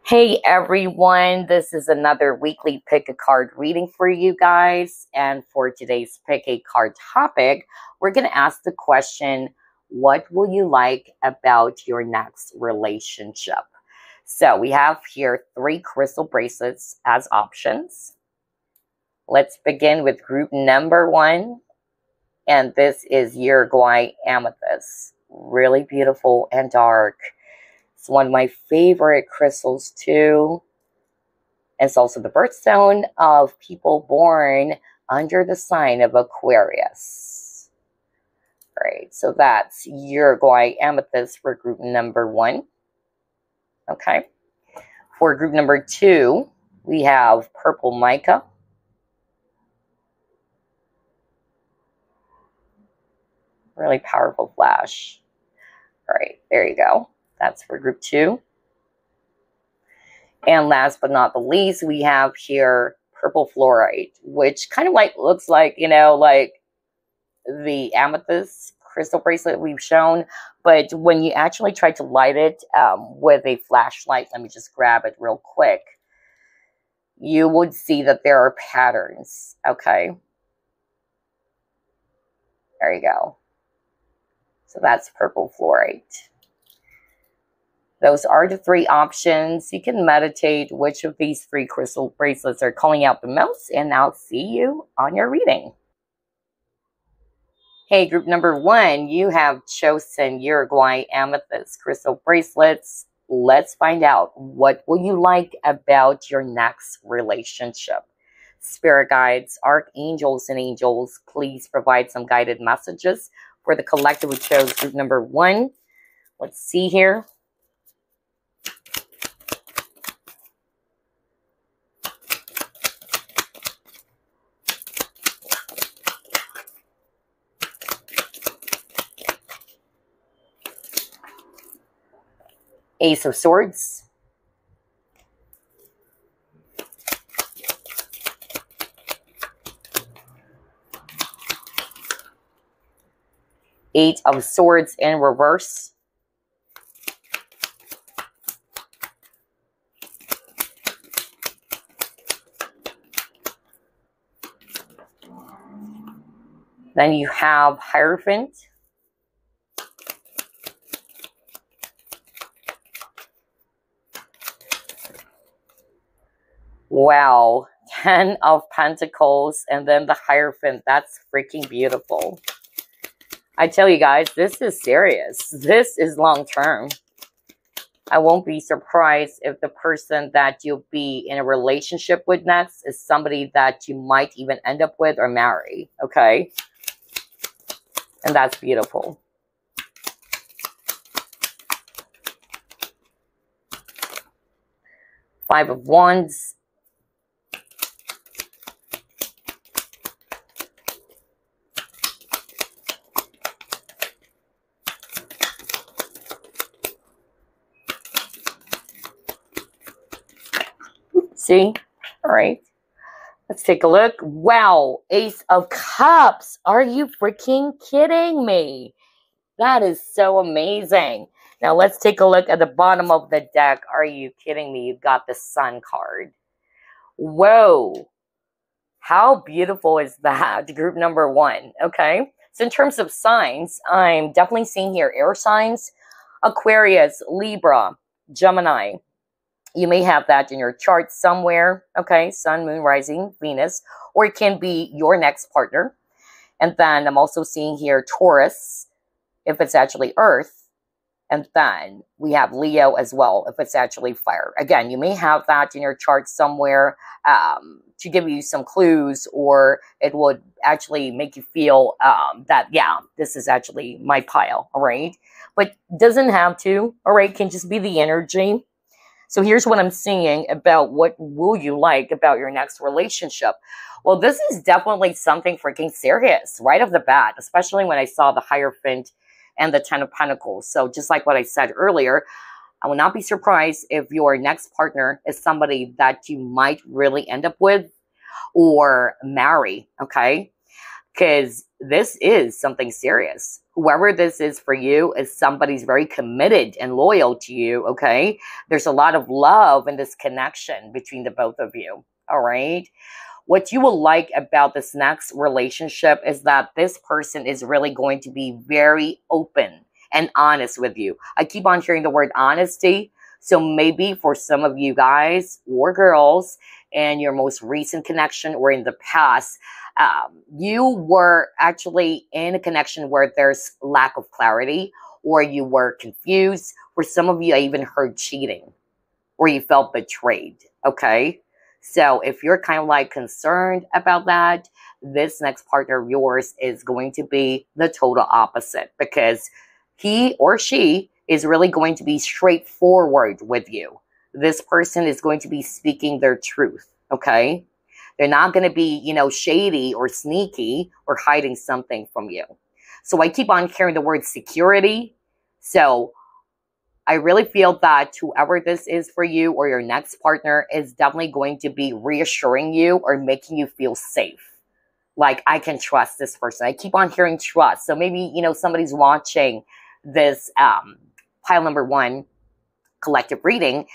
Hey everyone, this is another weekly pick a card reading for you guys. And for today's pick a card topic, we're going to ask the question, what will you like about your next relationship? So we have here 3 crystal bracelets as options. Let's begin with group number 1. And this is Uruguay Amethyst. Really beautiful and dark. It's one of my favorite crystals too. It's also the birthstone of people born under the sign of Aquarius. All right, so that's Uruguay Amethyst for group number 1. Okay. For group number 2, we have purple mica. Really powerful flash. All right, there you go. That's for group 2. And last but not the least, we have here purple fluorite, which kind of like looks like, like the amethyst crystal bracelet we've shown. But when you actually try to light it with a flashlight, let me just grab it real quick, you would see that there are patterns. Okay. There you go. So that's purple fluorite. Those are the 3 options. You can meditate which of these 3 crystal bracelets are calling out the most, and I'll see you on your reading. Hey, group number 1, you have chosen Uruguay Amethyst crystal bracelets. Let's find out, what will you like about your next relationship? Spirit guides, archangels, and angels, please provide some guided messages for the collective who chose group number 1. Let's see here. Ace of Swords. Eight of Swords in reverse. Then you have Hierophant. Wow, 10 of Pentacles and then the Hierophant. That's freaking beautiful. I tell you guys, this is serious. This is long term. I won't be surprised if the person that you'll be in a relationship with next is somebody that you might even end up with or marry. Okay? And that's beautiful. Five of Wands. See? All right. Let's take a look. Wow. Ace of Cups. Are you freaking kidding me? That is so amazing. Now let's take a look at the bottom of the deck. Are you kidding me? You've got the Sun card. Whoa. How beautiful is that? Group number 1. Okay. So in terms of signs, I'm definitely seeing here air signs. Aquarius, Libra, Gemini. You may have that in your chart somewhere, okay? Sun, Moon, Rising, Venus, or it can be your next partner. And then I'm also seeing here Taurus, if it's actually Earth. And then we have Leo as well, if it's actually fire. Again, you may have that in your chart somewhere to give you some clues, or it would actually make you feel that, yeah, this is actually my pile, all right? But doesn't have to, all right? Can just be the energy. So here's what I'm seeing about what will you like about your next relationship. Well, this is definitely something freaking serious right off the bat, especially when I saw the Hierophant and the 10 of Pentacles. So just like what I said earlier, I will not be surprised if your next partner is somebody that you might really end up with or marry, okay? because this is something serious. Whoever this is for you is somebody's very committed and loyal to you, okay? There's a lot of love in this connection between the both of you, all right? What you will like about this next relationship is that this person is really going to be very open and honest with you. I keep on hearing the word honesty. So maybe for some of you guys or girls in your most recent connection or in the past, you were actually in a connection where there's lack of clarity, or you were confused, or some of you I even heard cheating, or you felt betrayed, okay? So if you're kind of like concerned about that, this next partner of yours is going to be the total opposite, because he or she is really going to be straightforward with you. This person is going to be speaking their truth, okay? They're not going to be, you know, shady or sneaky or hiding something from you. So I keep on hearing the word security. So I really feel that whoever this is for you or your next partner is definitely going to be reassuring you or making you feel safe. Like, I can trust this person. I keep on hearing trust. So maybe, you know, somebody's watching this pile number 1 collective reading.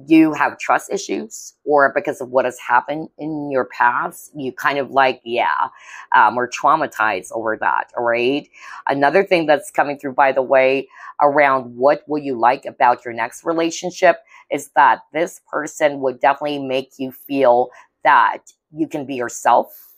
You have trust issues, or because of what has happened in your past, you kind of like, are traumatized over that, all right? Another thing that's coming through, by the way, around what will you like about your next relationship is that this person would definitely make you feel that you can be yourself,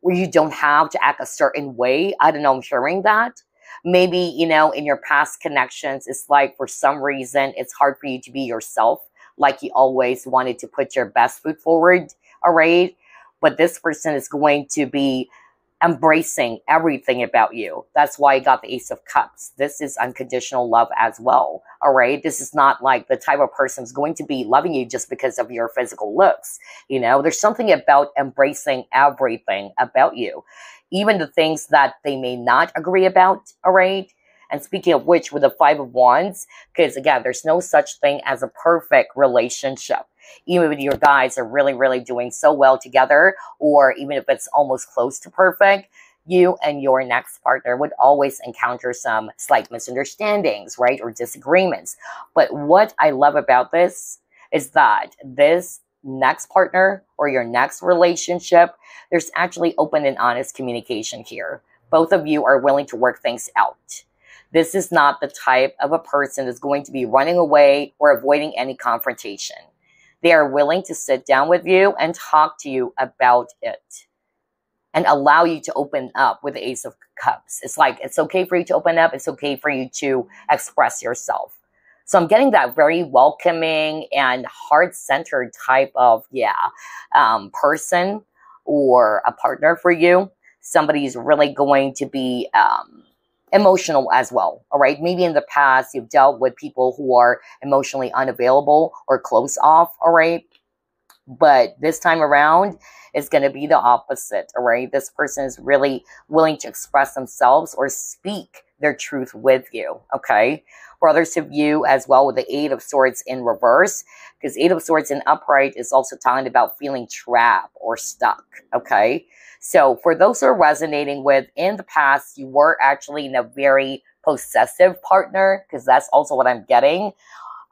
or you don't have to act a certain way. I don't know, I'm hearing that. Maybe, you know, in your past connections, it's like for some reason, it's hard for you to be yourself. Like you always wanted to put your best foot forward, all right? But this person is going to be embracing everything about you. That's why you got the Ace of Cups. This is unconditional love as well, all right? This is not like the type of person who's going to be loving you just because of your physical looks. You know, there's something about embracing everything about you, even the things that they may not agree about, all right? And speaking of which, with the 5 of Wands, because again, there's no such thing as a perfect relationship. Even if your guys are really, really doing so well together, or even if it's almost close to perfect, you and your next partner would always encounter some slight misunderstandings, right? Or disagreements. But what I love about this is that this next partner or your next relationship, there's actually open and honest communication here. Both of you are willing to work things out. This is not the type of a person that's going to be running away or avoiding any confrontation. They are willing to sit down with you and talk to you about it and allow you to open up with the Ace of Cups. It's like, it's okay for you to open up. It's okay for you to express yourself. So I'm getting that very welcoming and heart-centered type of, person or a partner for you. Somebody's really going to be emotional as well, all right? Maybe in the past, you've dealt with people who are emotionally unavailable or close off, all right? But this time around, it's going to be the opposite, all right? This person is really willing to express themselves or speak their truth with you, okay? For others of you as well, with the 8 of Swords in reverse, because 8 of Swords in upright is also talking about feeling trapped or stuck, okay? So for those who are resonating with, in the past, you were actually in a very possessive partner, because that's also what I'm getting.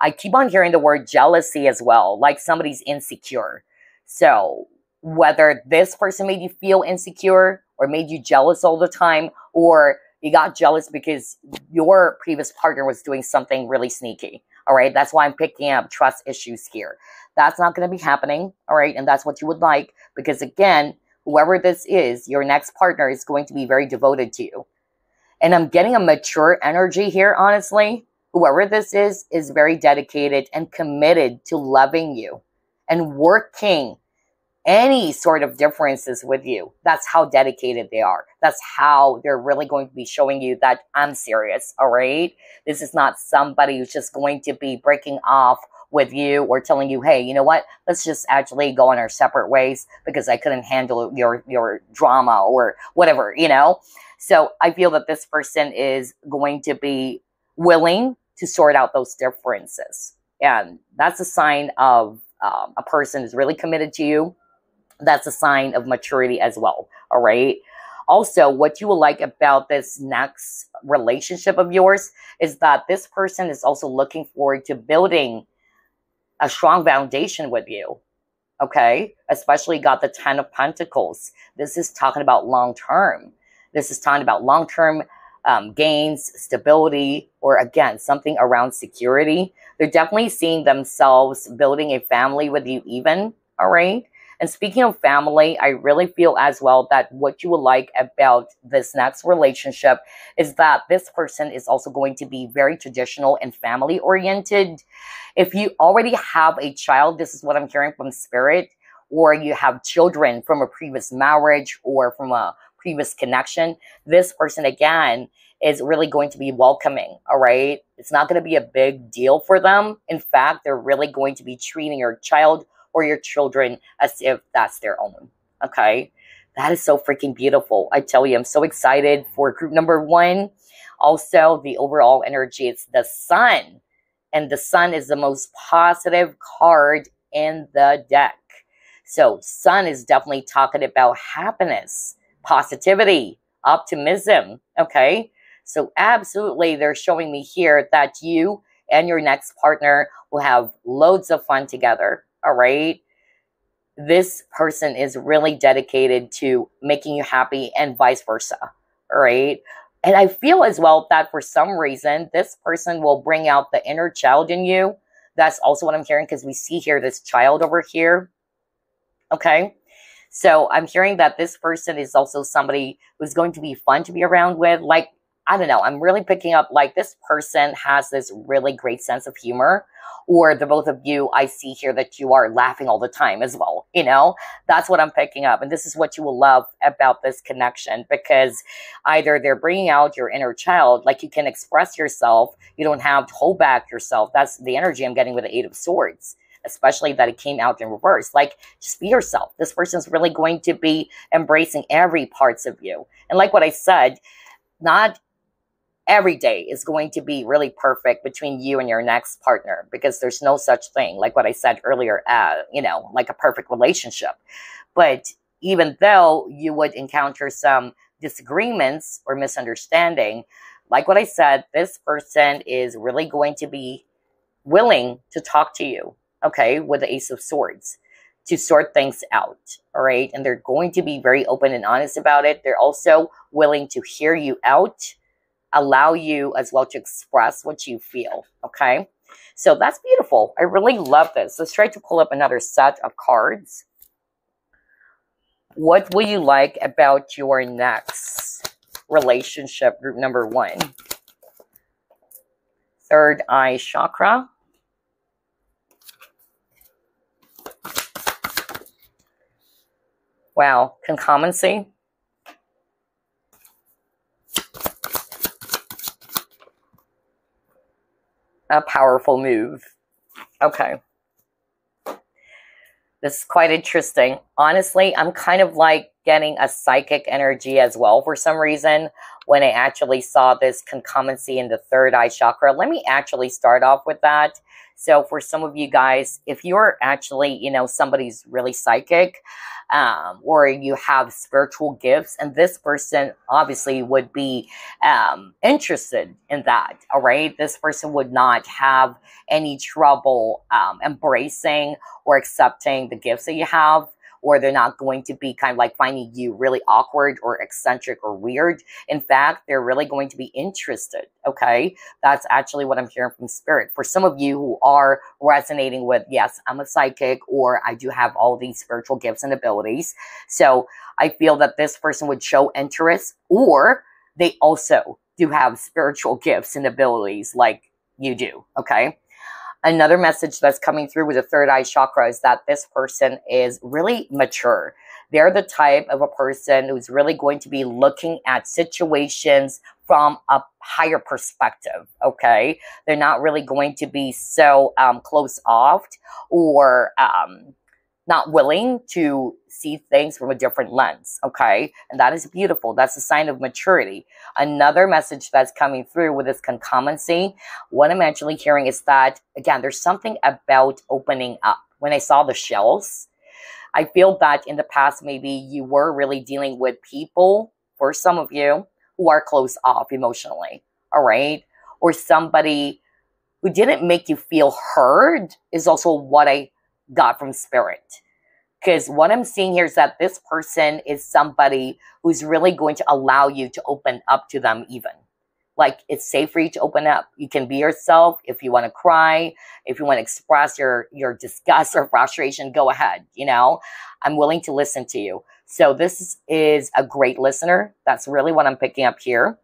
I keep on hearing the word jealousy as well, like somebody's insecure. So whether this person made you feel insecure or made you jealous all the time, or you got jealous because your previous partner was doing something really sneaky, all right? That's why I'm picking up trust issues here. That's not going to be happening, all right? And that's what you would like, because again, whoever this is, your next partner is going to be very devoted to you. And I'm getting a mature energy here, honestly. Whoever this is very dedicated and committed to loving you and working any sort of differences with you. That's how dedicated they are. That's how they're really going to be showing you that I'm serious, all right? This is not somebody who's just going to be breaking off with you or telling you, hey, you know what? Let's just actually go on our separate ways because I couldn't handle your drama or whatever, you know? So I feel that this person is going to be willing to sort out those differences. And that's a sign of a person who's really committed to you. That's a sign of maturity as well, all right? Also, what you will like about this next relationship of yours is that this person is also looking forward to building a strong foundation with you. Okay, especially got the 10 of Pentacles. This is talking about long term. This is talking about long term gains, stability, or again, something around security. They're definitely seeing themselves building a family with you, even. All right. And speaking of family, I really feel as well that what you will like about this next relationship is that this person is also going to be very traditional and family oriented. If you already have a child, this is what I'm hearing from Spirit, or you have children from a previous marriage or from a previous connection, this person, again, is really going to be welcoming, all right? It's not going to be a big deal for them. In fact, they're really going to be treating your child or your children as if that's their own, okay? That is so freaking beautiful. I tell you, I'm so excited for group number 1. Also, the overall energy, it's the Sun. And the Sun is the most positive card in the deck. So Sun is definitely talking about happiness, positivity, optimism, okay? So absolutely, they're showing me here that you and your next partner will have loads of fun together, all right? This person is really dedicated to making you happy and vice versa, all right? And I feel as well that for some reason, this person will bring out the inner child in you. That's also what I'm hearing, because we see here this child over here. Okay. So I'm hearing that this person is also somebody who's going to be fun to be around with. Like, I don't know, I'm really picking up like this person has this really great sense of humor, or the both of you, I see here that you are laughing all the time as well. You know, that's what I'm picking up. And this is what you will love about this connection, because either they're bringing out your inner child, like you can express yourself. You don't have to hold back yourself. That's the energy I'm getting with the 8 of Swords, especially that it came out in reverse. Like, just be yourself. This person's really going to be embracing every parts of you. And like what I said, not every day is going to be really perfect between you and your next partner, because there's no such thing, like what I said earlier, you know, like a perfect relationship. But even though you would encounter some disagreements or misunderstanding, like what I said, this person is really going to be willing to talk to you, okay, with the Ace of Swords, to sort things out, all right? And they're going to be very open and honest about it. They're also willing to hear you out, allow you as well to express what you feel, okay? So that's beautiful. I really love this. Let's try to pull up another set of cards. What will you like about your next relationship, group number 1? Third eye chakra. Wow, concommency. A powerful move. Okay. This is quite interesting. Honestly, I'm kind of like getting a psychic energy as well for some reason when I actually saw this concommency in the third eye chakra. Let me actually start off with that. So for some of you guys, if you're actually, you know, somebody's really psychic, or you have spiritual gifts, and this person obviously would be interested in that, all right? This person would not have any trouble embracing or accepting the gifts that you have, or they're not going to be kind of like finding you really awkward or eccentric or weird. In fact, they're really going to be interested, okay? That's actually what I'm hearing from Spirit. For some of you who are resonating with, yes, I'm a psychic, or I do have all these spiritual gifts and abilities. So I feel that this person would show interest, or they also do have spiritual gifts and abilities like you do, okay? Another message that's coming through with the third eye chakra is that this person is really mature. They're the type of a person who's really going to be looking at situations from a higher perspective, okay? They're not really going to be so close off or not willing to see things from a different lens, okay? And that is beautiful. That's a sign of maturity. Another message that's coming through with this concommency, what I'm actually hearing is that, again, there's something about opening up. When I saw the shells, I feel that in the past, maybe you were really dealing with people for some of you who are closed off emotionally, all right? Or somebody who didn't make you feel heard is also what I got from Spirit. Because what I'm seeing here is that this person is somebody who's really going to allow you to open up to them even. Like, it's safe for you to open up. You can be yourself. If you want to cry, if you want to express your disgust or frustration, go ahead. You know, I'm willing to listen to you. So this is a great listener. That's really what I'm picking up here.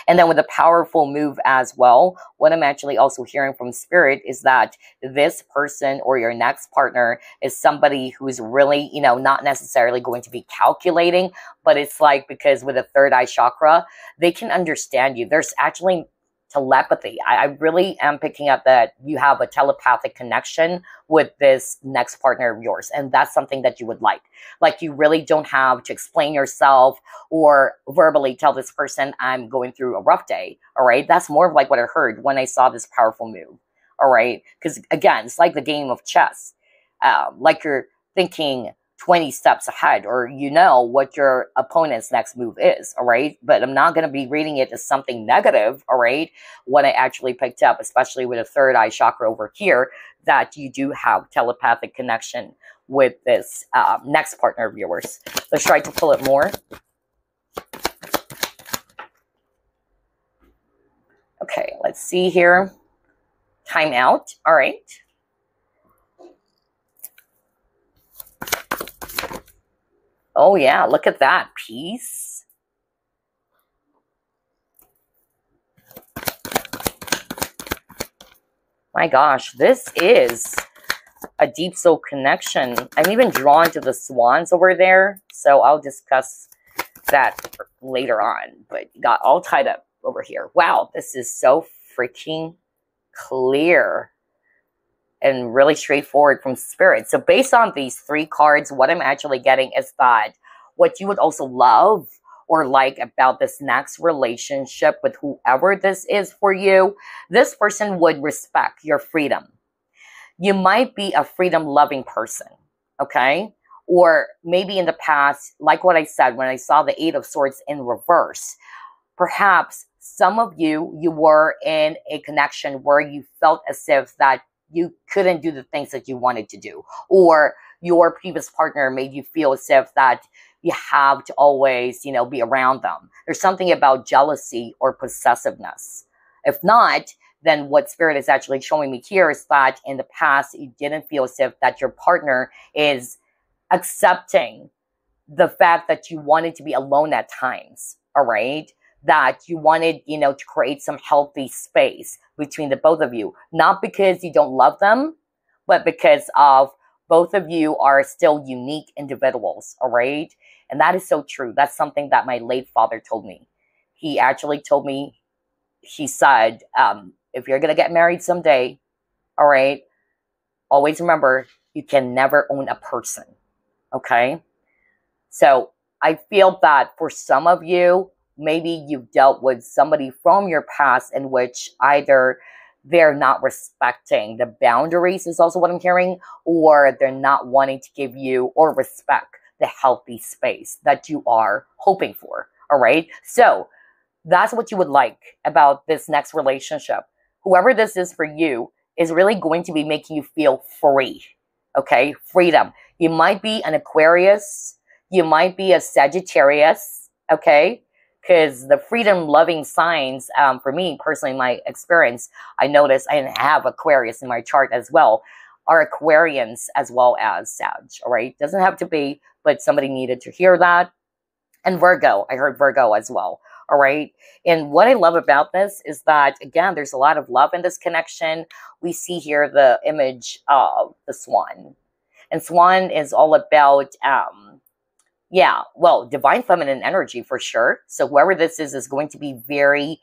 And then with a powerful move as well, what I'm actually also hearing from Spirit is that this person or your next partner is somebody who's really, you know, not necessarily going to be calculating, but it's like, because with the third eye chakra, they can understand you. There's actually telepathy. I really am picking up that you have a telepathic connection with this next partner of yours. And that's something that you would like. Like, you really don't have to explain yourself or verbally tell this person, I'm going through a rough day. All right. That's more of like what I heard when I saw this powerful move. All right. Because again, it's like the game of chess. Like, you're thinking 20 steps ahead, or you know what your opponent's next move is, all right? But I'm not going to be reading it as something negative, all right? What I actually picked up, especially with a third eye chakra over here, that you do have telepathic connection with this next partner of yours. Let's try to pull it more. Okay, let's see here. Time out, all right. Oh, yeah, look at that. Peace. My gosh, this is a deep soul connection. I'm even drawn to the swans over there, so I'll discuss that later on. But you got all tied up over here. Wow, this is so freaking clear and really straightforward from Spirit. So based on these three cards, what I'm actually getting is that what you would also love or like about this next relationship with whoever this is for you, this person would respect your freedom. You might be a freedom-loving person, okay? Or maybe in the past, like what I said, when I saw the Eight of Swords in reverse, perhaps some of you were in a connection where you felt as if that you couldn't do the things that you wanted to do, or your previous partner made you feel as if that you have to always, you know, be around them. There's something about jealousy or possessiveness. If not, then what Spirit is actually showing me here is that in the past, you didn't feel as if that your partner is accepting the fact that you wanted to be alone at times, all right? That you wanted, you know, to create some healthy space between the both of you. Not because you don't love them, but because of both of you are still unique individuals, all right? And that is so true. That's something that my late father told me. He actually told me, he said, if you're going to get married someday, all right, always remember, you can never own a person, okay? So I feel that for some of you, maybe you've dealt with somebody from your past in which either they're not respecting the boundaries is also what I'm hearing, or they're not wanting to give you or respect the healthy space that you are hoping for, all right? So that's what you would like about this next relationship. Whoever this is for you is really going to be making you feel free, okay? Freedom. You might be an Aquarius. You might be a Sagittarius, okay? Because the freedom-loving signs, for me, personally, my experience, I noticed I have Aquarius in my chart as well, are Aquarians as well as Sag, all right? Doesn't have to be, but somebody needed to hear that. And Virgo, I heard Virgo as well, all right? And what I love about this is that, again, there's a lot of love in this connection. We see here the image of the swan. And swan is all about... yeah, well, divine feminine energy for sure. So whoever this is going to be very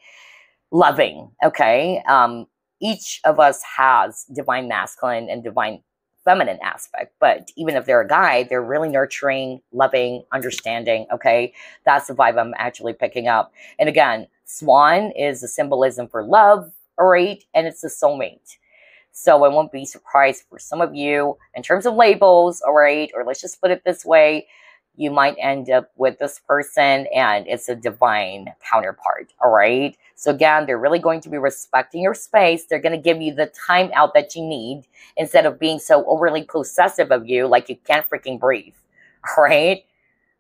loving, okay? Each of us has divine masculine and divine feminine aspect, but even if they're a guy, they're really nurturing, loving, understanding, okay? That's the vibe I'm actually picking up. And again, swan is a symbolism for love, all right? And it's a soulmate. So I won't be surprised for some of you in terms of labels, all right? Or let's just put it this way. you might end up with this person and it's a divine counterpart, all right? So again, they're really going to be respecting your space. They're going to give you the time out that you need instead of being so overly possessive of you like you can't freaking breathe, all right?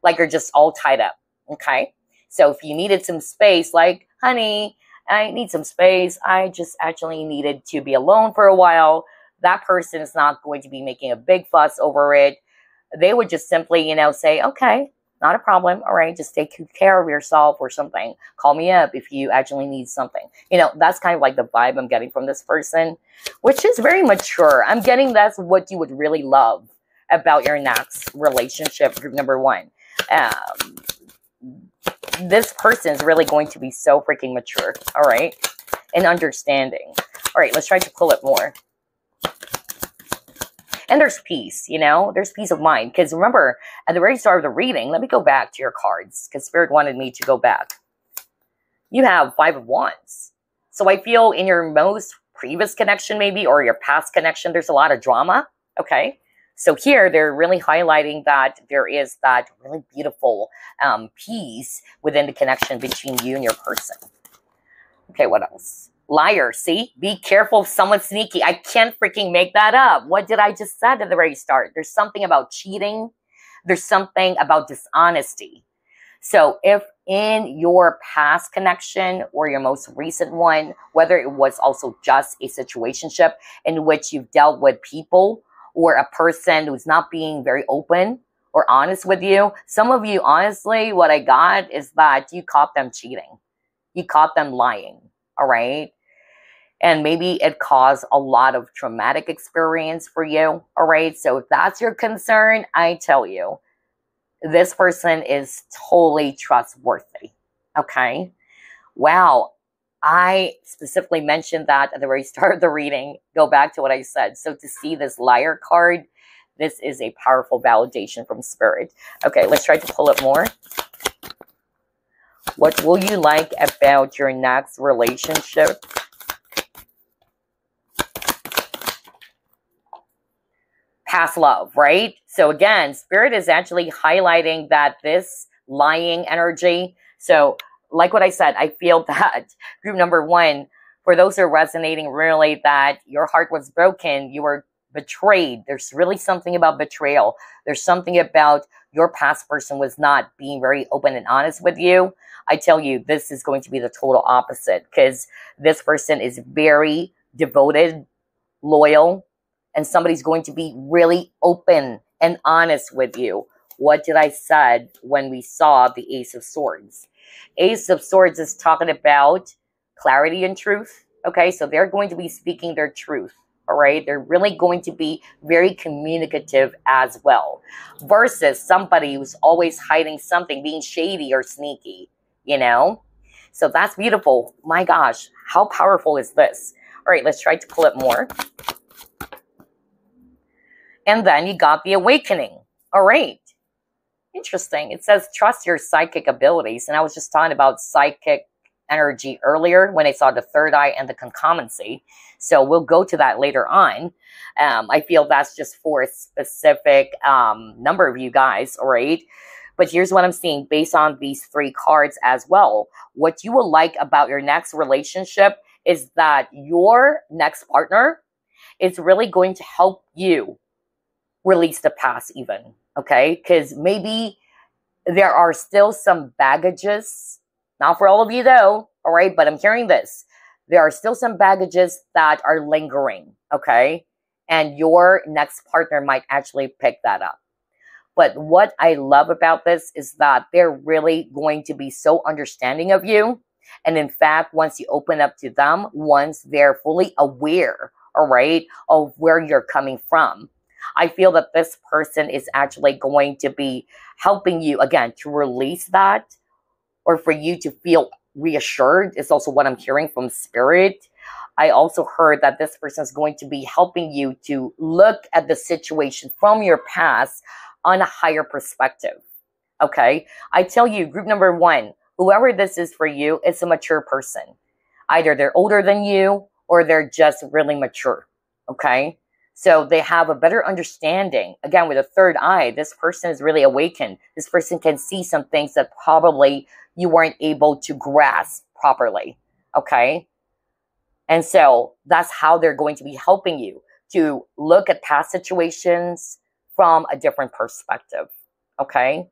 Like you're just all tied up, okay? So if you needed some space, like, honey, I need some space. I just actually needed to be alone for a while. That person is not going to be making a big fuss over it. They would just simply, say, okay, not a problem. All right, just take care of yourself or something. Call me up if you actually need something. That's kind of like the vibe I'm getting from this person, which is very mature. I'm getting that's what you would really love about your next relationship, group number 1. This person is really going to be so freaking mature, all right, and understanding. All right, let's try to pull it more. And there's peace, there's peace of mind. Because remember, at the very start of the reading, let me go back to your cards because Spirit wanted me to go back. You have 5 of Wands. So I feel in your most previous connection maybe, or your past connection, there's a lot of drama, okay? So here, they're really highlighting that there is that really beautiful peace within the connection between you and your person. Okay, what else? Liar, see? Be careful of someone sneaky. I can't freaking make that up. What did I just say at the very start? There's something about cheating. There's something about dishonesty. So if in your past connection or your most recent one, whether it was also just a situationship in which you've dealt with people or a person who's not being very open or honest with you, some of you, honestly, what I got is that you caught them cheating. You caught them lying, all right? And maybe it caused a lot of traumatic experience for you, all right? So if that's your concern, I tell you, this person is totally trustworthy, okay? Wow, I specifically mentioned that at the very start of the reading. Go back to what I said. So to see this liar card, this is a powerful validation from Spirit. Okay, let's try to pull it more. What will you like about your next relationship? Past love, right? So again, Spirit is actually highlighting that this lying energy. So like what I said, I feel that group number 1, for those who are resonating really that your heart was broken, you were betrayed. There's really something about betrayal. There's something about your past person was not being very open and honest with you. I tell you, this is going to be the total opposite because this person is very devoted, loyal, and somebody's going to be really open and honest with you. What did I said when we saw the Ace of Swords? Ace of Swords is talking about clarity and truth. Okay, so they're going to be speaking their truth. All right, they're really going to be very communicative as well. Versus somebody who's always hiding something, being shady or sneaky, So that's beautiful. My gosh, how powerful is this? All right, let's try to pull it more. And then you got the Awakening. All right. Interesting. It says, trust your psychic abilities. And I was just talking about psychic energy earlier when I saw the third eye and the concommency. So we'll go to that later on. I feel that's just for a specific number of you guys. All right. But here's what I'm seeing based on these 3 cards as well. What you will like about your next relationship is that your next partner is really going to help you release the past even, okay? Because maybe there are still some baggages, not for all of you though, all right? But I'm hearing this. There are still some baggages that are lingering, okay? And your next partner might actually pick that up. But what I love about this is that they're really going to be so understanding of you. And in fact, once you open up to them, once they're fully aware, all right, of where you're coming from, I feel that this person is actually going to be helping you, again, to release that or for you to feel reassured is also what I'm hearing from Spirit. I also heard that this person is going to be helping you to look at the situation from your past on a higher perspective, okay? I tell you, group number 1, whoever this is for you, it's a mature person. Either they're older than you or they're just really mature, okay? So they have a better understanding. Again, with a third eye, this person is really awakened. This person can see some things that probably you weren't able to grasp properly. Okay? And so that's how they're going to be helping you to look at past situations from a different perspective. Okay?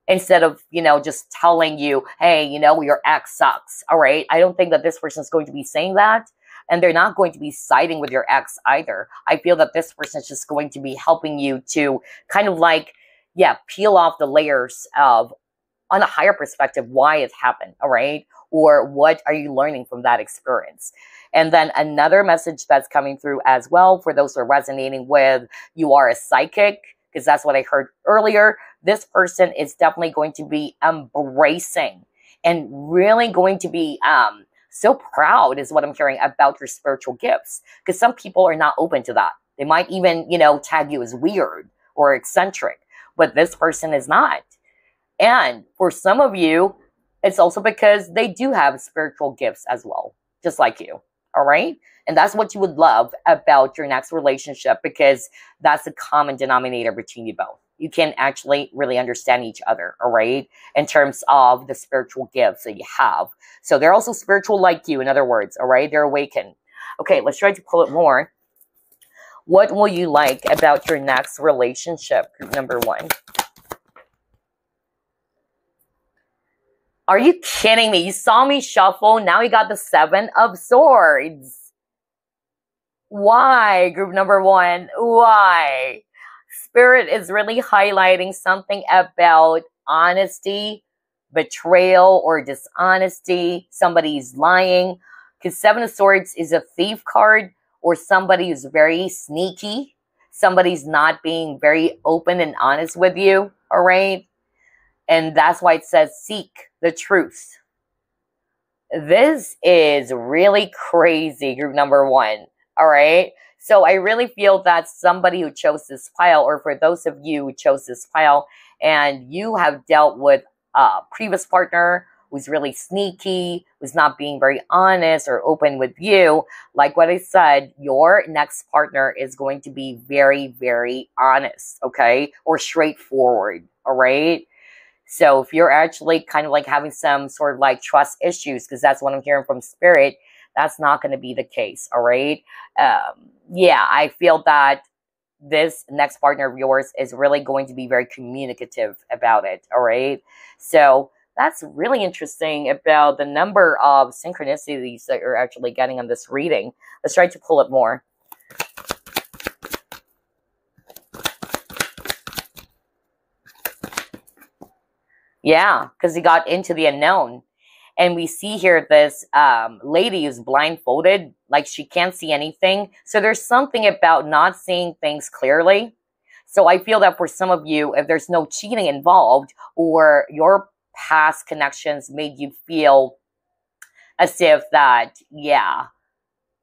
Instead of, just telling you, hey, your ex sucks. All right? I don't think that this person is going to be saying that. And they're not going to be siding with your ex either. I feel that this person is just going to be helping you to kind of peel off the layers of, on a higher perspective, why it happened, all right? Or what are you learning from that experience? And then another message that's coming through as well, for those who are resonating with, you are a psychic, because that's what I heard earlier. This person is definitely going to be embracing and really going to be so proud, is what I'm hearing, about your spiritual gifts. Because some people are not open to that. They might even, tag you as weird or eccentric, but this person is not. And for some of you, it's also because they do have spiritual gifts as well, just like you. All right? And that's what you would love about your next relationship, because that's the common denominator between you both. You can actually really understand each other, all right, in terms of the spiritual gifts that you have. So they're also spiritual like you, in other words, all right? They're awakened. Okay, let's try to pull it more. What will you like about your next relationship, group number 1? Are you kidding me? You saw me shuffle. Now we got the 7 of Swords. Why, group number 1? Why? Spirit is really highlighting something about honesty, betrayal, or dishonesty. Somebody's lying. Because 7 of Swords is a thief card, or somebody who's very sneaky. Somebody's not being very open and honest with you, all right? And that's why it says seek the truth. This is really crazy, group number 1, all right? So I really feel that somebody who chose this pile, or for those of you who chose this pile, and you have dealt with a previous partner who's really sneaky, who's not being very honest or open with you, like what I said, your next partner is going to be very, very honest, okay? Or straightforward, all right? So if you're actually kind of having some sort of trust issues, because that's what I'm hearing from Spirit, that's not going to be the case, all right? Yeah, I feel that this next partner of yours is really going to be very communicative about it, all right? So that's really interesting about the number of synchronicities that you're actually getting on this reading. Let's try to pull it more. Yeah, because he got into the unknown. And we see here this lady is blindfolded, like she can't see anything. So there's something about not seeing things clearly. So I feel that for some of you, if there's no cheating involved, or your past connections made you feel as if that, yeah,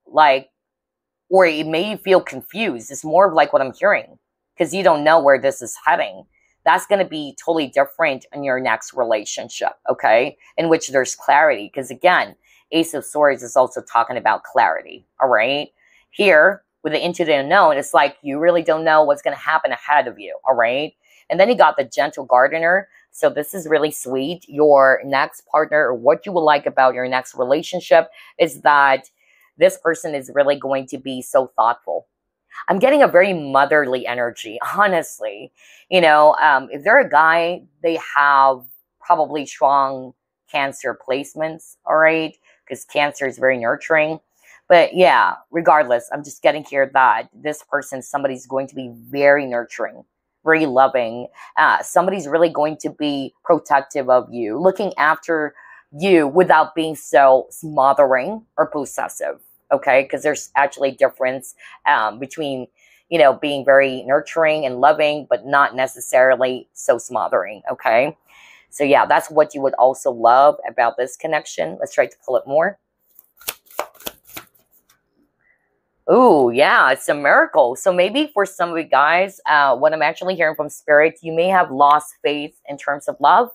or it made you feel confused. It's more of what I'm hearing, because you don't know where this is heading. That's going to be totally different in your next relationship, okay? In which there's clarity. Because again, Ace of Swords is also talking about clarity, all right? Here, with the into the unknown, it's like you really don't know what's going to happen ahead of you, all right? And then you got the Gentle Gardener. So this is really sweet. Your next partner, or what you will like about your next relationship, is that this person is really going to be so thoughtful. I'm getting a very motherly energy, honestly. If they're a guy, they have probably strong Cancer placements, all right? Because Cancer is very nurturing. But yeah, regardless, I'm just getting here that this person, somebody's going to be very nurturing, very loving. Somebody's really going to be protective of you, looking after you without being so smothering or possessive. Okay, because there's actually a difference between, being very nurturing and loving, but not necessarily so smothering, okay? So yeah, that's what you would also love about this connection. Let's try to pull it more. Ooh, yeah, it's a miracle. So maybe for some of you guys, what I'm actually hearing from Spirit, you may have lost faith in terms of love.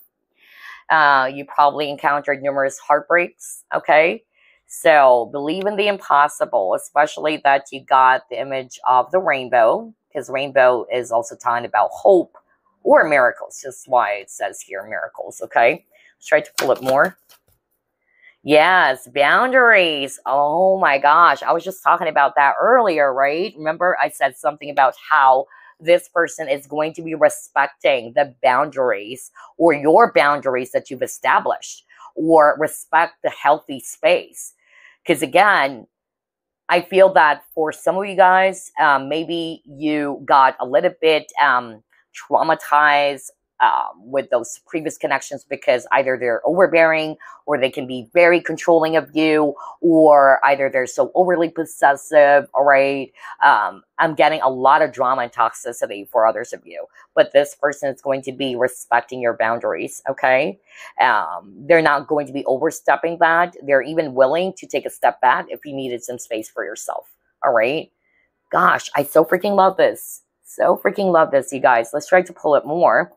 You probably encountered numerous heartbreaks, okay? So believe in the impossible, especially that you got the image of the rainbow, because rainbow is also talking about hope or miracles. Just why it says here miracles, okay? Let's try to pull it more. Yes, boundaries. Oh my gosh. I was just talking about that earlier, right? Remember I said something about how this person is going to be respecting the boundaries or your boundaries that you've established, or respect the healthy space. Because again, I feel that for some of you guys, maybe you got a little bit traumatized with those previous connections, because either they're overbearing, or they can be very controlling of you, or either they're so overly possessive. All right. I'm getting a lot of drama and toxicity for others of you, but this person is going to be respecting your boundaries. Okay. They're not going to be overstepping that. They're even willing to take a step back if you needed some space for yourself. All right. Gosh, I so freaking love this. So freaking love this, you guys. Let's try to pull it more.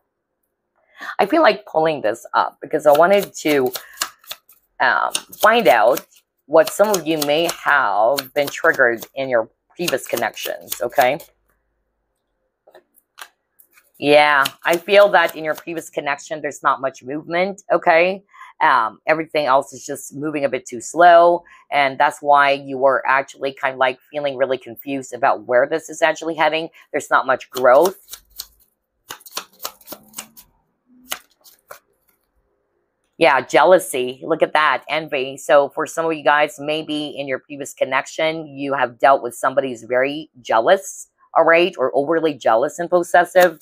I feel like pulling this up because I wanted to find out what some of you may have been triggered in your previous connections, okay? Yeah, I feel that in your previous connection, there's not much movement, okay? Everything else is just moving a bit too slow, and that's why you were actually kind of like feeling really confused about where this is actually heading. There's not much growth. Yeah, jealousy. Look at that. Envy. So for some of you guys, maybe in your previous connection, you have dealt with somebody who's very jealous, all right, or overly jealous and possessive.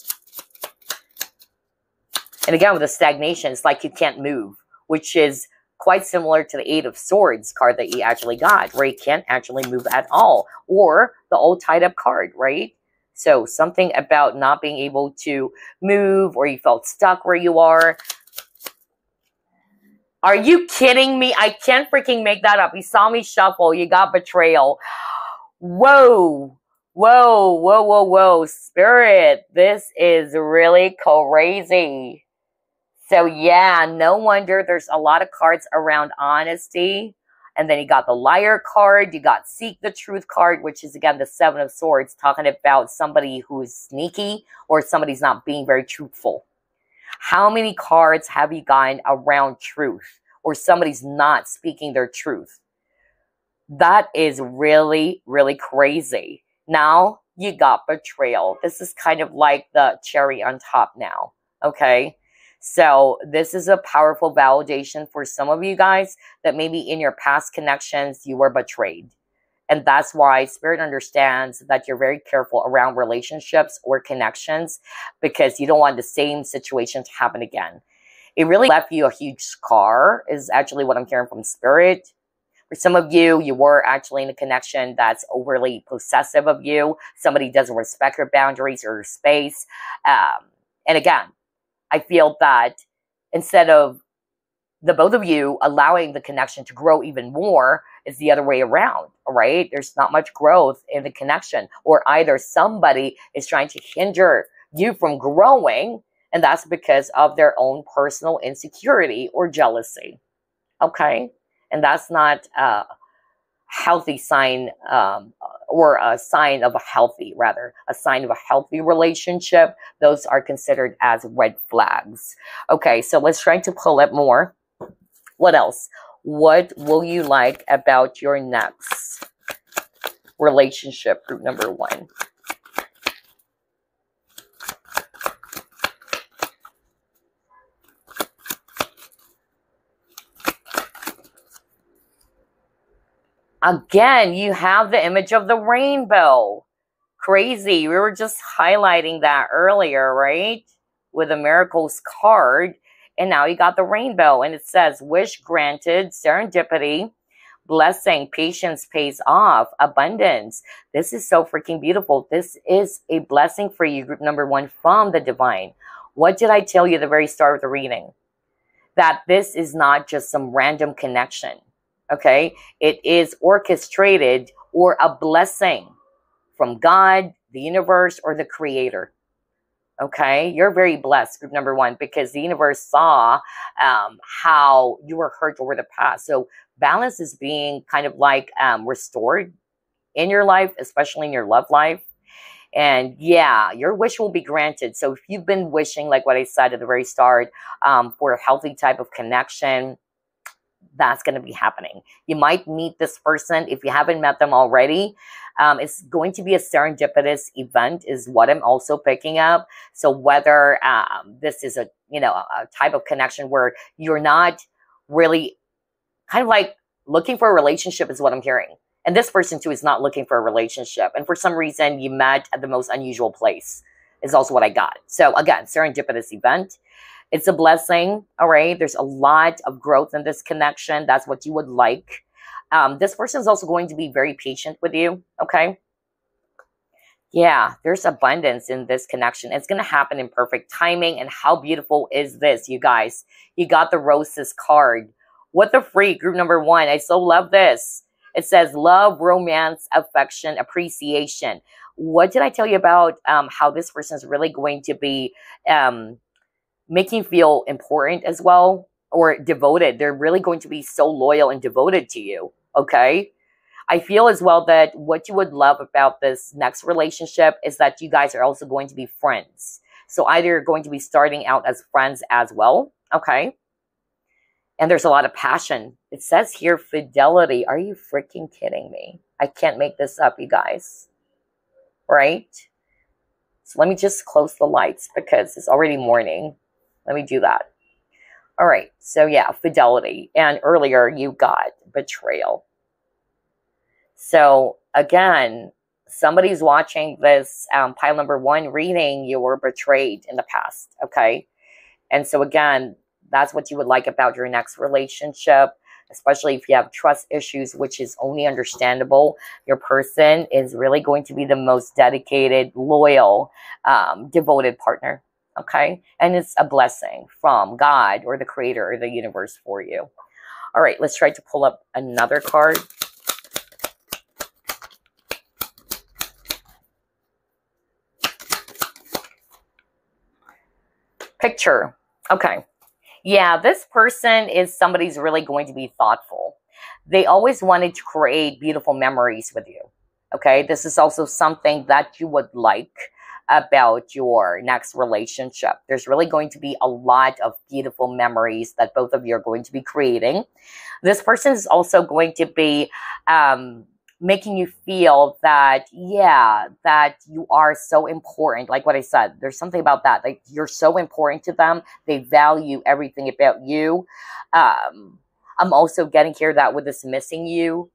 And again, with the stagnation, it's like you can't move, which is quite similar to the Eight of Swords card that you actually got, where you can't actually move at all, or the old tied up card, right? So something about not being able to move, or you felt stuck where you are. Are you kidding me? I can't freaking make that up. You saw me shuffle. You got betrayal. Whoa. Whoa, whoa, whoa, whoa. Spirit, this is really crazy. So yeah, no wonder there's a lot of cards around honesty. And then you got the liar card. You got seek the truth card, which is again the Seven of Swords, talking about somebody who's sneaky or somebody's not being very truthful. How many cards have you gotten around truth, or somebody's not speaking their truth? That is really, really crazy. Now you got betrayal. This is kind of like the cherry on top now. Okay. So this is a powerful validation for some of you guys that maybe in your past connections, you were betrayed. And that's why Spirit understands that you're very careful around relationships or connections, because you don't want the same situation to happen again. It really left you a huge scar, is actually what I'm hearing from Spirit. For some of you, you were actually in a connection that's overly possessive of you. Somebody doesn't respect your boundaries or your space. And again, I feel that instead of the both of you allowing the connection to grow even more, it's the other way around, all right? There's not much growth in the connection, or either somebody is trying to hinder you from growing, and that's because of their own personal insecurity or jealousy, okay? And that's not a healthy sign, or a sign of a healthy, rather, a sign of a healthy relationship. Those are considered as red flags. Okay, so let's try to pull it more. What else? What will you like about your next relationship, group number 1? Again, you have the image of the rainbow. Crazy. We were just highlighting that earlier, right? With the miracles card. And now you got the rainbow. And it says, wish granted, serendipity, blessing, patience pays off, abundance. This is so freaking beautiful. This is a blessing for you, group number 1, from the divine. What did I tell you at the very start of the reading? That this is not just some random connection. Okay? It is orchestrated, or a blessing from God, the universe, or the creator. Okay? You're very blessed, group number 1, because the universe saw how you were hurt over the past. So balance is being kind of like restored in your life, especially in your love life. And yeah, your wish will be granted. So if you've been wishing, like what I said at the very start, for a healthy type of connection, that's going to be happening. You might meet this person if you haven't met them already. It's going to be a serendipitous event is what I'm also picking up. So whether this is a type of connection where you're not really kind of like looking for a relationship is what I'm hearing. And this person too is not looking for a relationship. And for some reason you met at the most unusual place is also what I got. So again, serendipitous event. It's a blessing, all right? There's a lot of growth in this connection. That's what you would like. This person is also going to be very patient with you, okay? Yeah, there's abundance in this connection. It's going to happen in perfect timing. And how beautiful is this, you guys? You got the Roses card. What the freak, group number 1. I so love this. It says love, romance, affection, appreciation. What did I tell you about how this person is really going to be making you feel important as well, or devoted? They're really going to be so loyal and devoted to you, okay? I feel as well that what you would love about this next relationship is that you guys are also going to be friends. So either you're going to be starting out as friends as well, okay? And there's a lot of passion. It says here, fidelity. Are you freaking kidding me? I can't make this up, you guys. Right? So let me just close the lights because it's already morning. Let me do that. All right. So yeah, fidelity. And earlier you got betrayal. So again, somebody's watching this pile number 1 reading. You were betrayed in the past. Okay. And so again, that's what you would like about your next relationship, especially if you have trust issues, which is only understandable. Your person is really going to be the most dedicated, loyal, devoted partner. Okay. And it's a blessing from God or the creator or the universe for you. All right. Let's try to pull up another card. Picture. Okay. Yeah, this person is somebody's really going to be thoughtful. They always wanted to create beautiful memories with you. Okay. This is also something that you would like about your next relationship. There's really going to be a lot of beautiful memories that both of you are going to be creating. This person is also going to be making you feel that, yeah, that you are so important. Like what I said, there's something about that. Like you're so important to them. They value everything about you. I'm also getting here that with this missing you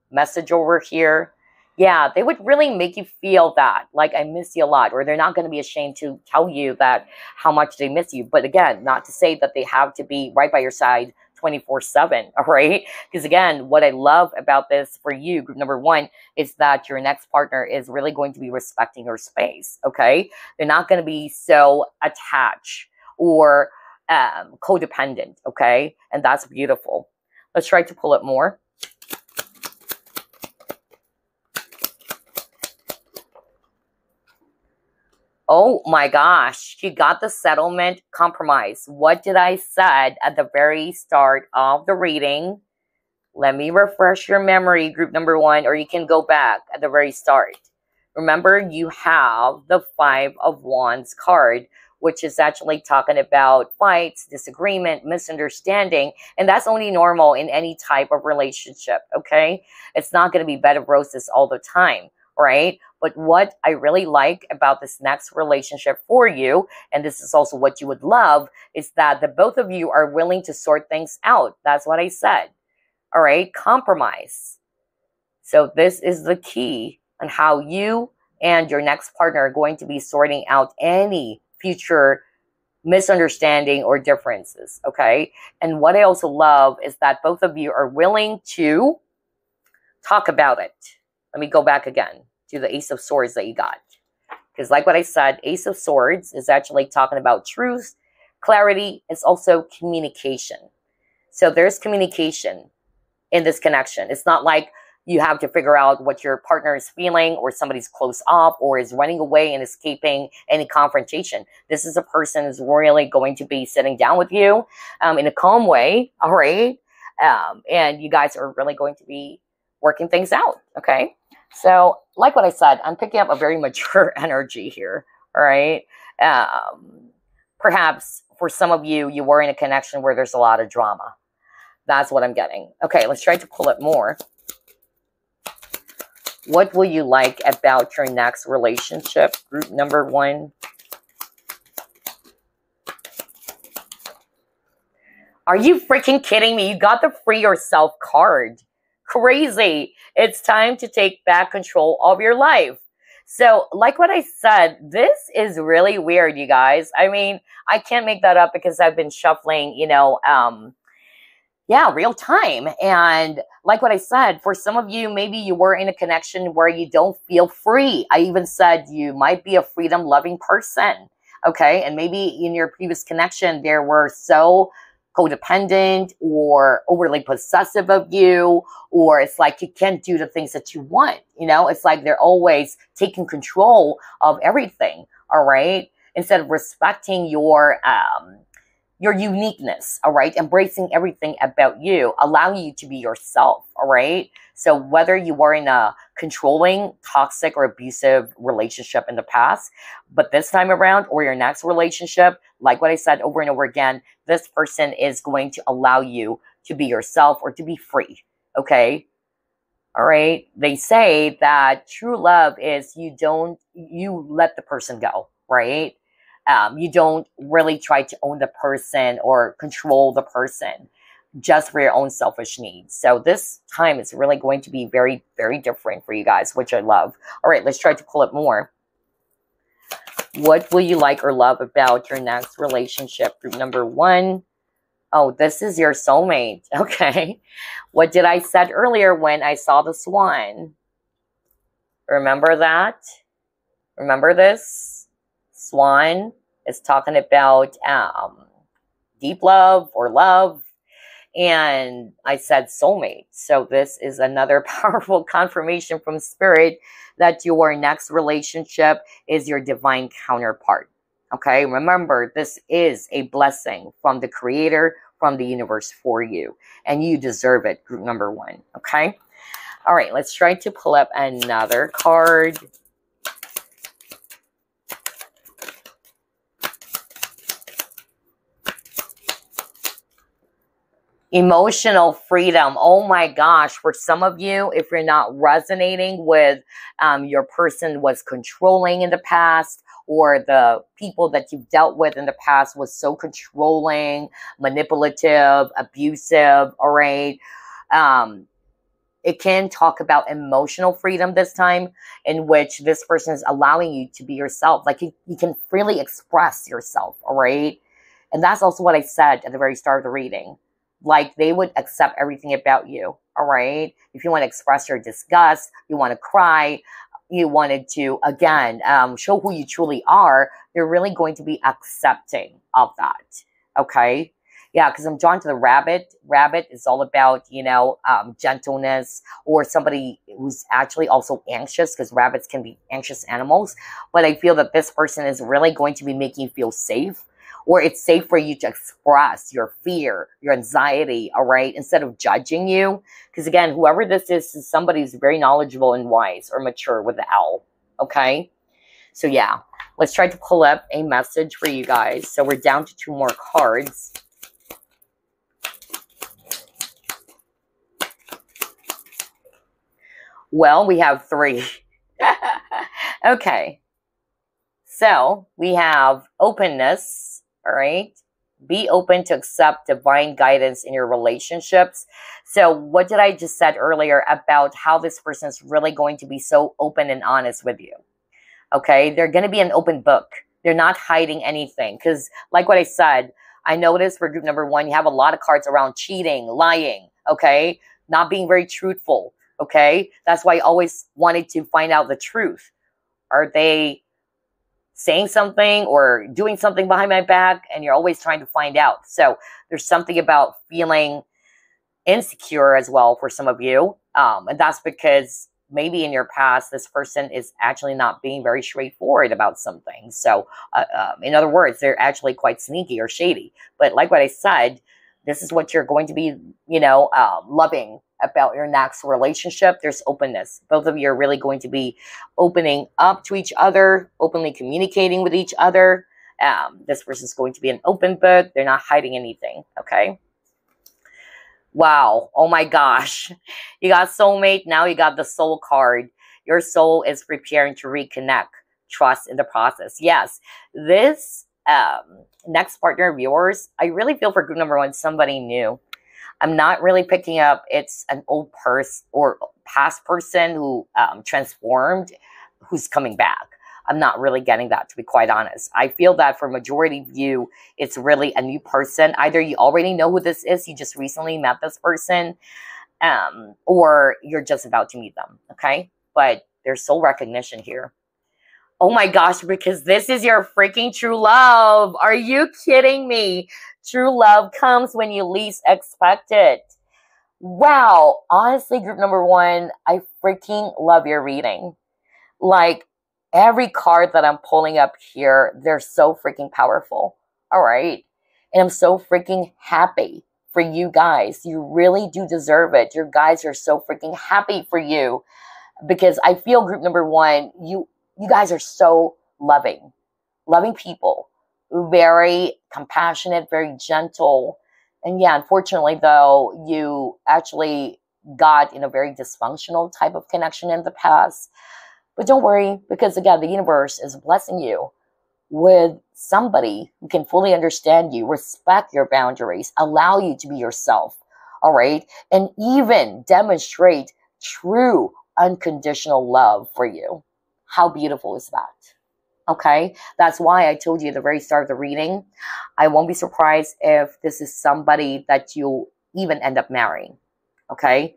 message over here. Yeah, they would really make you feel that, like, I miss you a lot, or they're not going to be ashamed to tell you that how much they miss you. But again, not to say that they have to be right by your side 24/7, all right? Because again, what I love about this for you, group number 1, is that your next partner is really going to be respecting your space, okay? They're not going to be so attached or codependent, okay? And that's beautiful. Let's try to pull it more. Oh my gosh, you got the settlement compromise. What did I said at the very start of the reading? Let me refresh your memory, group number 1, or you can go back at the very start. Remember, you have the 5 of Wands card, which is actually talking about fights, disagreement, misunderstanding, and that's only normal in any type of relationship, okay? It's not going to be bed of roses all the time, right? But what I really like about this next relationship for you, and this is also what you would love, is that the both of you are willing to sort things out. That's what I said. All right, compromise. So this is the key on how you and your next partner are going to be sorting out any future misunderstanding or differences, okay? And what I also love is that both of you are willing to talk about it. Let me go back again to the Ace of Swords that you got. Because like what I said, Ace of Swords is actually talking about truth, clarity. It's also communication. So there's communication in this connection. It's not like you have to figure out what your partner is feeling, or somebody's close up or is running away and escaping any confrontation. This is a person who's really going to be sitting down with you in a calm way, all right? And you guys are really going to be working things out, okay? So, like what I said, I'm picking up a very mature energy here, all right? Perhaps for some of you, you were in a connection where there's a lot of drama. That's what I'm getting. Okay, let's try to pull it more. What will you like about your next relationship? Group number 1. Are you freaking kidding me? You got the free yourself card. Crazy. It's time to take back control of your life. So, like what I said, this is really weird, you guys. I mean, I can't make that up because I've been shuffling, real time. And like what I said, for some of you, maybe you were in a connection where you don't feel free. I even said you might be a freedom-loving person, okay? And maybe in your previous connection, there were so codependent or overly possessive of you, or it's like you can't do the things that you want. It's like they're always taking control of everything, all right? Instead of respecting your uniqueness, all right? Embracing everything about you, allowing you to be yourself, all right? So whether you were in a controlling, toxic, or abusive relationship in the past, but this time around, or your next relationship, like what I said over and over again, this person is going to allow you to be yourself or to be free, okay? All right? They say that true love is you let the person go, right? You don't really try to own the person or control the person just for your own selfish needs. So this time is really going to be very, very different for you guys, which I love. All right, let's try to pull it more. What will you like or love about your next relationship? Group number 1. Oh, this is your soulmate. Okay. What did I said earlier when I saw the swan? Remember that? Remember this? Swan is talking about deep love or love. And I said soulmate. So this is another powerful confirmation from Spirit that your next relationship is your divine counterpart. Okay, remember, this is a blessing from the Creator, from the universe for you. And you deserve it, group number 1. Okay? All right, let's try to pull up another card. Emotional freedom. Oh my gosh. For some of you, if you're not resonating with your person was controlling in the past, or the people that you've dealt with in the past was so controlling, manipulative, abusive, all right? It can talk about emotional freedom this time, in which this person is allowing you to be yourself. Like you can freely express yourself, all right? And that's also what I said at the very start of the reading. Like they would accept everything about you, all right? If you want to express your disgust, you want to cry, you wanted to, again, show who you truly are, they're really going to be accepting of that, okay? Yeah, because I'm drawn to the rabbit. Rabbit is all about, gentleness, or somebody who's actually also anxious, because rabbits can be anxious animals. But I feel that this person is really going to be making you feel safe, or it's safe for you to express your fear, your anxiety, all right, instead of judging you. Because again, whoever this is somebody who's very knowledgeable and wise or mature with the owl, okay? So yeah, let's try to pull up a message for you guys. So we're down to 2 more cards. Well, we have 3. Okay. So we have openness. All right. Be open to accept divine guidance in your relationships. So what did I just said earlier about how this person is really going to be so open and honest with you? Okay. They're going to be an open book. They're not hiding anything. Because like what I said, I noticed for group number 1, you have a lot of cards around cheating, lying. Okay. Not being very truthful. Okay. That's why I always wanted to find out the truth. Are they saying something or doing something behind my back? And you're always trying to find out. So there's something about feeling insecure as well for some of you. And that's because maybe in your past, this person is actually not being very straightforward about something. So in other words, they're actually quite sneaky or shady. But like what I said, This is what you're going to be, loving about your next relationship. There's openness. Both of you are really going to be opening up to each other, openly communicating with each other. This person's going to be an open book. They're not hiding anything, okay? Wow. Oh my gosh. You got soulmate. Now you got the soul card. Your soul is preparing to reconnect. Trust in the process. Yes. This next partner of yours, I really feel for group number one, somebody new. I'm not really picking up it's an old person or past person who transformed, who's coming back. I'm not really getting that, to be quite honest. I feel that for majority of you, it's really a new person. Either you already know who this is, you just recently met this person, or you're just about to meet them, okay? But there's soul recognition here. Oh my gosh, because this is your freaking true love. Are you kidding me? True love comes when you least expect it. Wow. Honestly, group number one, I freaking love your reading. Like, every card that I'm pulling up here, they're so freaking powerful. All right. And I'm so freaking happy for you guys. You really do deserve it. Your guys are so freaking happy for you, because I feel group number one, you guys are so loving people, very compassionate, very gentle. And yeah, unfortunately though, you actually got in a very dysfunctional type of connection in the past. But don't worry, because again, the universe is blessing you with somebody who can fully understand you, respect your boundaries, allow you to be yourself, all right? And even demonstrate true unconditional love for you. How beautiful is that? Okay? That's why I told you at the very start of the reading, I won't be surprised if this is somebody that you'll even end up marrying. Okay?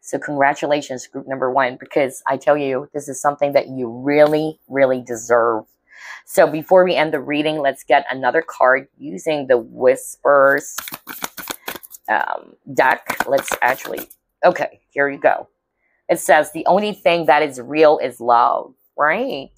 So congratulations, group number one, because I tell you, this is something that you really, really deserve. So before we end the reading, let's get another card using the Whispers deck. Let's actually, okay, here you go. It says, the only thing that is real is love, right?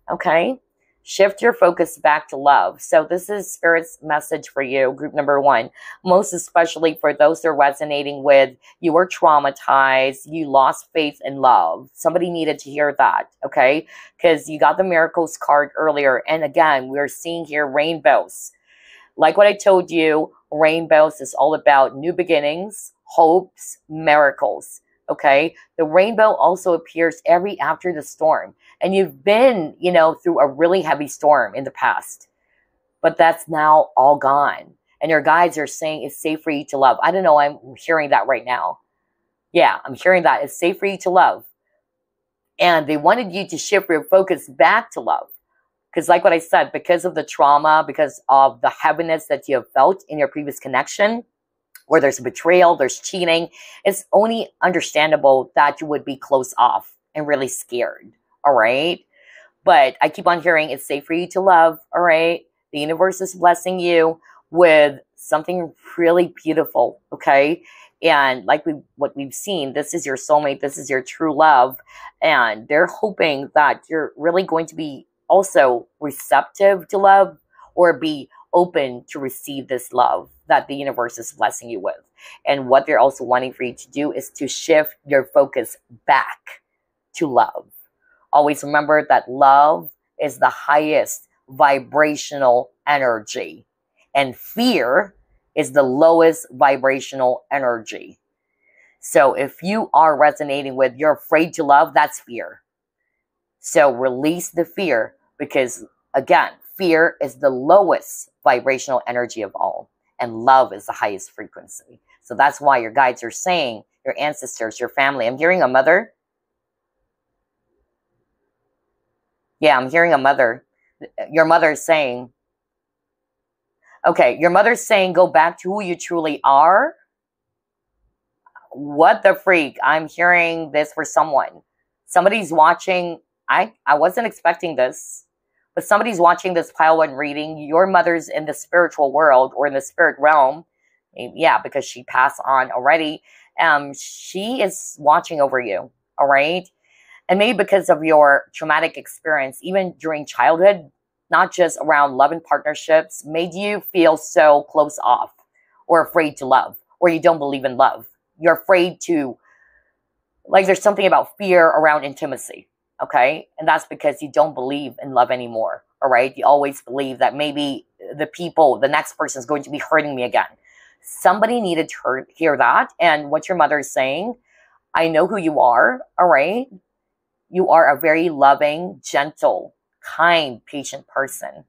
Okay. Shift your focus back to love. So this is Spirit's message for you, group number one, most especially for those who are resonating with you were traumatized, you lost faith in love. Somebody needed to hear that, okay? Because you got the miracles card earlier. And again, we're seeing here rainbows. Like what I told you, rainbows is all about new beginnings, hopes, miracles. Okay, the rainbow also appears every after the storm. And you've been, through a really heavy storm in the past. But that's now all gone. And your guides are saying it's safe for you to love. I don't know, I'm hearing that right now. Yeah, I'm hearing that. It's safe for you to love. And they wanted you to shift your focus back to love. Because like what I said, because of the trauma, because of the heaviness that you have felt in your previous connection, where there's betrayal, there's cheating, it's only understandable that you would be closed off and really scared, all right? But I keep on hearing it's safe for you to love, all right? The universe is blessing you with something really beautiful, okay? And like what we've seen, this is your soulmate, this is your true love, and they're hoping that you're really going to be also receptive to love, or be open to receive this love that the universe is blessing you with. And what they're also wanting for you to do is to shift your focus back to love. Always remember that love is the highest vibrational energy, and fear is the lowest vibrational energy. So if you are resonating with you're afraid to love, that's fear. So release the fear, because again, fear is the lowest vibrational energy of all, and love is the highest frequency. So that's why your guides are saying, your ancestors, your family. I'm hearing a mother. Yeah, I'm hearing a mother. Your mother is saying, okay, your mother's saying go back to who you truly are. What the freak? I'm hearing this for someone. Somebody's watching. I wasn't expecting this. But somebody's watching this pile one reading. Your mother's in the spiritual world, or in the spirit realm. Yeah, because she passed on already. She is watching over you, all right? And maybe because of your traumatic experience, even during childhood, not just around love and partnerships, made you feel so close off, or afraid to love, or you don't believe in love. You're afraid to, like, there's something about fear around intimacy, okay? And that's because you don't believe in love anymore, all right? You always believe that maybe the next person is going to be hurting me again. Somebody needed to hear that. And what your mother is saying, I know who you are, all right? You are a very loving, gentle, kind, patient person.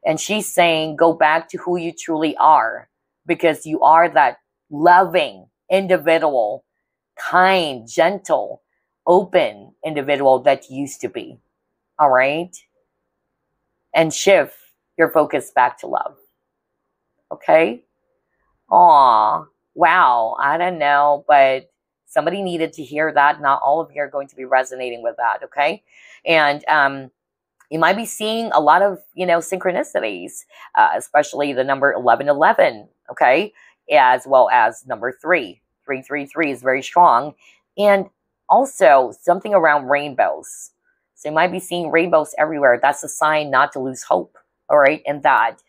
And she's saying, go back to who you truly are, because you are that loving individual, kind, gentle, open individual that you used to be. All right? And shift your focus back to love. Okay? Aw, wow. I don't know, but somebody needed to hear that. Not all of you are going to be resonating with that. Okay? And you might be seeing a lot of, synchronicities, especially the number 1111. Okay? As well as number 3. 333 is very strong. And also something around rainbows. So you might be seeing rainbows everywhere. That's a sign not to lose hope. All right. And that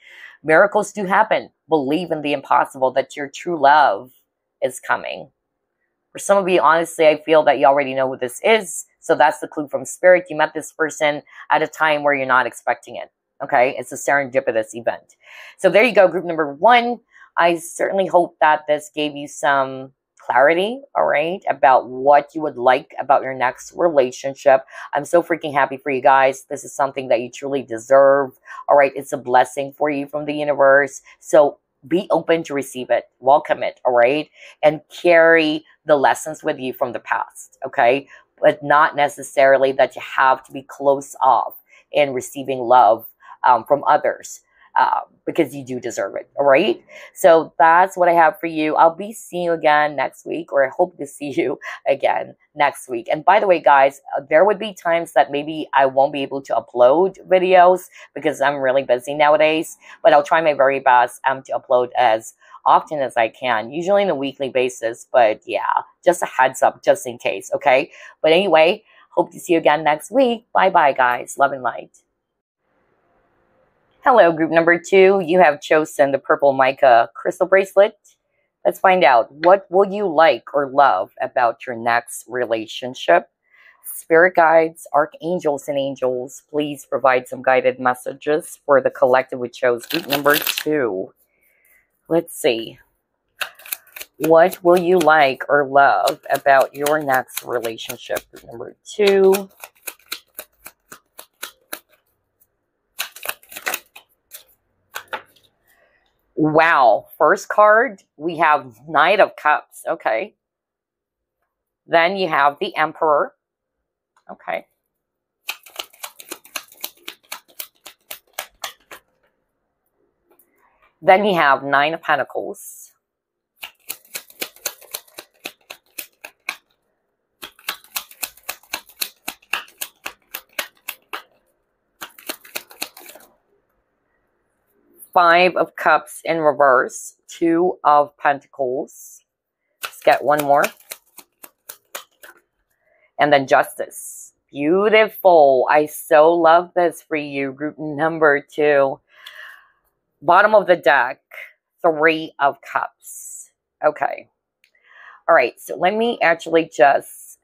miracles do happen. Believe in the impossible, that your true love is coming. For some of you, honestly, I feel that you already know who this is. So that's the clue from spirit. You met this person at a time where you're not expecting it. Okay. It's a serendipitous event. So there you go. Group number 1. I certainly hope that this gave you some clarity, all right, about what you would like about your next relationship. I'm so freaking happy for you guys. This is something that you truly deserve, all right? It's a blessing for you from the universe. So be open to receive it, welcome it, all right? And carry the lessons with you from the past, okay? But not necessarily that you have to be close off in receiving love from others. Because you do deserve it, all right? So that's what I have for you. I'll be seeing you again next week, or I hope to see you again next week. And by the way, guys, there would be times that maybe I won't be able to upload videos because I'm really busy nowadays, but I'll try my very best to upload as often as I can, usually on a weekly basis. But yeah, just a heads up, just in case, okay? But anyway, hope to see you again next week. Bye-bye, guys. Love and light. Hello, group number 2. You have chosen the purple mica crystal bracelet. Let's find out, what will you like or love about your next relationship? Spirit guides, archangels, and angels, please provide some guided messages for the collective who chose group number 2. Let's see. What will you like or love about your next relationship? Group number 2. Wow. First card, we have Knight of Cups. Okay. Then you have the Emperor. Okay. Then you have 9 of Pentacles. Five of Cups in reverse, 2 of Pentacles. Let's get one more. And then Justice. Beautiful. I so love this for you, group number 2. Bottom of the deck, 3 of Cups. Okay. All right, so let me actually just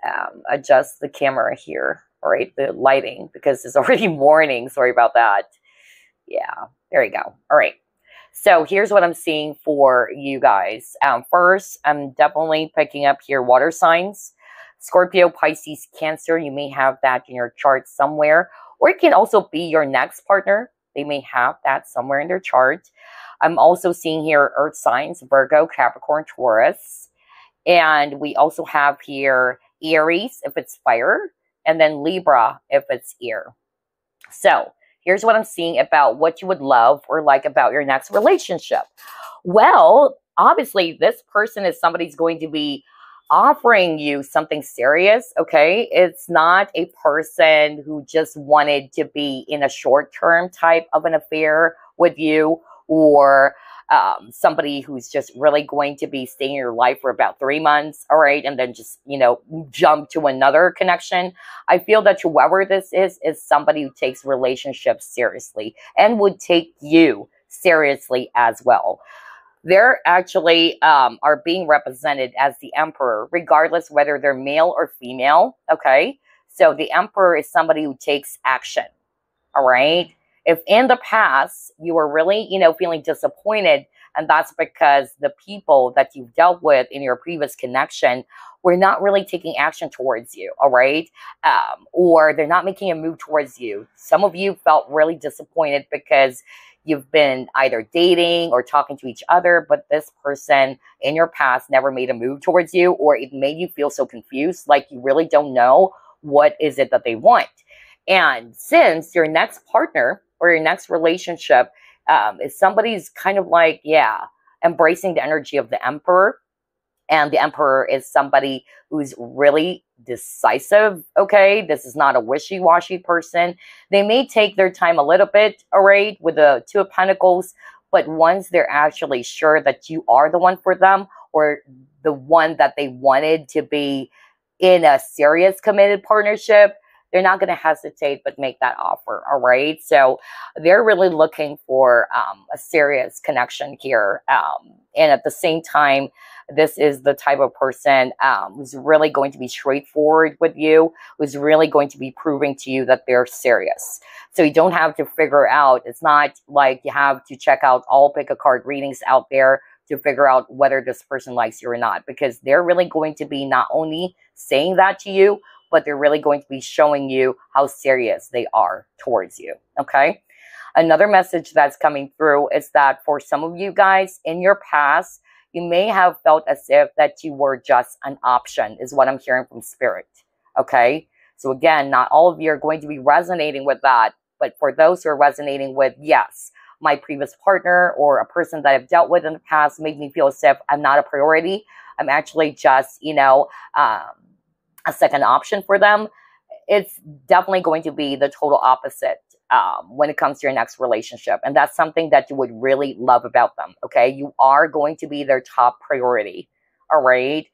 adjust the camera here. All right, the lighting, because it's already morning. Sorry about that. Yeah, there you go. All right. So here's what I'm seeing for you guys. First, I'm definitely picking up here water signs. Scorpio, Pisces, Cancer. You may have that in your chart somewhere. Or it can also be your next partner. They may have that somewhere in their chart. I'm also seeing here earth signs. Virgo, Capricorn, Taurus. And we also have here Aries, if it's fire. And then Libra, if it's air. So here's what I'm seeing about what you would love or like about your next relationship. Well, obviously, this person is somebody who's going to be offering you something serious, okay? It's not a person who just wanted to be in a short-term type of an affair with you, or somebody who's just really going to be staying in your life for about 3 months, all right, and then just, jump to another connection. I feel that whoever this is somebody who takes relationships seriously and would take you seriously as well. They're actually are being represented as the emperor, regardless whether they're male or female. Okay. So the emperor is somebody who takes action. All right. If in the past you were really, feeling disappointed, and that's because the people that you've dealt with in your previous connection were not really taking action towards you. All right. Or they're not making a move towards you. Some of you felt really disappointed because you've been either dating or talking to each other, but this person in your past never made a move towards you, or it made you feel so confused, like you really don't know what is it that they want. And since your next partner or your next relationship is somebody's kind of like, embracing the energy of the emperor, and the emperor is somebody who's really decisive, okay? This is not a wishy-washy person. They may take their time a little bit, all right, with the Two of Pentacles, but once they're actually sure that you are the one for them, or the one that they wanted to be in a serious committed partnership, they're not going to hesitate but make that offer, all right? So they're really looking for a serious connection here. And at the same time, this is the type of person who's really going to be straightforward with you, who's really going to be proving to you that they're serious. So you don't have to figure out, it's not like you have to check out all pick-a-card readings out there to figure out whether this person likes you or not, because they're really going to be not only saying that to you, but they're really going to be showing you how serious they are towards you, okay? Another message that's coming through is that for some of you guys in your past, you may have felt as if that you were just an option, is what I'm hearing from Spirit, okay? So again, not all of you are going to be resonating with that, but for those who are resonating with, yes, my previous partner or a person that I've dealt with in the past made me feel as if I'm not a priority. I'm actually just, a second option for them. It's definitely going to be the total opposite when it comes to your next relationship. And that's something that you would really love about them, okay? You are going to be their top priority, all right?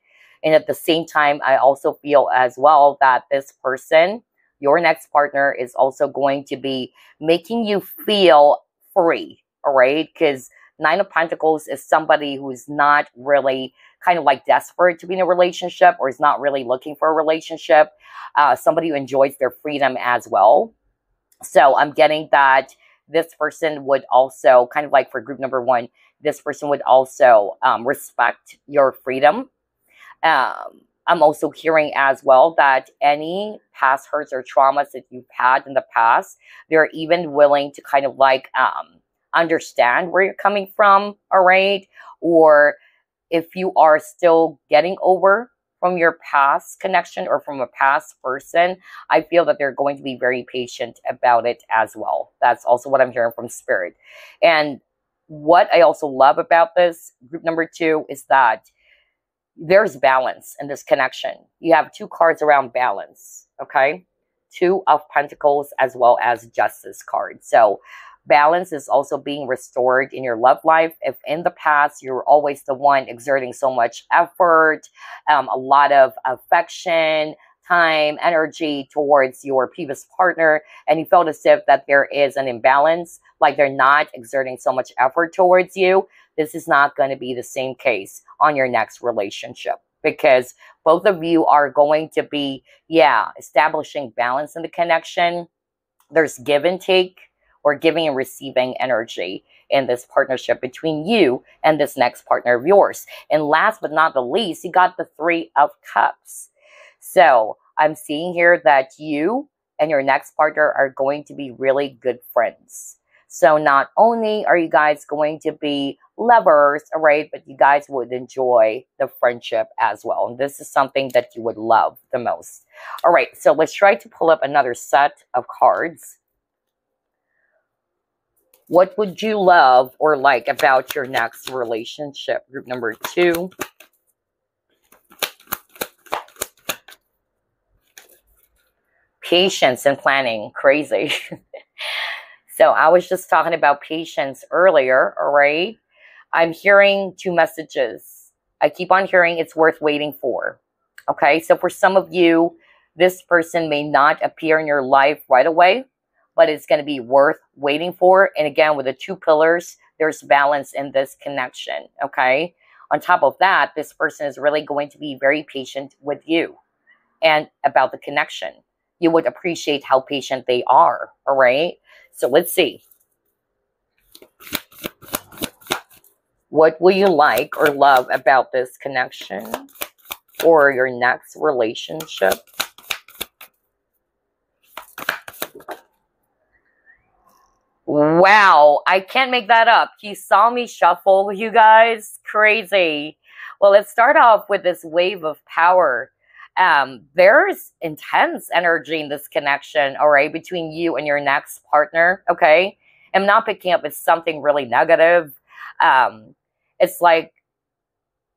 And at the same time, I also feel as well that this person, your next partner, is also going to be making you feel free, all right? Because Nine of Pentacles is somebody who's not really kind of like desperate to be in a relationship, or is not really looking for a relationship. Somebody who enjoys their freedom as well. So I'm getting that this person would also, kind of like for group number one, this person would also respect your freedom. I'm also hearing as well that any past hurts or traumas that you've had in the past, they're even willing to kind of like understand where you're coming from, all right? Or if you are still getting over from your past connection or from a past person, I feel that they're going to be very patient about it as well. That's also what I'm hearing from Spirit. And what I also love about this group number two is that there's balance in this connection. You have two cards around balance, okay? Two of Pentacles as well as Justice card. So balance is also being restored in your love life. If in the past you're always the one exerting so much effort, a lot of affection, time, energy towards your previous partner, and you felt as if that there is an imbalance, like they're not exerting so much effort towards you, this is not going to be the same case on your next relationship, because both of you are going to be, establishing balance in the connection. There's give and take, or giving and receiving energy in this partnership between you and this next partner of yours. And last but not the least, you got the Three of Cups. So I'm seeing here that you and your next partner are going to be really good friends. So not only are you guys going to be lovers, all right, but you guys would enjoy the friendship as well. And this is something that you would love the most. All right, so let's try to pull up another set of cards. What would you love or like about your next relationship? Group number two. Patience and planning. Crazy. So I was just talking about patience earlier, all right? I'm hearing two messages. I keep on hearing it's worth waiting for. Okay, so for some of you, this person may not appear in your life right away, but it's going to be worth waiting for. And again, with the two pillars, there's balance in this connection, okay? On top of that, this person is really going to be very patient with you and about the connection. You would appreciate how patient they are, all right? So let's see. What will you like or love about this connection or your next relationship? Wow, I can't make that up. You saw me shuffle, you guys. Crazy. Well, let's start off with this wave of power. There's intense energy in this connection, all right, between you and your next partner, okay? I'm not picking up it's something really negative. It's like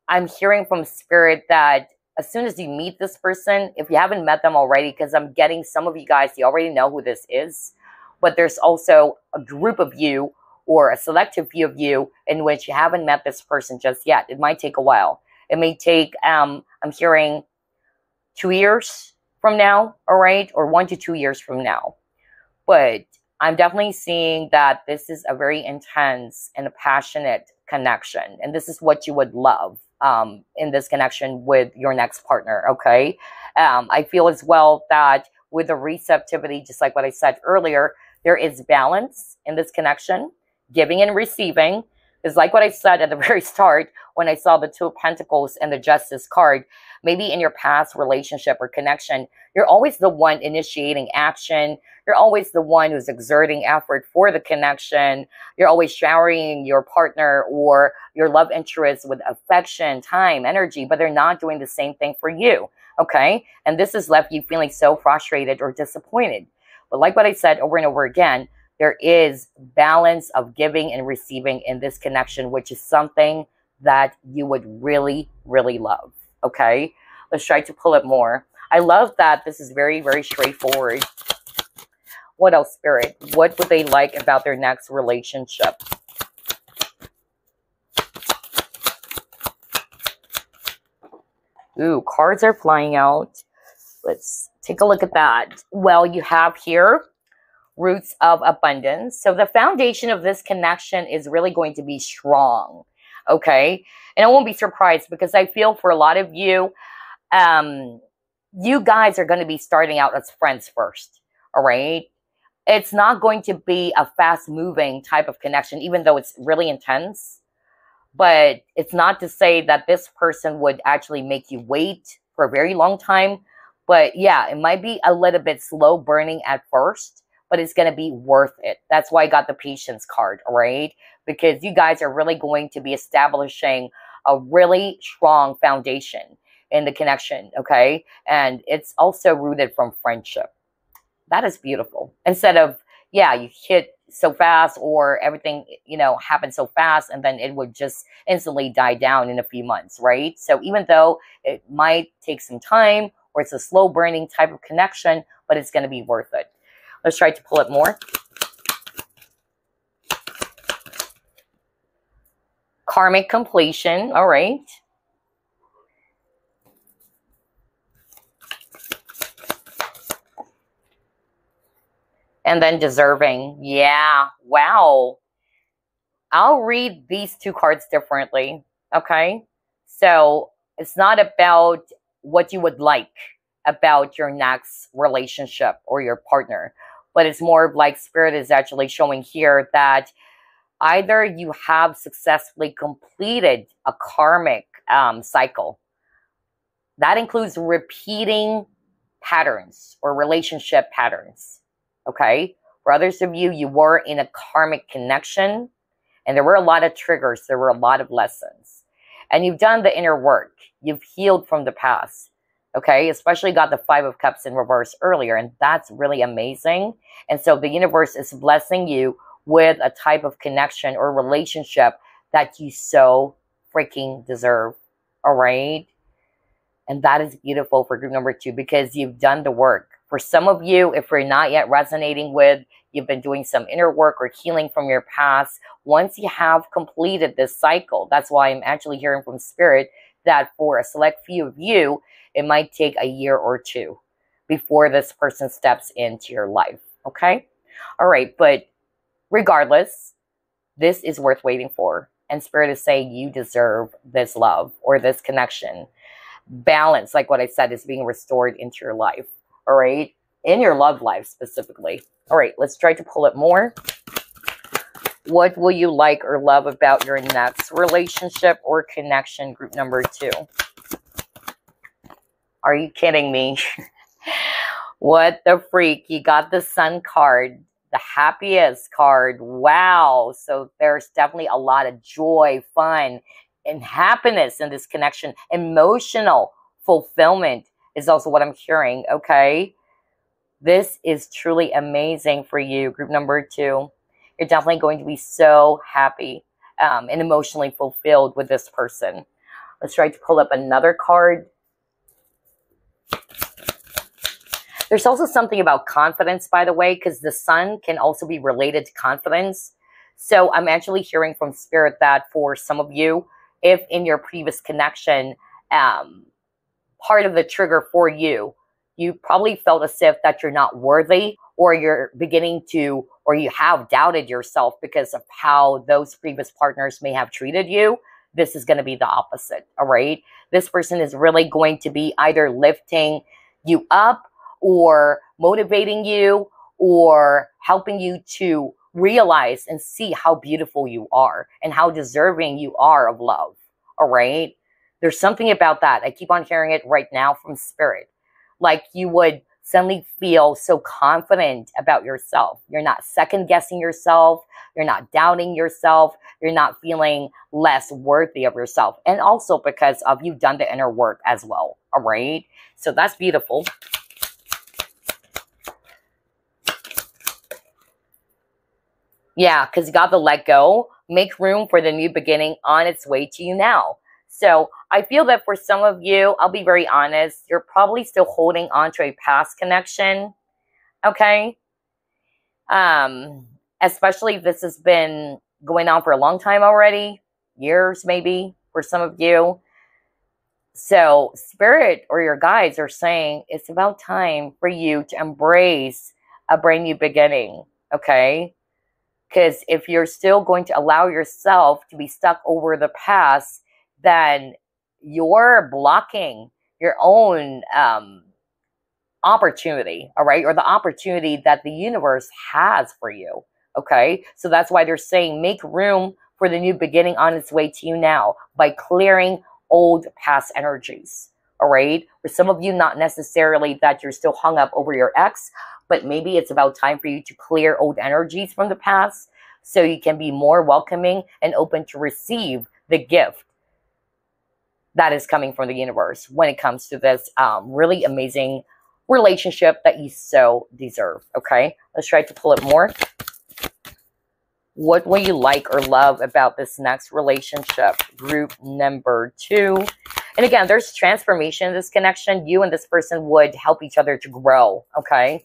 I'm hearing from spirit that as soon as you meet this person, if you haven't met them already, because I'm getting some of you guys, you already know who this is, but there's also a group of you or a selective few of you in which you haven't met this person just yet. It might take a while. It may take, I'm hearing 2 years from now, all right, or 1 to 2 years from now. But I'm definitely seeing that this is a very intense and a passionate connection. And this is what you would love in this connection with your next partner, okay? I feel as well that with the receptivity, just like what I said earlier, there is balance in this connection, giving and receiving. It's like what I said at the very start when I saw the Two of Pentacles and the Justice card. Maybe in your past relationship or connection, you're always the one initiating action. You're always the one who's exerting effort for the connection. You're always showering your partner or your love interest with affection, time, energy, but they're not doing the same thing for you, okay? And this has left you feeling so frustrated or disappointed. But like what I said over and over again, there is balance of giving and receiving in this connection, which is something that you would really, really love, okay? Let's try to pull it more. I love that this is very, very straightforward. What else, Spirit? What would they like about their next relationship? Ooh, cards are flying out. Let's take a look at that. Well, you have here roots of abundance. So the foundation of this connection is really going to be strong, okay? And I won't be surprised because I feel for a lot of you, you guys are going to be starting out as friends first, all right? It's not going to be a fast-moving type of connection, even though it's really intense. But it's not to say that this person would actually make you wait for a very long time. But yeah, it might be a little bit slow burning at first, but it's going to be worth it. That's why I got the patience card, all right? Because you guys are really going to be establishing a really strong foundation in the connection, okay? And it's also rooted from friendship. That is beautiful. Instead of, yeah, you hit so fast or everything, you know, happened so fast and then it would just instantly die down in a few months, right? So even though it might take some time or it's a slow burning type of connection, but it's going to be worth it. Let's try to pull it more. Karmic completion. All right. And then deserving. Yeah. Wow. I'll read these two cards differently. Okay. So it's not about what you would like about your next relationship or your partner, but it's more like Spirit is actually showing here that either you have successfully completed a karmic cycle. That includes repeating patterns or relationship patterns. Okay? For others of you, you were in a karmic connection and there were a lot of triggers. There were a lot of lessons. And you've done the inner work. You've healed from the past. Okay, especially got the Five of Cups in reverse earlier, and that's really amazing. And so the universe is blessing you with a type of connection or relationship that you so freaking deserve, all right? And that is beautiful for group number 2 because you've done the work. For some of you, if you're not yet resonating with, you've been doing some inner work or healing from your past, once you have completed this cycle, that's why I'm actually hearing from Spirit that for a select few of you, it might take a year or 2 before this person steps into your life, okay? All right, but regardless, This is worth waiting for. And Spirit is saying you deserve this love or this connection. Balance, like what I said, is being restored into your life. All right? In your love life specifically. All right, let's try to pull it more. What will you like or love about your next relationship or connection? Group number 2. Are you kidding me? What the freak? You got the Sun card, the happiest card. Wow. So there's definitely a lot of joy, fun, and happiness in this connection. Emotional fulfillment is also what I'm hearing, okay? This is truly amazing for you, group number 2. You're definitely going to be so happy and emotionally fulfilled with this person. Let's try to pull up another card. There's also something about confidence, by the way, because the Sun can also be related to confidence. So I'm actually hearing from Spirit that for some of you, if in your previous connection, part of the trigger for you, you probably felt as if that you're not worthy, or you're beginning to, or you have doubted yourself because of how those previous partners may have treated you. This is going to be the opposite, all right? This person is really going to be either lifting you up, or motivating you, or helping you to realize and see how beautiful you are and how deserving you are of love, all right? There's something about that. I keep on hearing it right now from Spirit. Like you would suddenly feel so confident about yourself. You're not second-guessing yourself. You're not doubting yourself. You're not feeling less worthy of yourself. And also because of you've done the inner work as well, all right? So that's beautiful. Yeah, because you got to let go, make room for the new beginning on its way to you now. So I feel that for some of you, I'll be very honest, you're probably still holding on to a past connection, okay? Especially if this has been going on for a long time already, years maybe, for some of you. So Spirit or your guides are saying it's about time for you to embrace a brand new beginning, okay? Because if you're still going to allow yourself to be stuck over the past, then you're blocking your own opportunity, all right? Or the opportunity that the universe has for you, okay? So that's why they're saying make room for the new beginning on its way to you now by clearing old past energies, all right? For some of you, not necessarily that you're still hung up over your ex, but maybe it's about time for you to clear old energies from the past so you can be more welcoming and open to receive the gift that is coming from the universe when it comes to this really amazing relationship that you so deserve, okay? Let's try to pull it more. What will you like or love about this next relationship? Group number 2. And again, there's transformation in this connection. You and this person would help each other to grow, okay?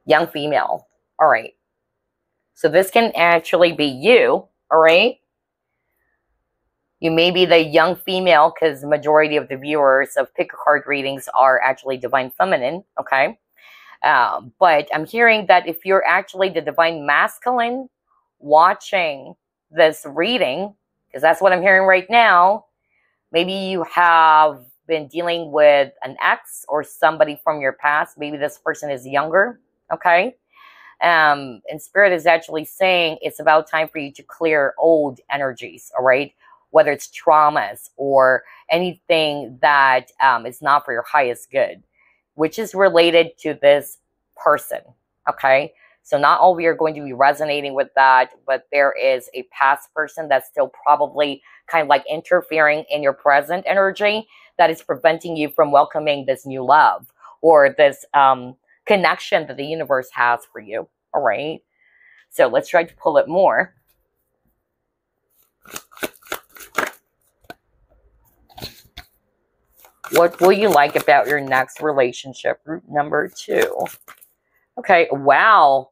Young female. All right. So this can actually be you, all right? You may be the young female because the majority of the viewers of pick a card readings are actually divine feminine, okay? But I'm hearing that if you're actually the divine masculine watching this reading, because that's what I'm hearing right now, maybe you have been dealing with an ex or somebody from your past. Maybe this person is younger, okay? And Spirit is actually saying it's about time for you to clear old energies, all right? Whether it's traumas or anything that is not for your highest good, which is related to this person, okay? So not all we are going to be resonating with that, but there is a past person that's still probably kind of like interfering in your present energy that is preventing you from welcoming this new love or this connection that the universe has for you, all right? So let's try to pull it more. What will you like about your next relationship? Group number 2. Okay, wow.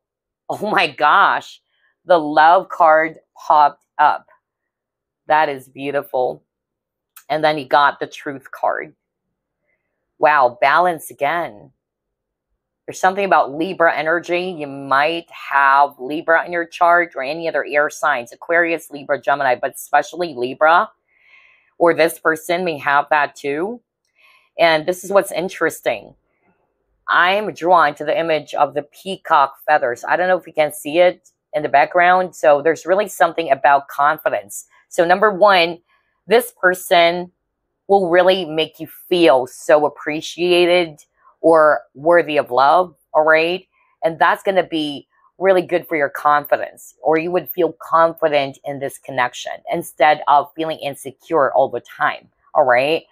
Oh my gosh. The love card popped up. That is beautiful. And then you got the Truth card. Wow, balance again. There's something about Libra energy. You might have Libra in your chart or any other air signs, Aquarius, Libra, Gemini, but especially Libra, or this person may have that too. And this is what's interesting. I'm drawn to the image of the peacock feathers. I don't know if you can see it in the background. So there's really something about confidence. So number one, this person will really make you feel so appreciated or worthy of love, all right? And that's going to be really good for your confidence, or you would feel confident in this connection instead of feeling insecure all the time, all right?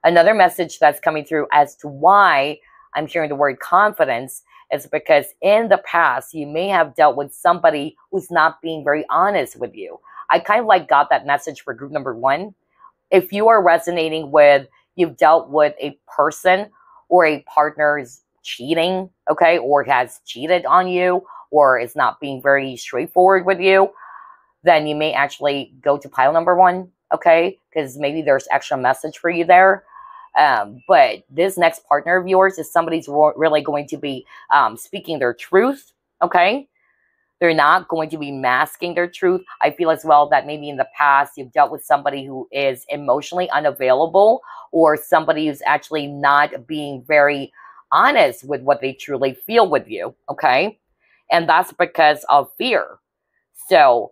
Another message that's coming through as to why I'm hearing the word confidence is because in the past, you may have dealt with somebody who's not being very honest with you. I kind of like got that message for group number one. If you are resonating with, you've dealt with a person or a partner is cheating, okay, or has cheated on you, or is not being very straightforward with you, then you may actually go to pile number one, okay, because maybe there's extra message for you there. But this next partner of yours is somebody's really going to be speaking their truth, okay? They're not going to be masking their truth. I feel as well that maybe in the past you've dealt with somebody who is emotionally unavailable, or somebody who's actually not being very honest with what they truly feel with you, okay? And that's because of fear. So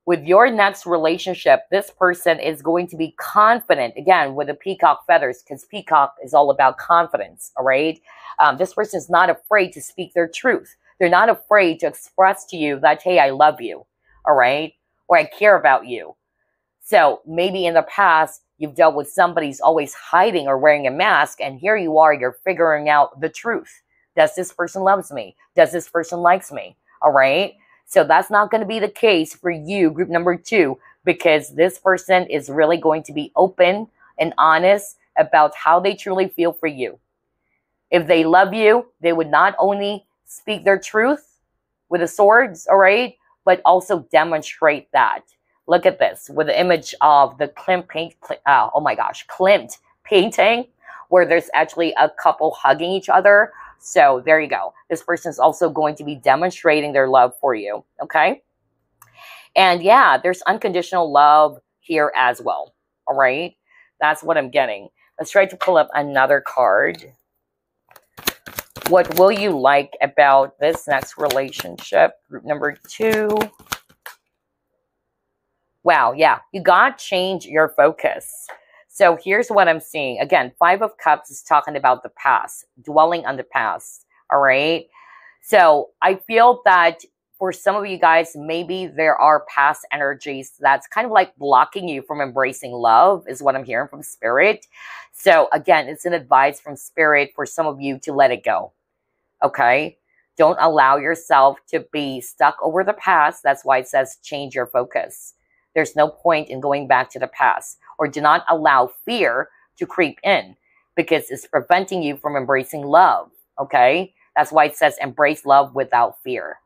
with your next relationship, this person is going to be confident, again, with the peacock feathers, because peacock is all about confidence, all right? This person is not afraid to speak their truth. They're not afraid to express to you that, hey, I love you, all right? Or I care about you. So maybe in the past, you've dealt with somebody who's always hiding or wearing a mask, and here you are, you're figuring out the truth. Does this person loves me? Does this person likes me? All right? So that's not going to be the case for you, group number two, because this person is really going to be open and honest about how they truly feel for you. If they love you, they would not only speak their truth with the swords, all right, but also demonstrate that. Look at this with the image of the Klimt painting, where there's actually a couple hugging each other. So there you go. This person is also going to be demonstrating their love for you, okay? And yeah, there's unconditional love here as well, all right? That's what I'm getting. Let's try to pull up another card. What will you like about this next relationship? Group number two. Wow, yeah, you got to change your focus. So here's what I'm seeing. Again, Five of Cups is talking about the past, dwelling on the past, all right? So I feel that for some of you guys, maybe there are past energies that's kind of like blocking you from embracing love, is what I'm hearing from Spirit. So again, it's an advice from Spirit for some of you to let it go, okay? Don't allow yourself to be stuck over the past. That's why it says change your focus. There's no point in going back to the past, or do not allow fear to creep in, because it's preventing you from embracing love, okay? That's why it says embrace love without fear.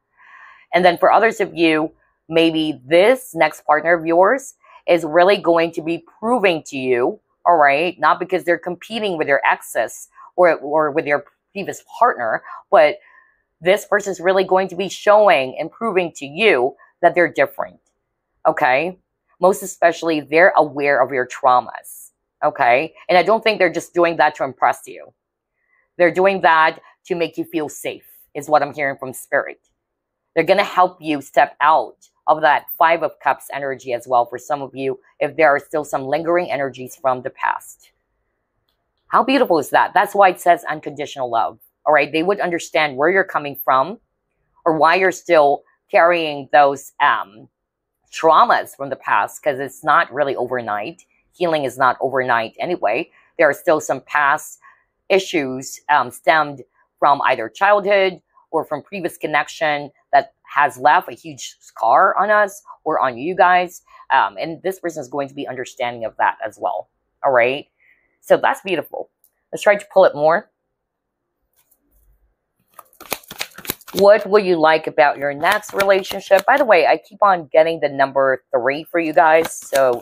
And then for others of you, maybe this next partner of yours is really going to be proving to you, all right, not because they're competing with your exes or with your previous partner, but this person is really going to be showing and proving to you that they're different, okay? Most especially, they're aware of your traumas, okay? And I don't think they're just doing that to impress you. They're doing that to make you feel safe, is what I'm hearing from Spirit. They're going to help you step out of that Five of Cups energy as well for some of you, if there are still some lingering energies from the past. How beautiful is that? That's why it says unconditional love, all right? They would understand where you're coming from, or why you're still carrying those traumas from the past, because it's not really overnight. Healing is not overnight anyway. There are still some past issues stemmed from either childhood or from previous connection that has left a huge scar on us or on you guys. And this person is going to be understanding of that as well. All right. So that's beautiful. Let's try to pull it more. What will you like about your next relationship? By the way, I keep on getting the number 3 for you guys. So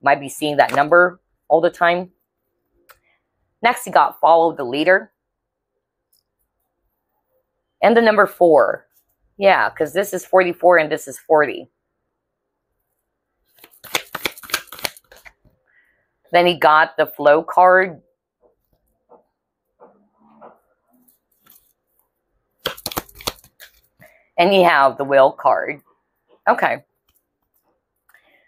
Might be seeing that number all the time. Next, you got follow the leader. And the number 4. Yeah, because this is 44 and this is 40. Then he got the flow card. And you have the will card. Okay.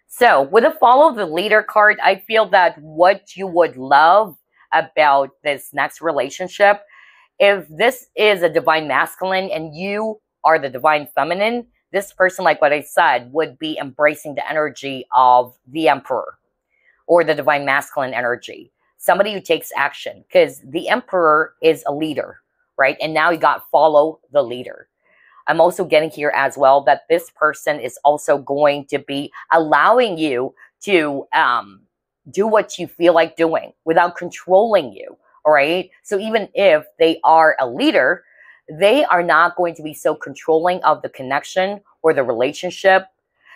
So with the follow the leader card, I feel that what you would love about this next relationship, if this is a divine masculine and you are the divine feminine, this person, like what I said, would be embracing the energy of the emperor or the divine masculine energy. Somebody who takes action, because the emperor is a leader, right? And now you got follow the leader. I'm also getting here as well that this person is also going to be allowing you to do what you feel like doing without controlling you, all right? So even if they are a leader, they are not going to be so controlling of the connection or the relationship.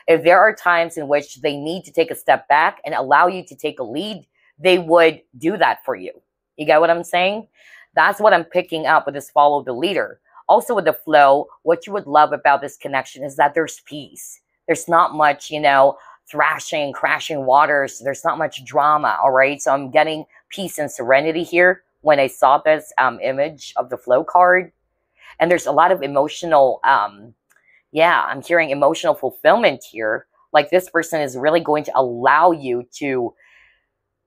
If there are times in which they need to take a step back and allow you to take a lead, they would do that for you. You get what I'm saying? That's what I'm picking up with this follow the leader. Also with the flow, what you would love about this connection is that there's peace. There's not much, you know, thrashing, crashing waters. There's not much drama, all right? So I'm getting peace and serenity here when I saw this image of the flow card. And there's a lot of emotional, yeah, I'm hearing emotional fulfillment here. Like this person is really going to allow you to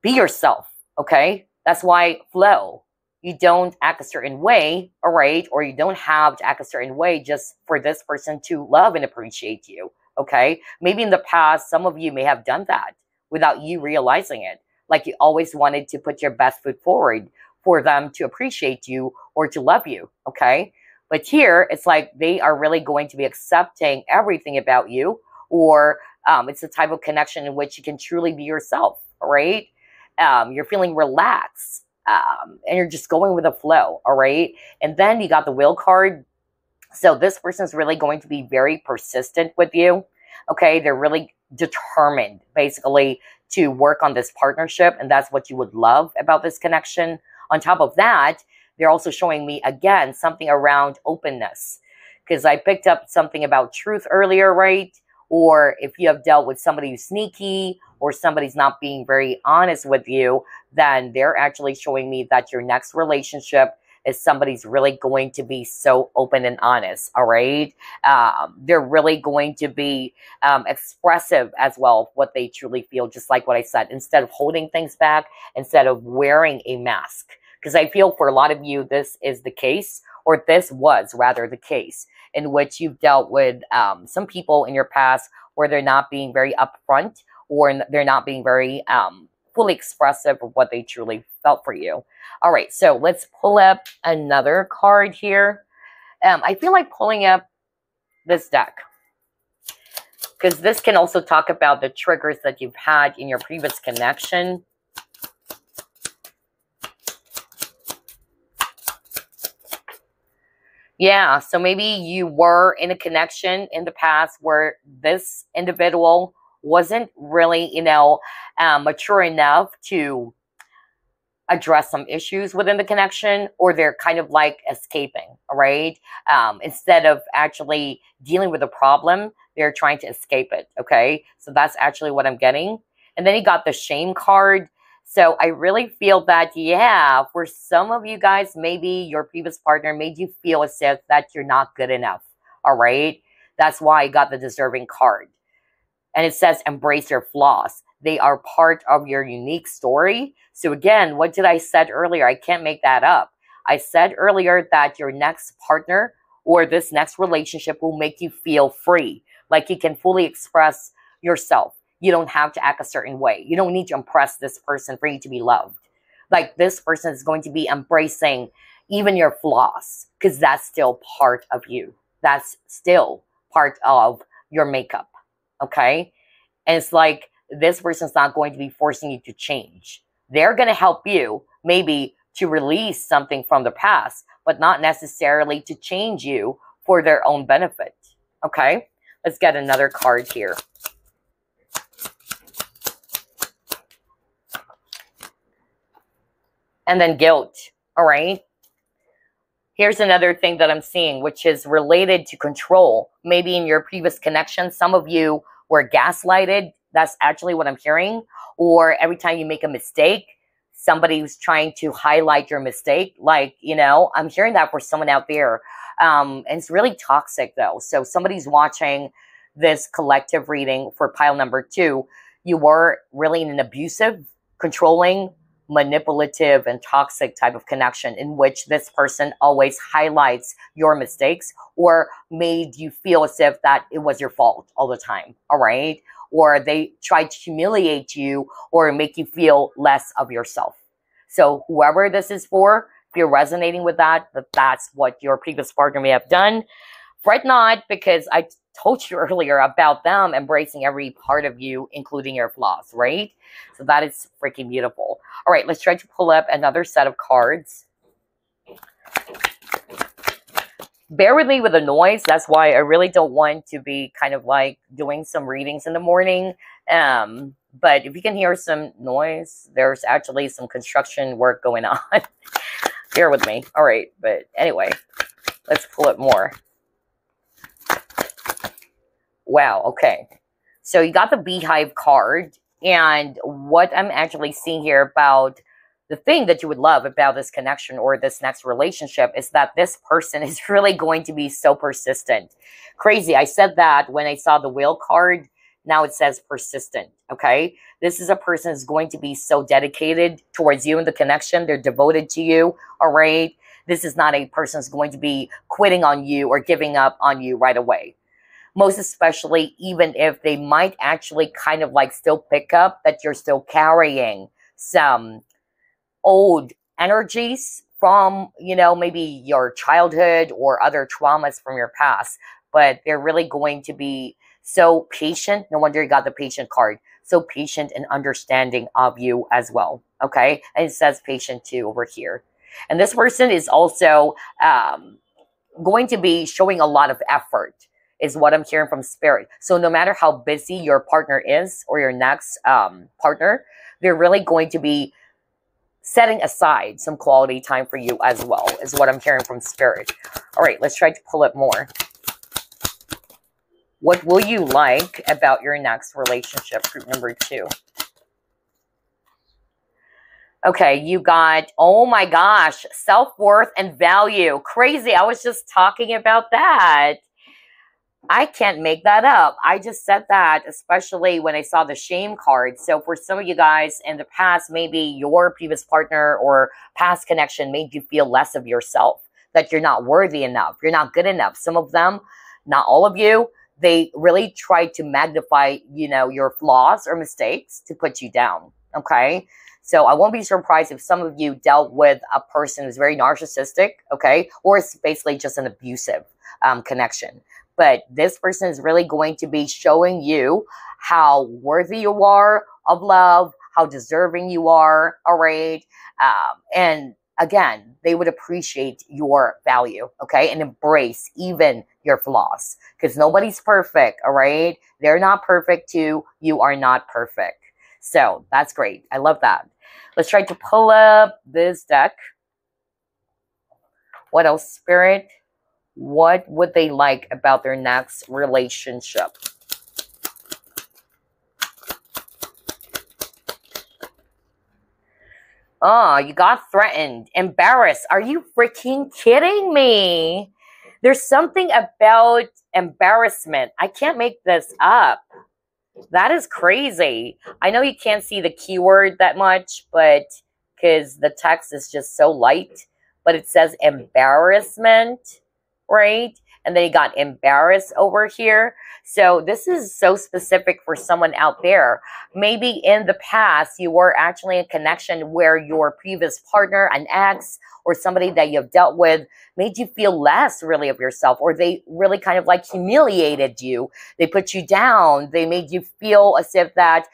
be yourself, okay? That's why flow. You don't act a certain way, all right? Or you don't have to act a certain way just for this person to love and appreciate you, okay? Maybe in the past, some of you may have done that without you realizing it. Like you always wanted to put your best foot forward for them to appreciate you or to love you, okay? But here, it's like they are really going to be accepting everything about you, or it's a type of connection in which you can truly be yourself, all right? You're feeling relaxed. And you're just going with the flow, all right? And then you got the will card. So this person is really going to be very persistent with you, okay? They're really determined, basically, to work on this partnership, and that's what you would love about this connection. On top of that, they're also showing me, again, something around openness, because I picked up something about truth earlier, right? Or if you have dealt with somebody who's sneaky or somebody's not being very honest with you, then they're actually showing me that your next relationship is somebody's really going to be so open and honest, all right? They're really going to be expressive as well of what they truly feel, just like what I said, instead of holding things back, instead of wearing a mask. Because I feel for a lot of you, this is the case, or this was rather the case, in which you've dealt with some people in your past where they're not being very upfront, or they're not being very fully expressive of what they truly felt for you. All right, so let's pull up another card here. I feel like pulling up this deck, because this can also talk about the triggers that you've had in your previous connection. Yeah, so maybe you were in a connection in the past where this individual wasn't really, you know, mature enough to address some issues within the connection, or they're kind of like escaping, all right? Instead of actually dealing with the problem, they're trying to escape it, okay? So that's actually what I'm getting. And then you got the shame card. So I really feel that, yeah, for some of you guys, maybe your previous partner made you feel as if that you're not good enough, all right? That's why I got the deserving card. And it says, embrace your flaws. They are part of your unique story. So again, what did I said earlier? I can't make that up. I said earlier that your next partner or this next relationship will make you feel free. Like you can fully express yourself. You don't have to act a certain way. You don't need to impress this person for you to be loved. Like this person is going to be embracing even your flaws, because that's still part of you. That's still part of your makeup, okay? And it's like this person's not going to be forcing you to change. They're going to help you maybe to release something from the past, but not necessarily to change you for their own benefit, okay? Let's get another card here. and then guilt. All right. Here's another thing that I'm seeing, which is related to control. Maybe in your previous connection, some of you were gaslighted. That's actually what I'm hearing. Or every time you make a mistake, somebody's trying to highlight your mistake. Like, you know, I'm hearing that for someone out there. And it's really toxic, though. So somebody's watching this collective reading for pile number 2. You were really in an abusive, controlling, manipulative, and toxic type of connection in which this person always highlights your mistakes or made you feel as if that it was your fault all the time. All right. Or they tried to humiliate you or make you feel less of yourself. So whoever this is for, if you're resonating with that, that's what your previous partner may have done. Fret not, because I told you earlier about them embracing every part of you, including your flaws, right? So that is freaking beautiful. All right, let's try to pull up another set of cards. Bear with me with the noise. That's why I really don't want to be kind of like doing some readings in the morning. But if you can hear some noise, there's actually some construction work going on. Bear with me. All right, but anyway, let's pull it more. Wow, okay. So you got the beehive card, and what I'm actually seeing here about the thing that you would love about this connection or this next relationship is that this person is really going to be so persistent. Crazy. I said that when I saw the wheel card. Now it says persistent, okay? This is a person who's going to be so dedicated towards you in the connection. They're devoted to you, all right? This is not a person who's going to be quitting on you or giving up on you right away. Most especially, even if they might actually kind of like still pick up that you're still carrying some old energies from, you know, maybe your childhood or other traumas from your past. But they're really going to be so patient. No wonder you got the patient card. So patient and understanding of you as well. Okay. And it says patient too over here. And this person is also going to be showing a lot of effort, is what I'm hearing from spirit. So no matter how busy your partner is or your next partner, they're really going to be setting aside some quality time for you as well, is what I'm hearing from spirit. All right, let's try to pull it more. What will you like about your next relationship, group number 2? Okay, you got, oh my gosh, self-worth and value. Crazy, I was just talking about that. I can't make that up. I just said that, especially when I saw the shame card. So for some of you guys in the past, maybe your previous partner or past connection made you feel less of yourself, that you're not worthy enough, you're not good enough. Some of them, not all of you, they really try to magnify, you know, your flaws or mistakes to put you down, okay? So I won't be surprised if some of you dealt with a person who's very narcissistic, okay? Or it's basically just an abusive connection. But this person is really going to be showing you how worthy you are of love, how deserving you are, all right? And again, they would appreciate your value, okay? And embrace even your flaws, because nobody's perfect, all right? They're not perfect too. You are not perfect. So that's great. I love that. Let's try to pull up this deck. What else, Spirit? What would they like about their next relationship? Oh, you got threatened, embarrassed. Are you freaking kidding me? There's something about embarrassment. I can't make this up. That is crazy. I know you can't see the keyword that much, but because the text is just so light, but it says embarrassment, right? And then you got embarrassed over here. So this is so specific for someone out there. Maybe in the past, you were actually in a connection where your previous partner, an ex, or somebody that you've dealt with made you feel less really of yourself, or they really kind of like humiliated you. They put you down. They made you feel as if that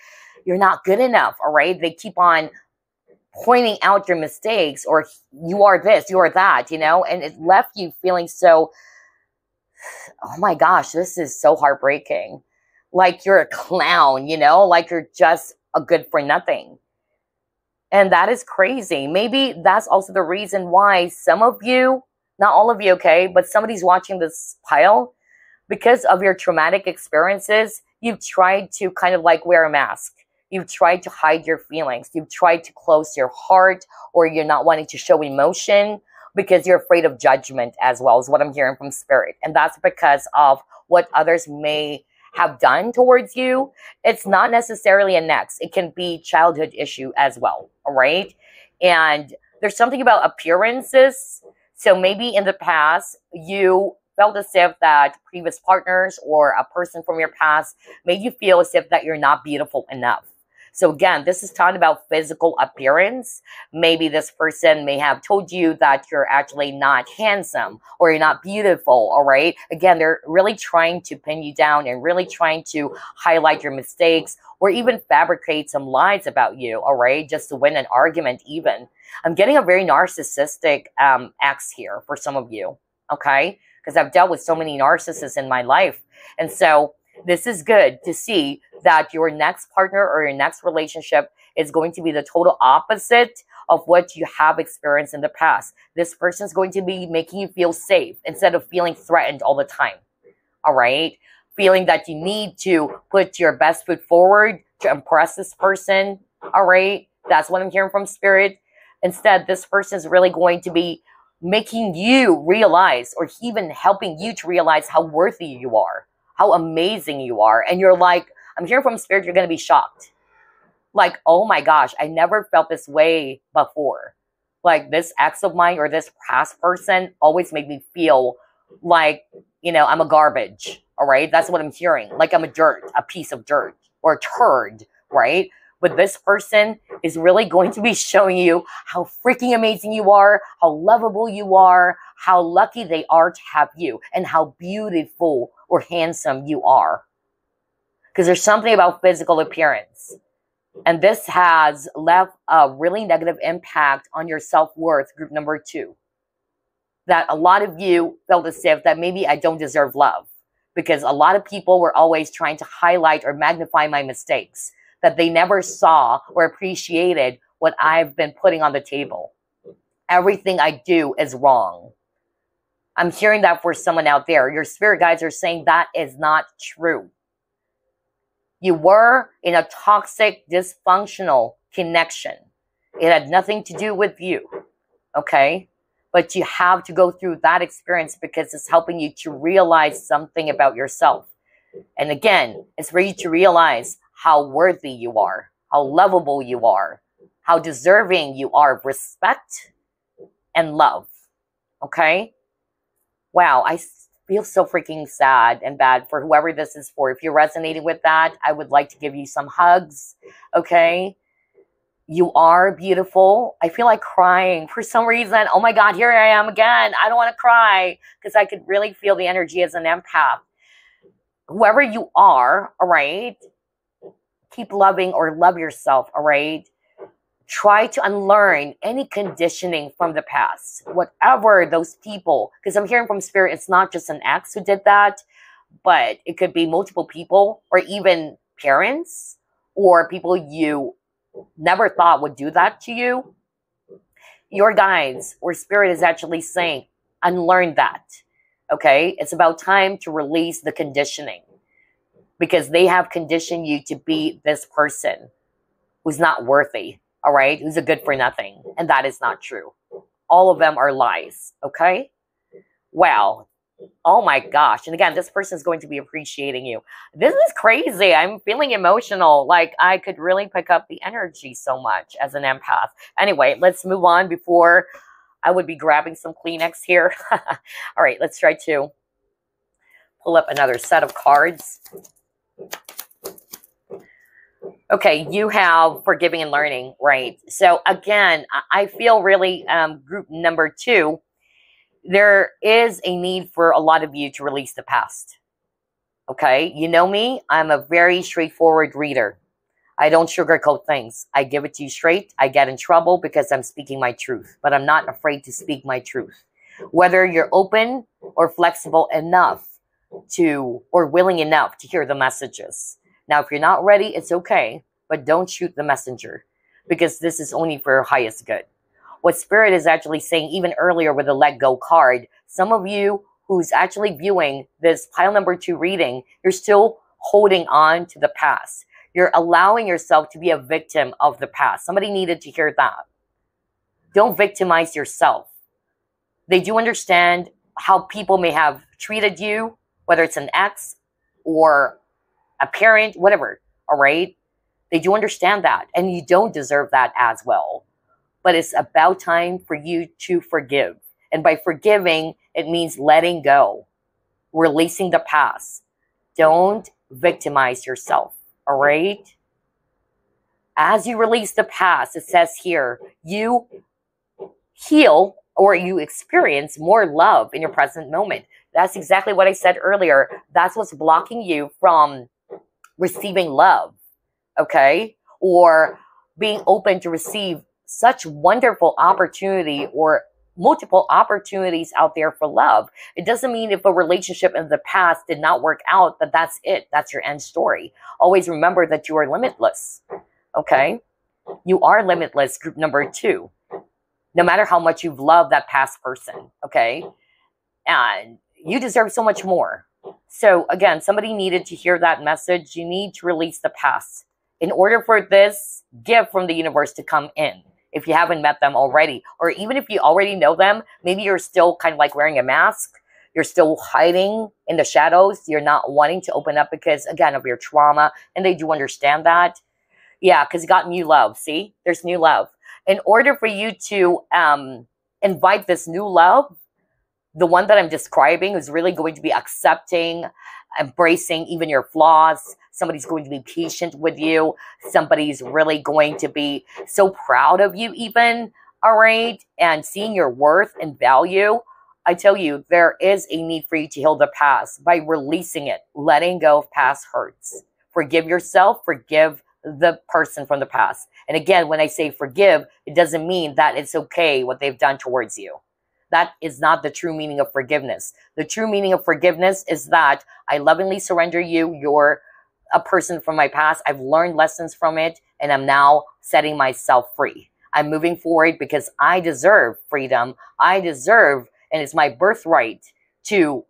you're not good enough, all right? They keep on pointing out your mistakes, or you are this, you are that, you know, and it left you feeling so, oh my gosh, this is so heartbreaking. Like you're a clown, you know, like you're just a good for nothing. And that is crazy. Maybe that's also the reason why some of you, not all of you, okay, but somebody's watching this pile, because of your traumatic experiences, you've tried to kind of like wear a mask. You've tried to hide your feelings. You've tried to close your heart, or you're not wanting to show emotion because you're afraid of judgment as well, is what I'm hearing from Spirit. And that's because of what others may have done towards you. It's not necessarily an ex. It can be childhood issue as well, all right? And there's something about appearances. So maybe in the past, you felt as if that previous partners or a person from your past made you feel as if that you're not beautiful enough. So again, this is talking about physical appearance. Maybe this person may have told you that you're actually not handsome or you're not beautiful, all right? Again, they're really trying to pin you down and really trying to highlight your mistakes or even fabricate some lies about you, all right? Just to win an argument even. I'm getting a very narcissistic ex here for some of you, okay? Because I've dealt with so many narcissists in my life. And so this is good to see that your next partner or your next relationship is going to be the total opposite of what you have experienced in the past. This person is going to be making you feel safe instead of feeling threatened all the time. All right? Feeling that you need to put your best foot forward to impress this person. All right? That's what I'm hearing from Spirit. Instead, this person is really going to be making you realize, or even helping you to realize how worthy you are, how amazing you are. And you're like, I'm hearing from Spirit, you're going to be shocked. Like, oh my gosh, I never felt this way before. Like this ex of mine or this past person always made me feel like, you know, I'm a garbage. All right. That's what I'm hearing. Like I'm a piece of dirt or a turd. Right. But this person is really going to be showing you how freaking amazing you are, how lovable you are, how lucky they are to have you, and how beautiful or handsome you are. Because there's something about physical appearance. And this has left a really negative impact on your self-worth, group number 2. That a lot of you felt as if that maybe I don't deserve love. Because a lot of people were always trying to highlight or magnify my mistakes. That they never saw or appreciated what I've been putting on the table. Everything I do is wrong. I'm hearing that for someone out there. Your spirit guides are saying that is not true. You were in a toxic, dysfunctional connection. It had nothing to do with you, okay? But you have to go through that experience because it's helping you to realize something about yourself. And again, it's for you to realize how worthy you are, how lovable you are, how deserving you are of respect and love, okay? Wow, I feel so freaking sad and bad for whoever this is for. If you're resonating with that, I would like to give you some hugs, okay? You are beautiful. I feel like crying for some reason. Oh my God, here I am again. I don't want to cry because I could really feel the energy as an empath. Whoever you are, all right, keep loving or love yourself, all right? Try to unlearn any conditioning from the past. Whatever those people, because I'm hearing from Spirit, it's not just an ex who did that, but it could be multiple people or even parents or people you never thought would do that to you. Your guides or Spirit is actually saying, unlearn that, okay? It's about time to release the conditioning because they have conditioned you to be this person who's not worthy. All right, who's a good for nothing. And that is not true. All of them are lies, okay? Wow. Oh my gosh. And again, this person is going to be appreciating you. This is crazy. I'm feeling emotional. Like I could really pick up the energy so much as an empath. Anyway, let's move on before I would be grabbing some Kleenex here. All right, let's try to pull up another set of cards. Okay, you have forgiving and learning, right? So again, I feel really group number 2, there is a need for a lot of you to release the past. Okay, you know me, I'm a very straightforward reader. I don't sugarcoat things. I give it to you straight. I get in trouble because I'm speaking my truth, but I'm not afraid to speak my truth. Whether you're open or flexible enough to, or willing enough to hear the messages. Now, if you're not ready, it's okay, but don't shoot the messenger because this is only for your highest good. What Spirit is actually saying, even earlier with the Let Go card, some of you who's actually viewing this pile number 2 reading, you're still holding on to the past. You're allowing yourself to be a victim of the past. Somebody needed to hear that. Don't victimize yourself. They do understand how people may have treated you, whether it's an ex or a parent, whatever, all right? They do understand that, and you don't deserve that as well. But it's about time for you to forgive. And by forgiving, it means letting go, releasing the past. Don't victimize yourself, all right? As you release the past, it says here, you heal or you experience more love in your present moment. That's exactly what I said earlier. That's what's blocking you from receiving love, okay? Or being open to receive such wonderful opportunity or multiple opportunities out there for love. It doesn't mean if a relationship in the past did not work out, that that's it. That's your end story. Always remember that you are limitless, okay? You are limitless, group number 2. No matter how much you've loved that past person, okay? And you deserve so much more. So again, somebody needed to hear that message. You need to release the past in order for this gift from the universe to come in. If you haven't met them already, or even if you already know them, maybe you're still kind of like wearing a mask. You're still hiding in the shadows. You're not wanting to open up because, again, of your trauma. And they do understand that. Yeah, because you got new love. See, there's new love. In order for you to invite this new love, the one that I'm describing is really going to be accepting, embracing even your flaws. Somebody's going to be patient with you. Somebody's really going to be so proud of you even, all right? And seeing your worth and value. I tell you, there is a need for you to heal the past by releasing it, letting go of past hurts. Forgive yourself, forgive the person from the past. And again, when I say forgive, it doesn't mean that it's okay what they've done towards you. That is not the true meaning of forgiveness. The true meaning of forgiveness is that I lovingly surrender you. You're a person from my past. I've learned lessons from it, and I'm now setting myself free. I'm moving forward because I deserve freedom. I deserve, and it's my birthright to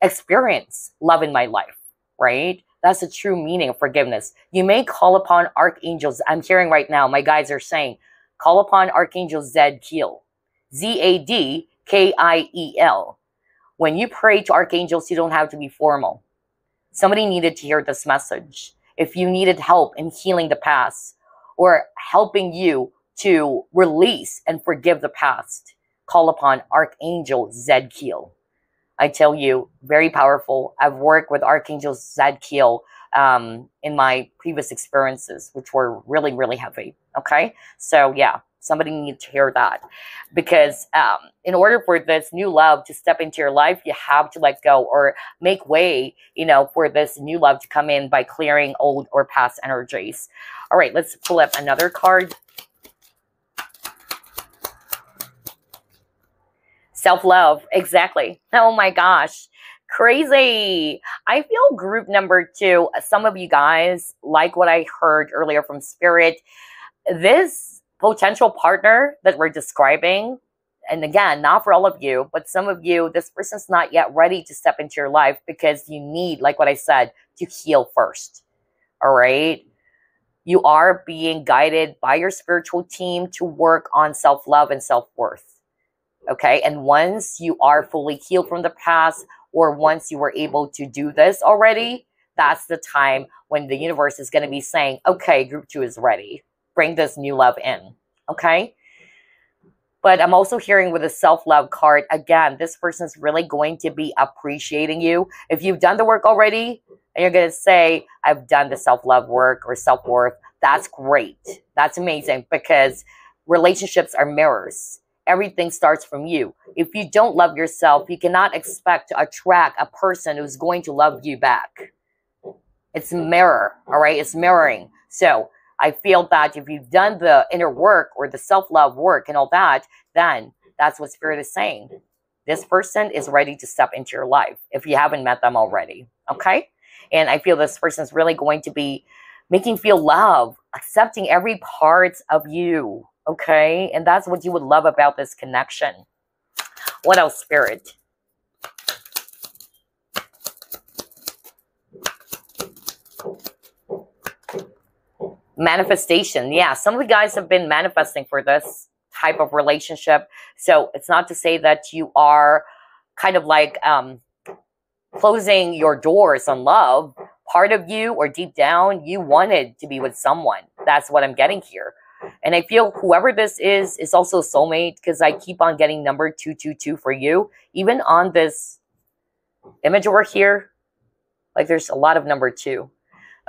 experience love in my life, right? That's the true meaning of forgiveness. You may call upon archangels. I'm hearing right now, my guys are saying, call upon Archangel Zadkiel. Z-A-D-K-I-E-L. When you pray to archangels, you don't have to be formal. Somebody needed to hear this message. If you needed help in healing the past or helping you to release and forgive the past, call upon Archangel Zadkiel. I tell you, very powerful. I've worked with Archangel Zadkiel in my previous experiences, which were really, really heavy. Okay? So, yeah, somebody needs to hear that. Because in order for this new love to step into your life, you have to let go or make way, for this new love to come in by clearing old or past energies. All right, let's pull up another card. Self-love, exactly. Oh my gosh, crazy. I feel group number 2, some of you guys, like what I heard earlier from Spirit, this potential partner that we're describing, and again, not for all of you, but some of you, this person's not yet ready to step into your life because you need, like what I said, to heal first, all right? You are being guided by your spiritual team to work on self-love and self-worth. Okay, and once you are fully healed from the past, or once you were able to do this already, that's the time when the universe is going to be saying, okay, group 2 is ready. Bring this new love in, okay? But I'm also hearing with the self-love card, again, this person's really going to be appreciating you. If you've done the work already, and you're going to say, I've done the self-love work or self-worth, that's great. That's amazing because relationships are mirrors. Everything starts from you. If you don't love yourself, you cannot expect to attract a person who's going to love you back. It's a mirror, all right? It's mirroring. So I feel that if you've done the inner work or the self-love work and all that, then that's what Spirit is saying. This person is ready to step into your life if you haven't met them already, okay? And I feel this person is really going to be making you feel love accepting every part of you, okay? And that's what you would love about this connection. What else, Spirit? Manifestation. Yeah, some of the guys have been manifesting for this type of relationship. So it's not to say that you are kind of like closing your doors on love. Part of you, or deep down, you wanted to be with someone. That's what I'm getting here. And I feel whoever this is also a soulmate, because I keep on getting number 222 for you. Even on this image over here, like there's a lot of number 2.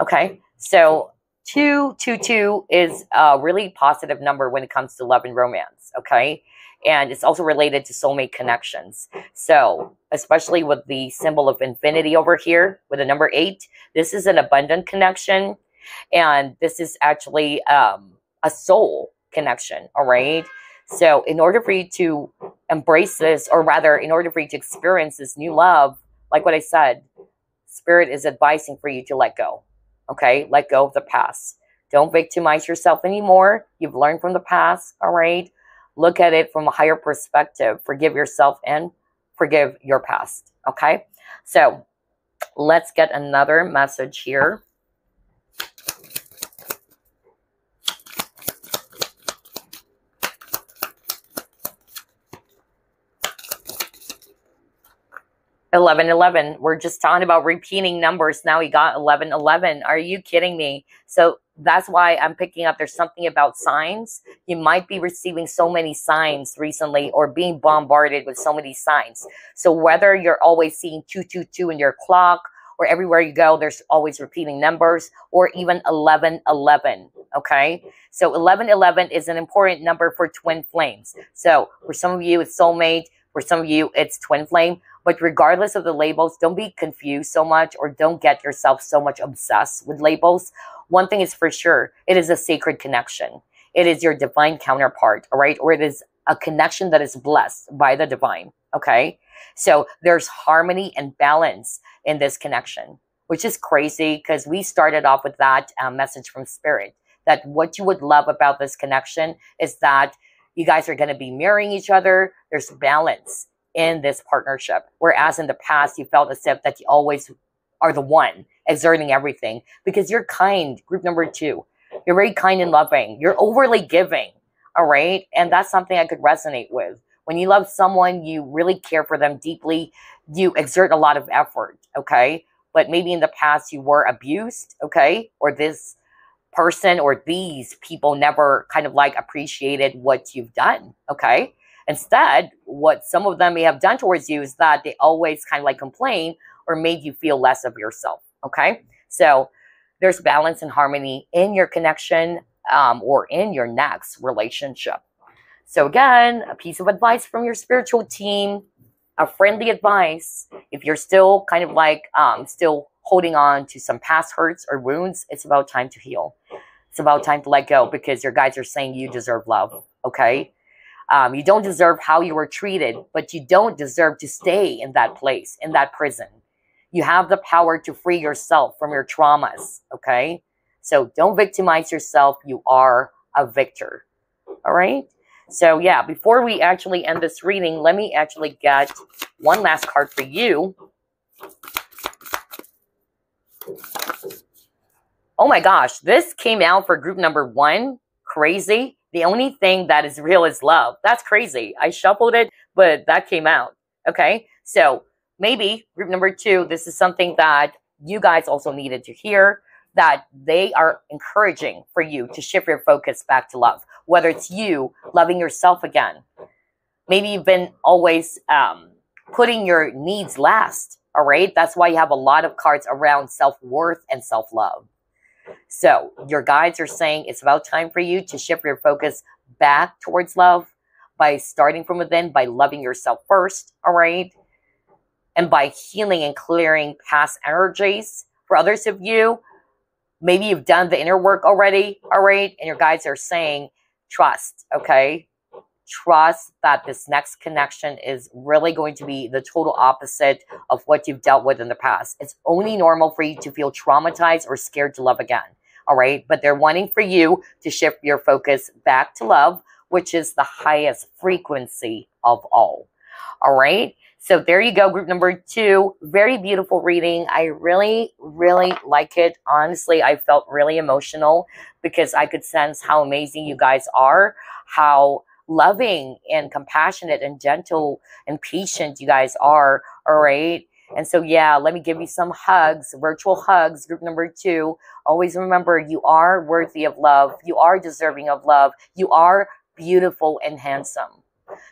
Okay, so 222 is a really positive number when it comes to love and romance, okay? And it's also related to soulmate connections. So, especially with the symbol of infinity over here, with the number 8, this is an abundant connection. And this is actually a soul connection, all right? So, in order for you to embrace this, or rather, in order for you to experience this new love, like what I said, Spirit is advising for you to let go. Okay, let go of the past. Don't victimize yourself anymore. You've learned from the past, all right? Look at it from a higher perspective. Forgive yourself and forgive your past, okay? So let's get another message here. $1111. We're just talking about repeating numbers. Now we got 1111. Are you kidding me? So that's why I'm picking up. There's something about signs. You might be receiving so many signs recently, or being bombarded with so many signs. So whether you're always seeing 222 in your clock, or everywhere you go, there's always repeating numbers, or even 1111. Okay. So 1111 is an important number for twin flames. So for some of you, it's soulmate. For some of you, it's twin flame. But regardless of the labels, don't be confused so much, or don't get yourself so much obsessed with labels. One thing is for sure, it is a sacred connection. It is your divine counterpart, all right? Or it is a connection that is blessed by the divine, okay? So there's harmony and balance in this connection, which is crazy, because we started off with that message from Spirit, that what you would love about this connection is that you guys are going to be marrying each other. There's balance in this partnership. Whereas in the past, you felt as if that you always are the one exerting everything, because you're kind, group number 2. You're very kind and loving. You're overly giving, all right? And that's something I could resonate with. When you love someone, you really care for them deeply. You exert a lot of effort, okay? But maybe in the past you were abused, okay? Or this person or these people never kind of like appreciated what you've done, okay? Instead, what some of them may have done towards you is that they always kind of like complain or made you feel less of yourself, okay? So there's balance and harmony in your connection or in your next relationship. So again, a piece of advice from your spiritual team, a friendly advice. If you're still kind of like still holding on to some past hurts or wounds, it's about time to heal. It's about time to let go, because your guides are saying you deserve love, okay? You don't deserve how you were treated, but you don't deserve to stay in that place, in that prison. You have the power to free yourself from your traumas, okay? So don't victimize yourself. You are a victor, all right? So yeah, before we actually end this reading, let me actually get one last card for you. Oh my gosh, this came out for group number 1. Crazy. The only thing that is real is love. That's crazy. I shuffled it, but that came out. Okay, so maybe group number 2, this is something that you guys also needed to hear, that they are encouraging for you to shift your focus back to love. Whether it's you loving yourself again. Maybe you've been always putting your needs last. All right, that's why you have a lot of cards around self-worth and self-love. So your guides are saying it's about time for you to shift your focus back towards love by starting from within, by loving yourself first, all right? And by healing and clearing past energies. For others of you, maybe you've done the inner work already, all right? And your guides are saying, trust, okay? Trust that this next connection is really going to be the total opposite of what you've dealt with in the past. It's only normal for you to feel traumatized or scared to love again. all right? But they're wanting for you to shift your focus back to love, which is the highest frequency of all. All right. So there you go, group number 2. Very beautiful reading. I really, really like it. Honestly, I felt really emotional because I could sense how amazing you guys are, how loving and compassionate and gentle and patient you guys are. All right. And so, yeah, let me give you some hugs, virtual hugs, group number 2. Always remember, you are worthy of love. You are deserving of love. You are beautiful and handsome.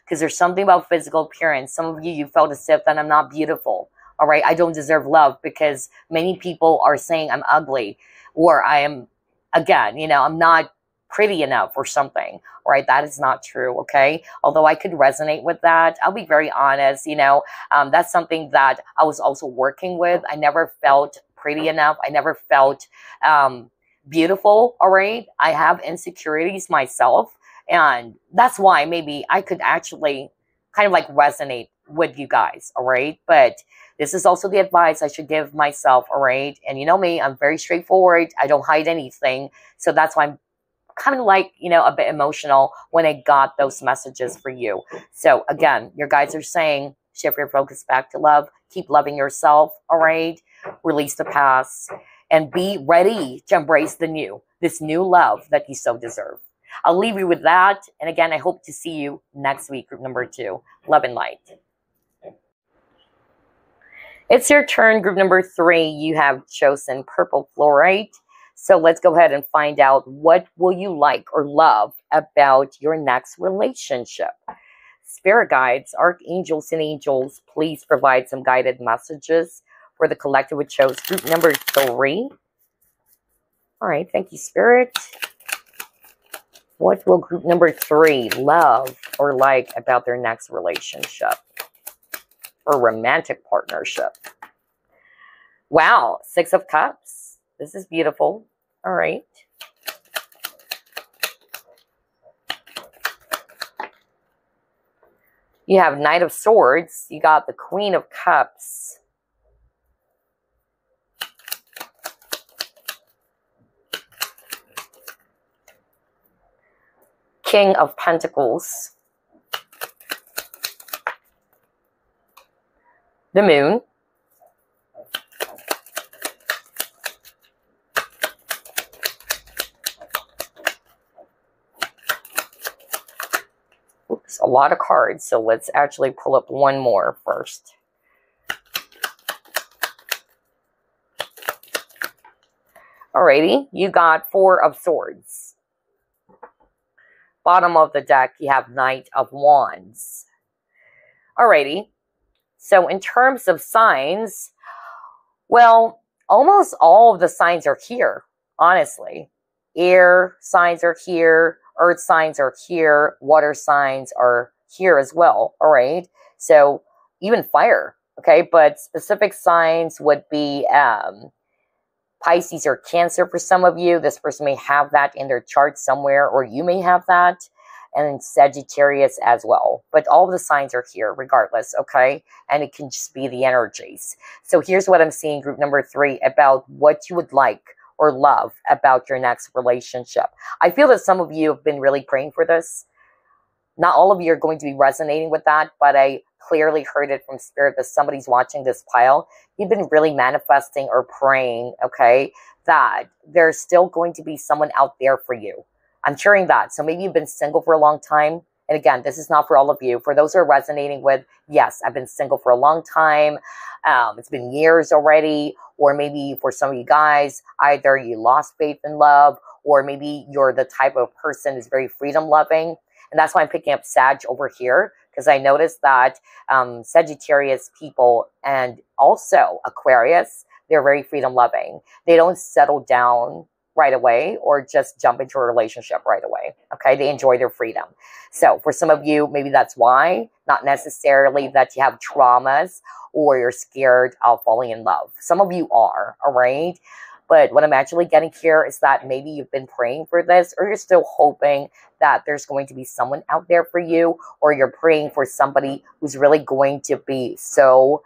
Because there's something about physical appearance. Some of you, you felt as if that I'm not beautiful. All right. I don't deserve love because many people are saying I'm ugly or I am, again, you know, I'm not pretty enough or something. All right. That is not true. Okay. Although I could resonate with that. I'll be very honest. You know, that's something that I was also working with. I never felt pretty enough. I never felt beautiful. All right. I have insecurities myself. And that's why maybe I could actually kind of like resonate with you guys, all right? But this is also the advice I should give myself, all right? And you know me, I'm very straightforward. I don't hide anything. So that's why I'm kind of like, you know, a bit emotional when I got those messages for you. So again, your guides are saying, shift your focus back to love. Keep loving yourself, all right? Release the past and be ready to embrace the new, this new love that you so deserve. I'll leave you with that. And again, I hope to see you next week, group number 2. Love and light. It's your turn, group number 3. You have chosen purple fluorite. So let's go ahead and find out what will you like or love about your next relationship. Spirit guides, archangels, and angels, please provide some guided messages for the collective which chose group number 3. All right, thank you, Spirit. What will group number 3 love or like about their next relationship or romantic partnership? Wow, 6 of Cups. This is beautiful. All right. You have Knight of Swords. You got the Queen of Cups. King of Pentacles, the Moon, oops, a lot of cards, so let's actually pull up one more first. Alrighty, you got 4 of Swords. Bottom of the deck, you have Knight of Wands. Alrighty. So in terms of signs, well, almost all of the signs are here, honestly. Air signs are here. Earth signs are here. Water signs are here as well. All right. So even fire. Okay. But specific signs would be Pisces or Cancer for some of you. This person may have that in their chart somewhere, or you may have that. And Sagittarius as well. But all of the signs are here regardless, okay? And it can just be the energies. So here's what I'm seeing, group number 3, about what you would like or love about your next relationship. I feel that some of you have been really praying for this. Not all of you are going to be resonating with that, but I clearly heard it from Spirit that somebody's watching this pile. You've been really manifesting or praying, okay, that there's still going to be someone out there for you. I'm hearing that. So maybe you've been single for a long time. And again, this is not for all of you. For those who are resonating with, yes, I've been single for a long time. It's been years already. Or maybe for some of you guys, either you lost faith in love, or maybe you're the type of person who's very freedom loving. And that's why I'm picking up Sag over here, because I noticed that Sagittarius people and also Aquarius, they're very freedom loving. They don't settle down right away or just jump into a relationship right away. Okay, they enjoy their freedom. So for some of you, maybe that's why, not necessarily that you have traumas or you're scared of falling in love. Some of you are, all right? But what I'm actually getting here is that maybe you've been praying for this, or you're still hoping that there's going to be someone out there for you, or you're praying for somebody who's really going to be so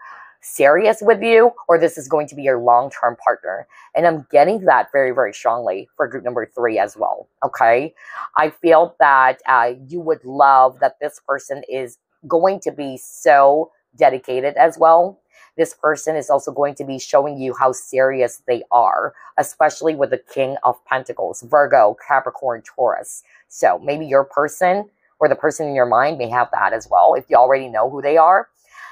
serious with you, or this is going to be your long-term partner. And I'm getting that very, very strongly for group number 3 as well. Okay. I feel that you would love that this person is going to be so dedicated as well. This person is also going to be showing you how serious they are, especially with the King of Pentacles, Virgo, Capricorn, Taurus. So maybe your person or the person in your mind may have that as well, if you already know who they are.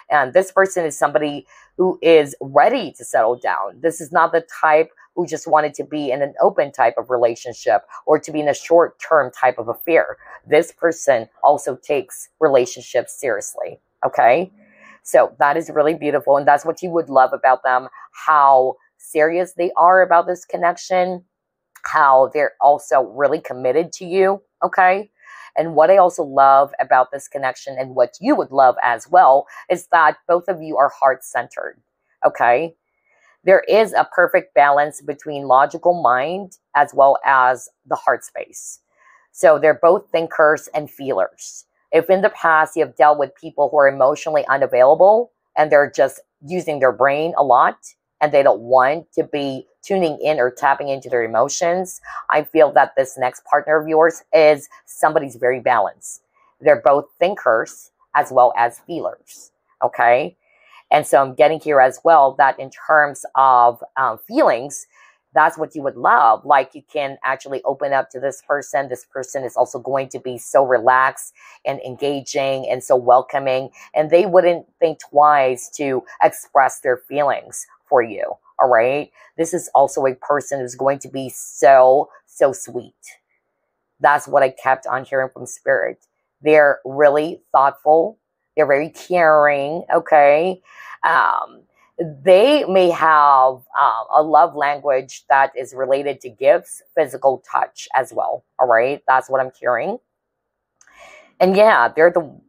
And this person is somebody who is ready to settle down. This is not the type who just wanted to be in an open type of relationship or to be in a short-term type of affair. This person also takes relationships seriously, okay? So that is really beautiful, and that's what you would love about them, how serious they are about this connection, how they're also really committed to you, okay? And what I also love about this connection, and what you would love as well, is that both of you are heart-centered, okay? There is a perfect balance between logical mind as well as the heart space. So they're both thinkers and feelers. If in the past you have dealt with people who are emotionally unavailable and they're just using their brain a lot and they don't want to be tuning in or tapping into their emotions, I feel that this next partner of yours is somebody's very balanced. They're both thinkers as well as feelers, okay? And so I'm getting here as well that in terms of feelings, that's what you would love. Like, you can actually open up to this person. This person is also going to be so relaxed and engaging and so welcoming. And they wouldn't think twice to express their feelings for you. All right. This is also a person who's going to be so sweet. That's what I kept on hearing from Spirit. They're really thoughtful. They're very caring. Okay. They may have a love language that is related to gifts, physical touch as well. All right. That's what I'm hearing. And yeah, they're the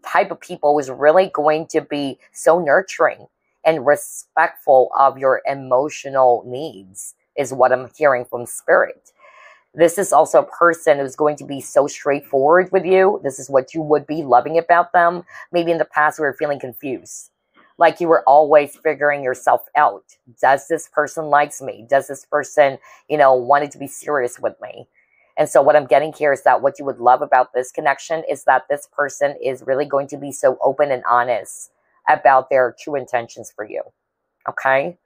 type of people who's really going to be so nurturing and respectful of your emotional needs, is what I'm hearing from Spirit. This is also a person who's going to be so straightforward with you. This is what you would be loving about them. Maybe in the past we were feeling confused. Like you were always figuring yourself out. Does this person likes me? Does this person, wanted to be serious with me? And so what I'm getting here is that what you would love about this connection is that this person is really going to be so open and honest about their true intentions for you. Okay?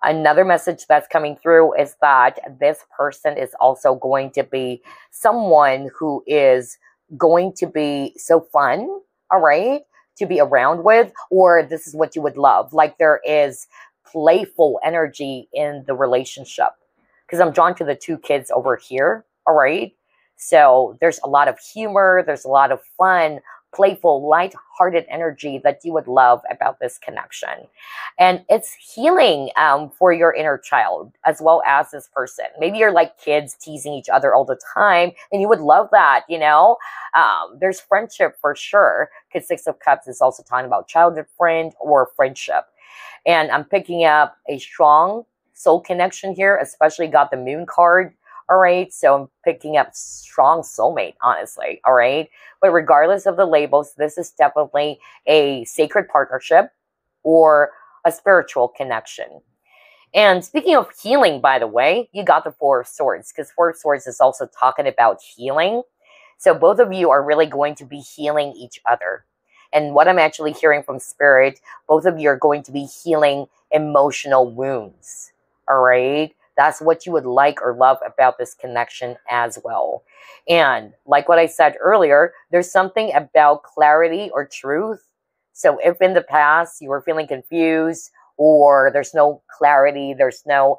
Another message that's coming through is that this person is also going to be someone who is going to be so fun, all right, to be around with, or this is what you would love. Like, there is playful energy in the relationship, because I'm drawn to the 2 kids over here, all right? So there's a lot of humor, there's a lot of fun, playful, light-hearted energy that you would love about this connection. And it's healing for your inner child as well as this person. Maybe you're like kids teasing each other all the time, and you would love that, There's friendship for sure, because 6 of Cups is also talking about childhood friend or friendship. And I'm picking up a strong soul connection here, especially got the Moon card. All right, so I'm picking up strong soulmate, honestly, all right? But regardless of the labels, this is definitely a sacred partnership or a spiritual connection. And speaking of healing, by the way, you got the 4 of Swords, because 4 of Swords is also talking about healing. So both of you are really going to be healing each other. And what I'm actually hearing from Spirit, both of you are going to be healing emotional wounds, all right? That's what you would like or love about this connection as well. And like what I said earlier, there's something about clarity or truth. So if in the past you were feeling confused, or there's no clarity, there's no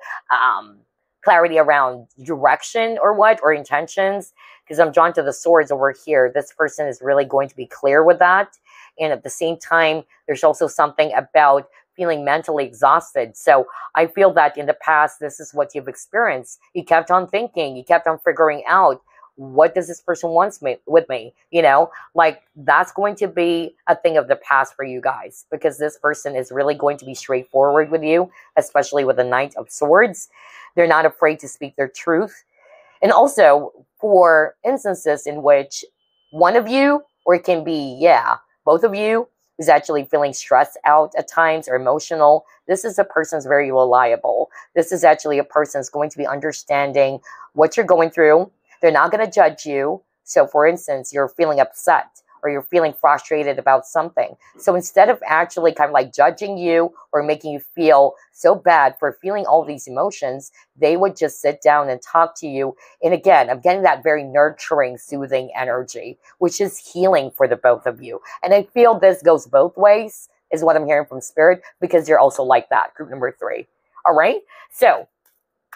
clarity around direction or intentions, because I'm drawn to the Swords over here. This person is really going to be clear with that. And at the same time, there's also something about feeling mentally exhausted. So I feel that in the past, this is what you've experienced. You kept on thinking, you kept on figuring out, what does this person want with me? Like, that's going to be a thing of the past for you guys, because this person is really going to be straightforward with you, especially with the Knight of Swords. They're not afraid to speak their truth. And also for instances in which one of you, or it can be, both of you, who's actually feeling stressed out at times or emotional, this is a person who's very reliable. This is actually a person who's going to be understanding what you're going through. They're not going to judge you. So for instance, you're feeling upset or you're feeling frustrated about something. So instead of actually kind of like judging you or making you feel so bad for feeling all these emotions, they would just sit down and talk to you. And again, I'm getting that very nurturing, soothing energy, which is healing for the both of you. And I feel this goes both ways, is what I'm hearing from Spirit, because you're also like that, group number 3. All right? So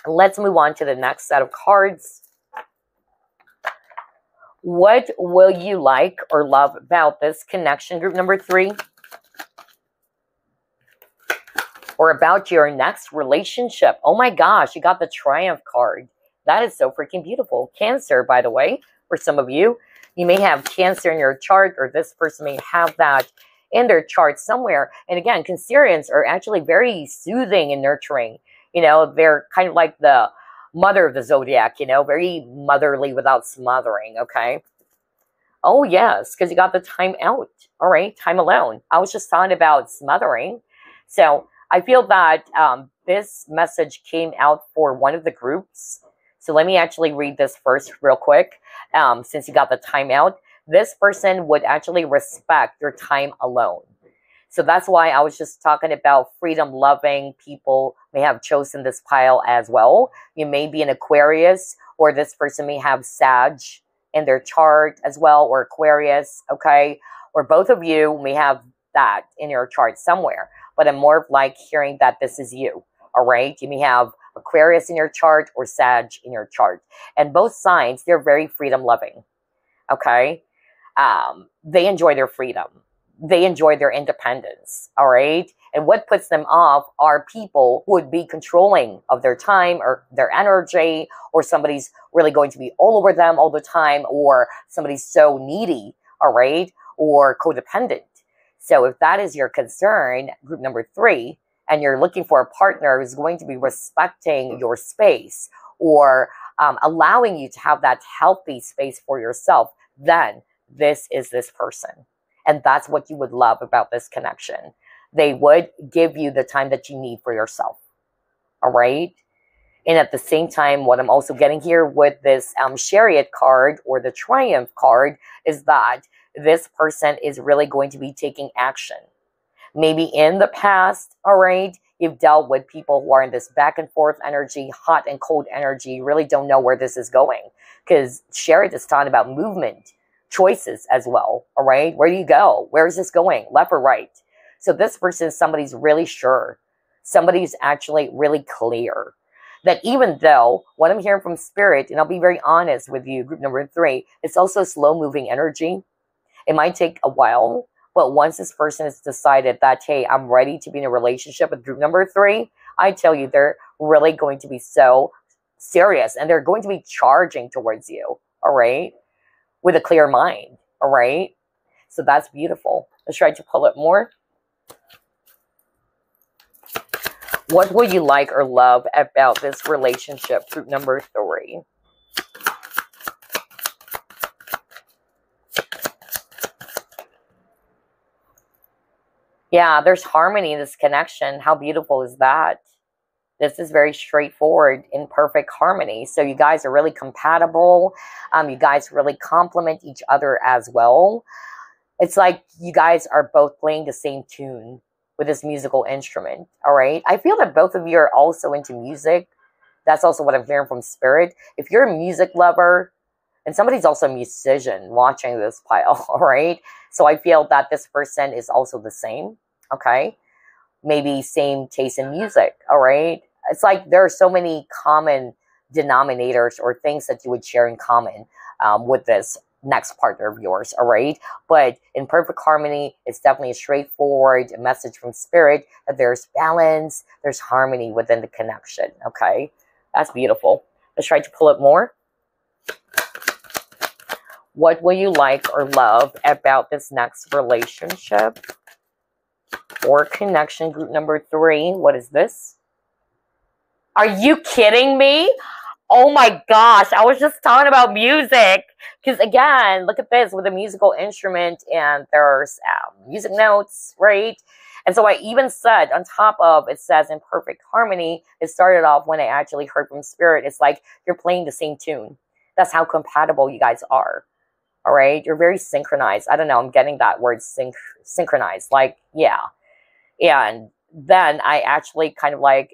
let's move on to the next set of cards. What will you like or love about this connection, group number 3? Or about your next relationship? Oh my gosh, you got the Triumph card. That is so freaking beautiful. Cancer, by the way, for some of you. You may have Cancer in your chart, or this person may have that in their chart somewhere. And again, Cancerians are actually very soothing and nurturing. You know, they're kind of like the mother of the zodiac, you know, very motherly without smothering, okay? Oh, yes, because you got the time out. All right, time alone. I was just talking about smothering. So I feel that this message came out for one of the groups. So let me actually read this first real quick. Since you got the time out, this person would actually respect your time alone. So that's why I was just talking about freedom-loving people may have chosen this pile as well. You may be an Aquarius, or this person may have Sag in their chart as well, or Aquarius, okay? Or both of you may have that in your chart somewhere. But I'm more of like hearing that this is you, all right? You may have Aquarius in your chart or Sag in your chart. And both signs, they're very freedom-loving, okay? They enjoy their freedom. They enjoy their independence, all right? And what puts them off are people who would be controlling of their time or their energy, or somebody's really going to be all over them all the time, or somebody's so needy, all right? Or codependent. So if that is your concern, group number 3, and you're looking for a partner who's going to be respecting your space or allowing you to have that healthy space for yourself, then this is this person. And that's what you would love about this connection. They would give you the time that you need for yourself. All right? And at the same time, what I'm also getting here with this Chariot card or the Triumph card is that this person is really going to be taking action. Maybe in the past, all right, you've dealt with people who are in this back and forth energy, hot and cold energy. You really don't know where this is going, because Chariot is talking about movement, choices as well, all right? Where do you go? Where is this going? Left or right? So this person, somebody's really sure. Somebody's actually really clear. That even though what I'm hearing from Spirit, and I'll be very honest with you, group number 3, it's also slow-moving energy. It might take a while, but once this person has decided that, hey, I'm ready to be in a relationship with group number 3, I tell you, they're really going to be so serious, and they're going to be charging towards you, all right? With a clear mind, all right? So that's beautiful. Let's try to pull it more. What would you like or love about this relationship, group number 3? Yeah, there's harmony in this connection. How beautiful is that? This is very straightforward, in perfect harmony. So you guys are really compatible. You guys really complement each other as well. It's like you guys are both playing the same tune with this musical instrument, all right? I feel that both of you are also into music. That's also what I'm hearing from Spirit. If you're a music lover, and somebody's also a musician watching this pile, all right? So I feel that this person is also the same, okay? Maybe same taste in music, all right? It's like there are so many common denominators or things that you would share in common with this next partner of yours, all right? But in perfect harmony, it's definitely a straightforward message from Spirit that there's balance, there's harmony within the connection, okay? That's beautiful. Let's try to pull it more. What will you like or love about this next relationship or connection, group number 3? What is this? Are you kidding me? Oh my gosh, I was just talking about music. Because again, look at this with a musical instrument and there's music notes, right? And so I even said on top of it says in perfect harmony, it started off when I actually heard from Spirit. It's like you're playing the same tune. That's how compatible you guys are. All right. You're very synchronized. I don't know. I'm getting that word synchronized. Like, yeah. And then I actually kind of like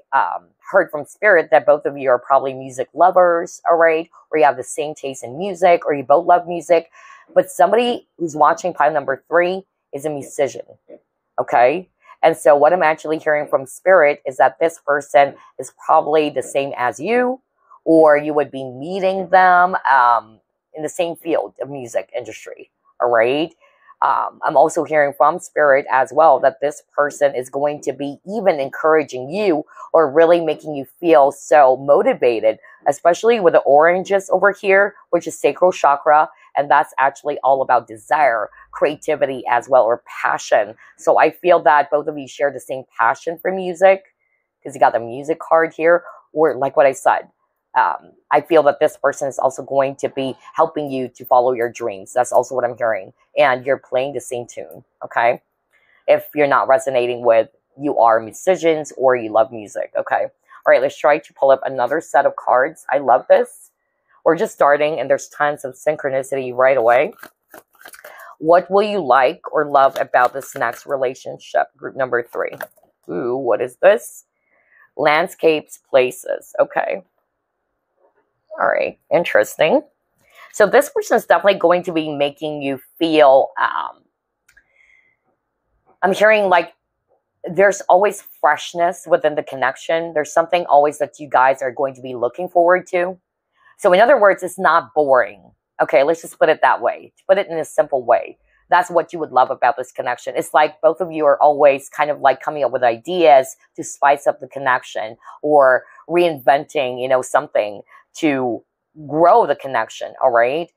heard from Spirit that both of you are probably music lovers, all right? Or you have the same taste in music, or you both love music. But somebody who's watching pile number 3 is a musician, okay? And so what I'm actually hearing from Spirit is that this person is probably the same as you, or you would be meeting them in the same field of music industry, all right? I'm also hearing from Spirit as well that this person is going to be even encouraging you or really making you feel so motivated, especially with the oranges over here, which is sacral chakra. And that's actually all about desire, creativity as well, or passion. So I feel that both of you share the same passion for music because you got the music card here, or like what I said. I feel that this person is also going to be helping you to follow your dreams. That's also what I'm hearing. And you're playing the same tune, okay? If you're not resonating with, you are musicians or you love music, okay? All right, let's try to pull up another set of cards. I love this. We're just starting and there's tons of synchronicity right away. What will you like or love about this next relationship? Group number 3. Ooh, what is this? Landscapes, places, okay. All right, interesting. So this person is definitely going to be making you feel, I'm hearing like there's always freshness within the connection. There's something always that you guys are going to be looking forward to. So in other words, it's not boring. Okay, let's just put it that way. To put it in a simple way. That's what you would love about this connection. It's like both of you are always kind of like coming up with ideas to spice up the connection or reinventing, you know, something to grow the connection, all right?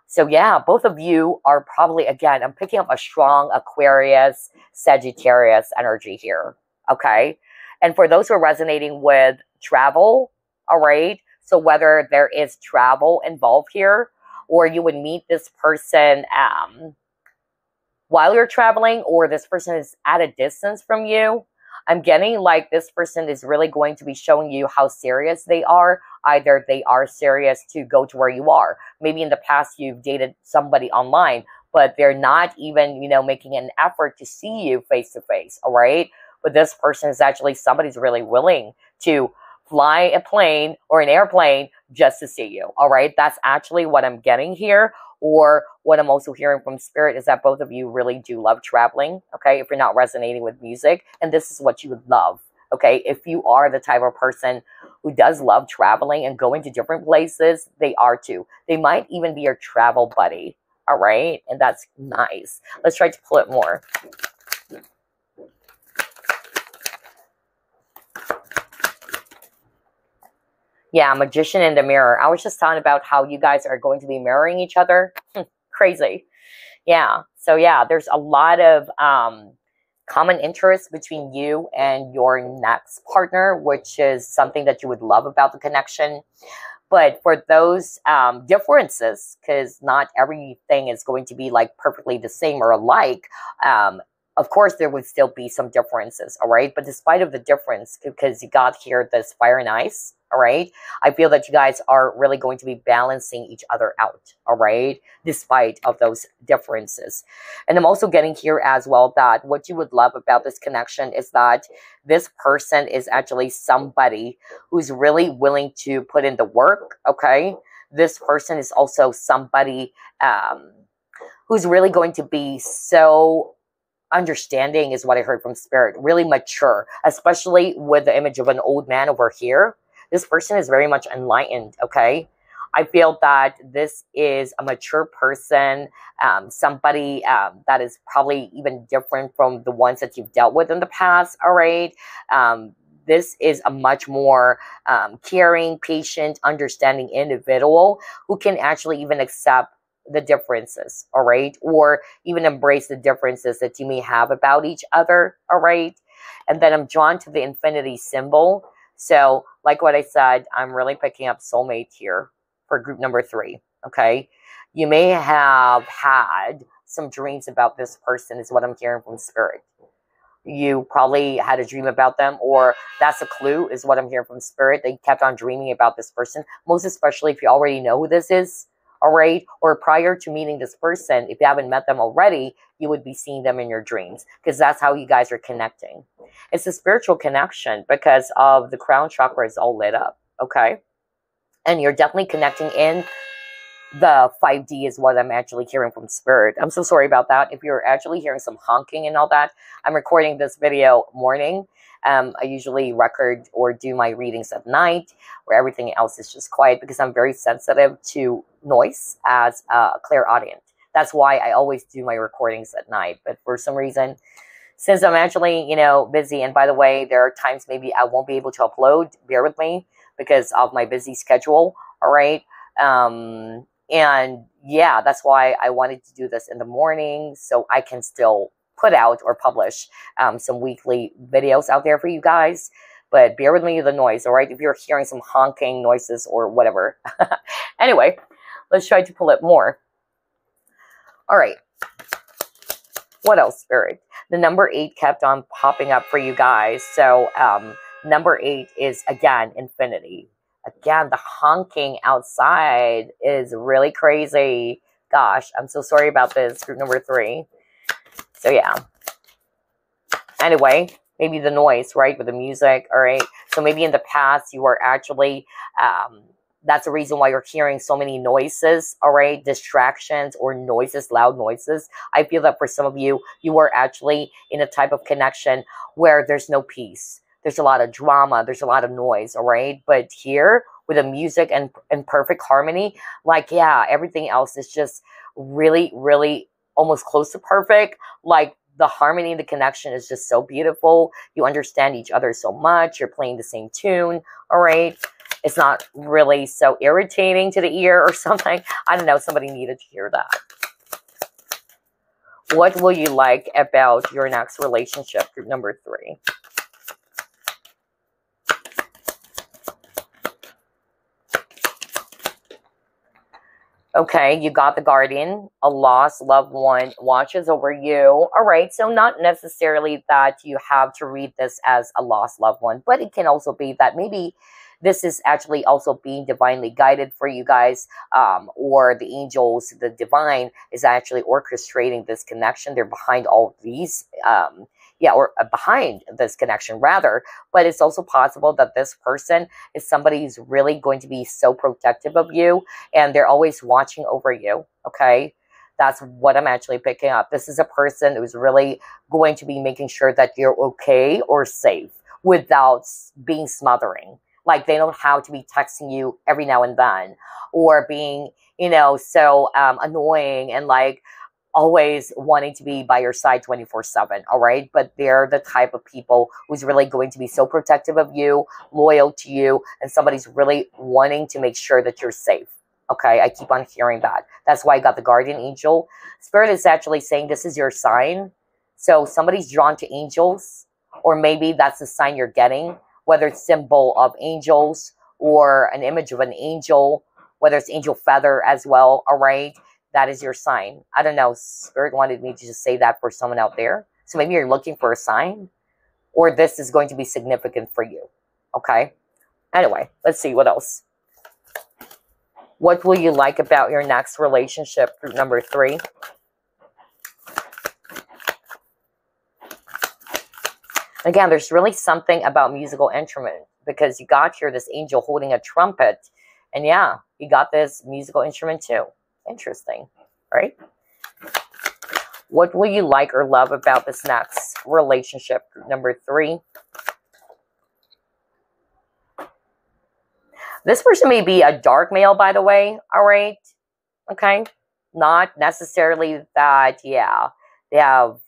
So yeah, both of you are probably, again, I'm picking up a strong Aquarius, Sagittarius energy here, okay? And for those who are resonating with travel, all right? So whether there is travel involved here, or you would meet this person while you're traveling, or this person is at a distance from you, I'm getting like this person is really going to be showing you how serious they are. Either they are serious to go to where you are. Maybe in the past you've dated somebody online, but they're not even, you know, making an effort to see you face to face, all right? But this person is actually somebody's really willing to fly a plane or an airplane just to see you, all right? That's actually what I'm getting here. Or what I'm also hearing from Spirit is that both of you really do love traveling, okay? If you're not resonating with music, and this is what you would love, okay? If you are the type of person who does love traveling and going to different places, they are too. They might even be your travel buddy, all right? And that's nice. Let's try to pull it more. Yeah, Magician in the Mirror. I was just talking about how you guys are going to be mirroring each other. Crazy. Yeah. So yeah, there's a lot of common interests between you and your next partner, which is something that you would love about the connection. But for those differences, because not everything is going to be like perfectly the same or alike, of course, there would still be some differences, all right? But despite of the difference, because you got here this fire and ice, all right? I feel that you guys are really going to be balancing each other out, all right? Despite of those differences. And I'm also getting here as well that what you would love about this connection is that this person is actually somebody who's really willing to put in the work, okay? This person is also somebody who's really going to be so understanding is what I heard from Spirit, really mature, especially with the image of an old man over here. This person is very much enlightened, okay? I feel that this is a mature person, somebody that is probably even different from the ones that you've dealt with in the past, all right? This is a much more caring, patient, understanding individual who can actually even accept the differences, all right? Or even embrace the differences that you may have about each other, all right? And then I'm drawn to the infinity symbol. So, like what I said, I'm really picking up soulmate here for group number 3, okay? You may have had some dreams about this person, is what I'm hearing from Spirit. You probably had a dream about them, or that's a clue, is what I'm hearing from Spirit. They kept on dreaming about this person, most especially if you already know who this is, all right? Or prior to meeting this person, if you haven't met them already, you would be seeing them in your dreams, because that's how you guys are connecting. It's a spiritual connection because of the crown chakra is all lit up, okay? And you're definitely connecting in the 5D is what I'm actually hearing from Spirit. I'm so sorry about that. If you're actually hearing some honking and all that, I'm recording this video morning. I usually record or do my readings at night where everything else is just quiet because I'm very sensitive to noise as a clairaudient. That's why I always do my recordings at night. But for some reason, since I'm actually, busy, and by the way, there are times maybe I won't be able to upload, bear with me because of my busy schedule, all right? And yeah, that's why I wanted to do this in the morning so I can still put out or publish some weekly videos out there for you guys. But bear with me with the noise, all right? If you're hearing some honking noises or whatever. Anyway, let's try to pull it more. All right. What else, Spirit? The number 8 kept on popping up for you guys. So number 8 is, again, infinity. Again, the honking outside is really crazy. Gosh, I'm so sorry about this, group number 3. So, yeah. Anyway, maybe the noise, right, with the music, all right? So maybe in the past you were actually, that's the reason why you're hearing so many noises, all right? Distractions or noises, loud noises. I feel that for some of you, you were actually in a type of connection where there's no peace. There's a lot of drama. There's a lot of noise, all right? But here, with the music and perfect harmony, like, yeah, everything else is just really, really almost close to perfect. Like, the harmony and the connection is just so beautiful. You understand each other so much. You're playing the same tune, all right? It's not really so irritating to the ear or something. I don't know. Somebody needed to hear that. What will you like about your next relationship, group number 3? Okay, you got the guardian, a lost loved one watches over you. All right, so not necessarily that you have to read this as a lost loved one, but it can also be that maybe this is actually also being divinely guided for you guys, or the angels, the divine is actually orchestrating this connection. They're behind all of these, behind this connection rather. But it's also possible that this person is somebody who's really going to be so protective of you, and they're always watching over you, okay? That's what I'm actually picking up. This is a person who's really going to be making sure that you're okay or safe without being smothering. Like, they don't have to be texting you every now and then or being, so annoying and like always wanting to be by your side 24/7, all right? But they're the type of people who's really going to be so protective of you, loyal to you, and somebody's really wanting to make sure that you're safe, okay? I keep on hearing that. That's why I got the guardian angel. Spirit is actually saying this is your sign. So somebody's drawn to angels, or maybe that's the sign you're getting, whether it's symbol of angels or an image of an angel, whether it's angel feather as well, all right? That is your sign. I don't know. Spirit wanted me to just say that for someone out there. So maybe you're looking for a sign, or this is going to be significant for you, okay? Anyway, let's see what else. What will you like about your next relationship, group number 3? Again, there's really something about musical instrument because you got here this angel holding a trumpet. And yeah, you got this musical instrument too. Interesting, right? What will you like or love about this next relationship, group number 3? This person may be a dark male, by the way, all right? Okay? Not necessarily that, yeah, they have...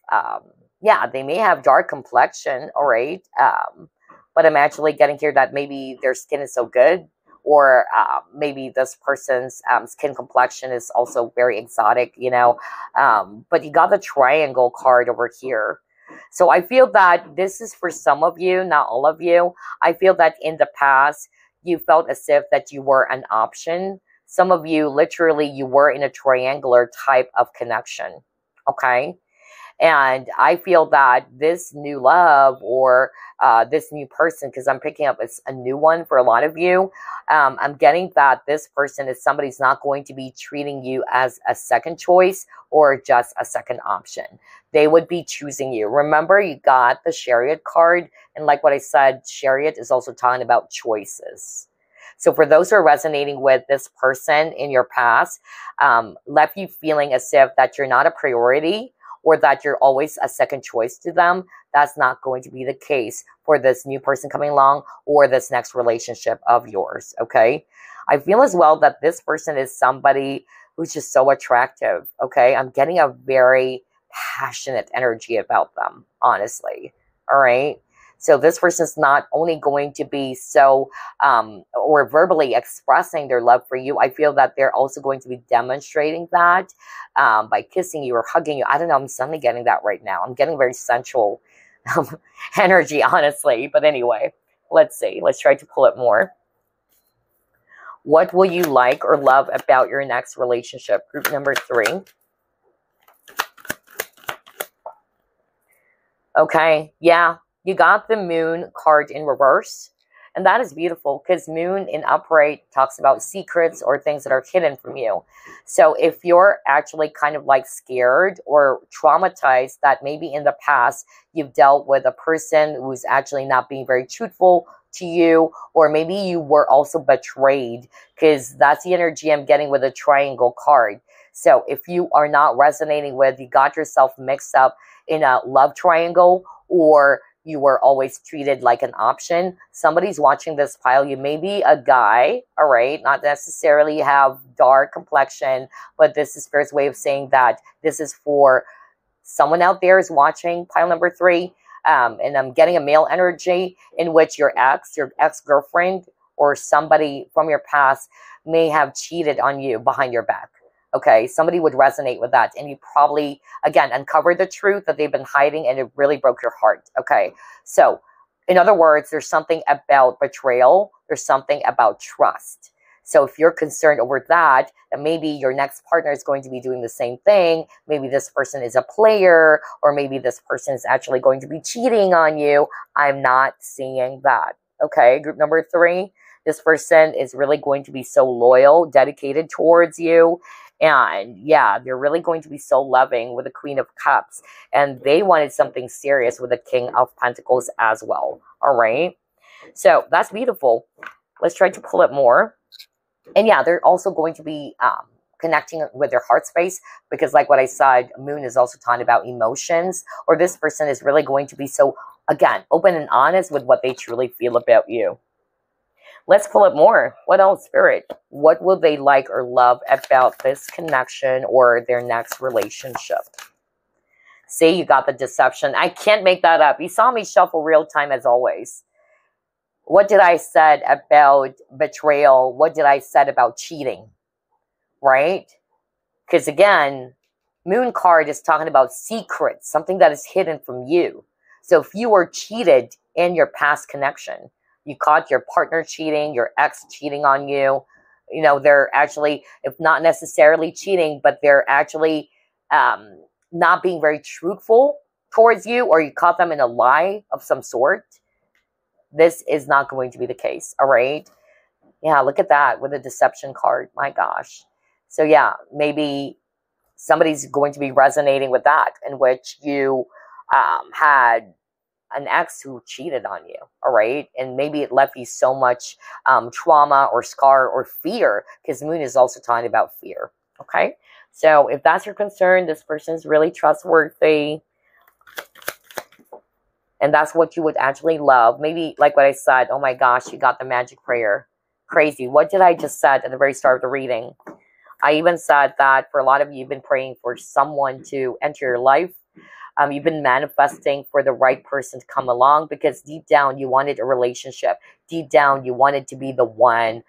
they may have dark complexion, all right? But I'm actually getting here that maybe their skin is so good, or maybe this person's skin complexion is also very exotic, But you got the triangle card over here. So I feel that this is for some of you, not all of you. I feel that in the past, you felt as if that you were an option. Some of you, literally, you were in a triangular type of connection. Okay? And I feel that this new love or this new person, because I'm picking up a new one for a lot of you, I'm getting that this person is somebody who's not going to be treating you as a second choice or just a second option. They would be choosing you. Remember, you got the Chariot card. And like what I said, Chariot is also talking about choices. So for those who are resonating with this person in your past, left you feeling as if that you're not a priority, or that you're always a second choice to them, that's not going to be the case for this new person coming along or this next relationship of yours, okay? I feel as well that this person is somebody who's just so attractive, okay? I'm getting a very passionate energy about them, honestly, all right? So this person's not only going to be so, or verbally expressing their love for you. I feel that they're also going to be demonstrating that by kissing you or hugging you. I don't know. I'm suddenly getting that right now. I'm getting very sensual energy, honestly. But anyway, let's see. Let's try to pull it more. What will you like or love about your next relationship? Group number 3. Okay. Yeah. You got the Moon card in reverse, and that is beautiful because Moon in upright talks about secrets or things that are hidden from you. So if you're actually kind of like scared or traumatized that maybe in the past you've dealt with a person who's actually not being very truthful to you, or maybe you were also betrayed, because that's the energy I'm getting with a triangle card. So if you are not resonating with, you got yourself mixed up in a love triangle, or you were always treated like an option, somebody's watching this pile. You may be a guy, all right, not necessarily have dark complexion, but this is Spirit's way of saying that this is for someone out there is watching pile number 3. And I'm getting a male energy in which your ex-girlfriend, or somebody from your past may have cheated on you behind your back. Okay, somebody would resonate with that. And you probably, again, uncovered the truth that they've been hiding, and it really broke your heart. Okay, so in other words, there's something about betrayal. There's something about trust. So if you're concerned over that, then maybe your next partner is going to be doing the same thing. Maybe this person is a player, or maybe this person is actually going to be cheating on you. I'm not seeing that. Okay, group number 3. This person is really going to be so loyal, dedicated towards you. And yeah, they're really going to be so loving with the Queen of Cups. And they wanted something serious with the King of Pentacles as well. All right. So that's beautiful. Let's try to pull it more. And yeah, they're also going to be connecting with their heart space, because like what I said, Moon is also talking about emotions, or this person is really going to be so, again, open and honest with what they truly feel about you. Let's pull it more. What else, Spirit? What will they like or love about this connection or their next relationship? See, you got the deception. I can't make that up. You saw me shuffle real time as always. What did I said about betrayal? What did I said about cheating? Right? Because again, Moon card is talking about secrets, something that is hidden from you. So if you were cheated in your past connection, you caught your partner cheating, your ex cheating on you, you know, they're actually, if not necessarily cheating, but they're actually not being very truthful towards you, or you caught them in a lie of some sort. This is not going to be the case, all right? Yeah, look at that with a deception card. My gosh. So yeah, maybe somebody's going to be resonating with that, in which you had an ex who cheated on you, all right? And maybe it left you so much trauma or scar or fear, because Moon is also talking about fear, okay? So if that's your concern, this person is really trustworthy, and that's what you would actually love. Maybe like what I said, oh my gosh, you got the magic prayer. Crazy. What did I just said at the very start of the reading? I even said that for a lot of you, you've been praying for someone to enter your life. You've been manifesting for the right person to come along, because deep down you wanted a relationship. Deep down you wanted to be the one,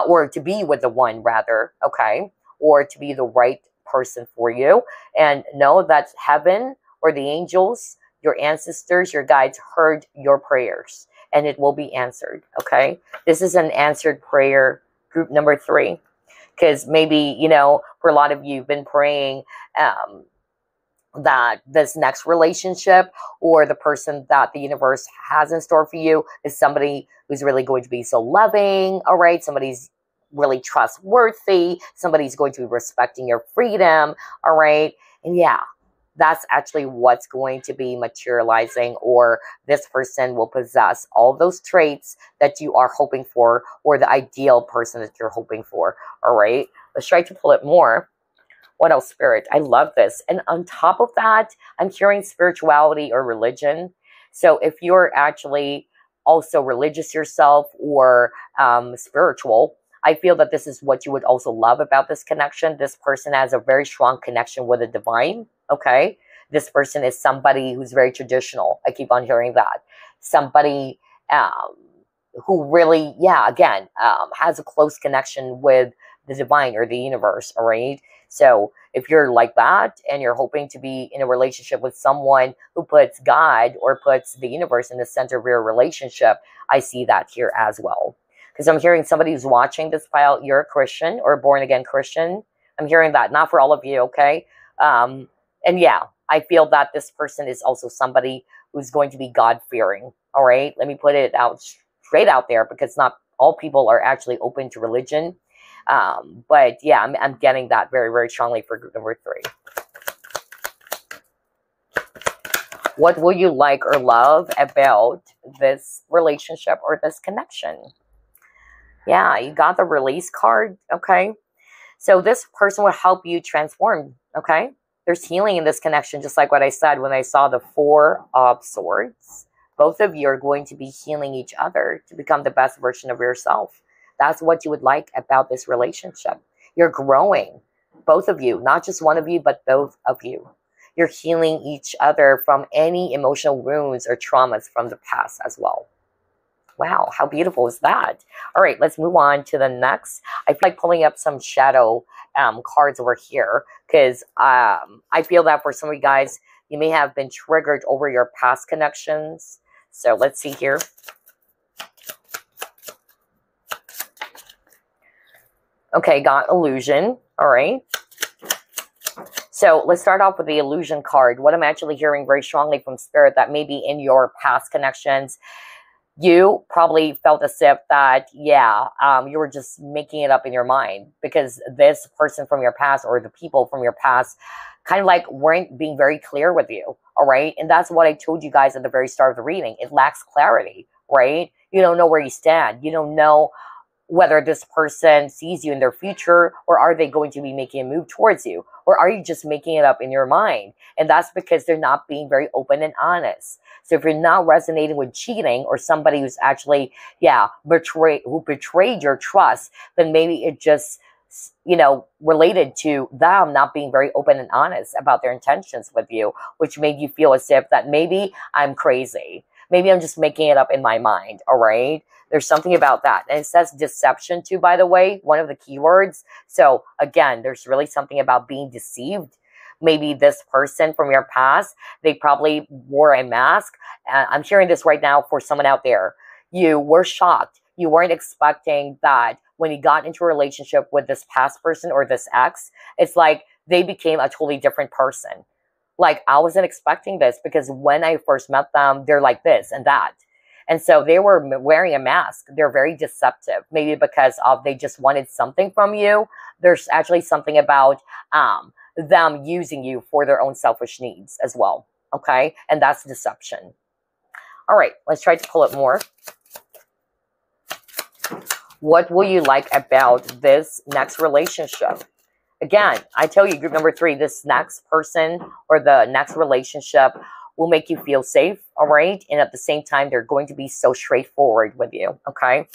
or to be with the one rather, okay? Or to be the right person for you. And know that heaven or the angels, your ancestors, your guides heard your prayers, and it will be answered, okay? This is an answered prayer, group number 3. Because maybe, you know, for a lot of you, you've been praying that this next relationship or the person that the universe has in store for you is somebody who's really going to be so loving, all right? Somebody's really trustworthy. Somebody's going to be respecting your freedom, all right? And yeah, that's actually what's going to be materializing, or this person will possess all those traits that you are hoping for, or the ideal person that you're hoping for, all right? Let's try to pull it more. What else, Spirit? I love this. And on top of that, I'm hearing spirituality or religion. So if you're actually also religious yourself or spiritual, I feel that this is what you would also love about this connection. This person has a very strong connection with the divine, okay? This person is somebody who's very traditional. I keep on hearing that. Somebody who really, yeah, again, has a close connection with the divine or the universe, all right? So if you're like that and you're hoping to be in a relationship with someone who puts God or puts the universe in the center of your relationship, I see that here as well. Because I'm hearing somebody who's watching this file, you're a Christian or a born-again Christian. I'm hearing that, not for all of you, okay? And yeah, I feel that this person is also somebody who's going to be God-fearing, all right? Let me put it out straight out there, because not all people are actually open to religion. But yeah, I'm getting that very, very strongly for group number 3. What will you like or love about this relationship or this connection? Yeah, you got the release card, okay? So this person will help you transform, okay? There's healing in this connection, just like what I said when I saw the 4 of Swords. Both of you are going to be healing each other to become the best version of yourself. That's what you would like about this relationship. You're growing, both of you, not just one of you, but both of you. You're healing each other from any emotional wounds or traumas from the past as well. Wow, how beautiful is that? All right, let's move on to the next. I feel like pulling up some shadow cards over here, because I feel that for some of you guys, you may have been triggered over your past connections. So let's see here. Okay, got illusion. All right. So let's start off with the illusion card. What I'm actually hearing very strongly from Spirit, that maybe in your past connections, you probably felt as if that, yeah, you were just making it up in your mind, because this person from your past or the people from your past kind of like weren't being very clear with you. All right. And that's what I told you guys at the very start of the reading. It lacks clarity, right? You don't know where you stand. You don't know whether this person sees you in their future, or are they going to be making a move towards you, or are you just making it up in your mind? And that's because they're not being very open and honest. So if you're not resonating with cheating, or somebody who's actually, yeah, who betrayed your trust, then maybe it just, you know, related to them not being very open and honest about their intentions with you, which made you feel as if that maybe I'm crazy. Maybe I'm just making it up in my mind, all right? There's something about that. And it says deception too, by the way, one of the keywords. So again, there's really something about being deceived. Maybe this person from your past, they probably wore a mask. I'm hearing this right now for someone out there. You were shocked. You weren't expecting that when you got into a relationship with this past person or this ex, it's like they became a totally different person. Like, I wasn't expecting this, because when I first met them, they're like this and that. And so they were wearing a mask. They're very deceptive, maybe because they just wanted something from you. There's actually something about them using you for their own selfish needs as well. Okay. And that's deception. All right. Let's try to pull it more. What will you like about this next relationship? Again, I tell you, group number 3, this next person or the next relationship will make you feel safe, all right? And at the same time, they're going to be so straightforward with you, okay?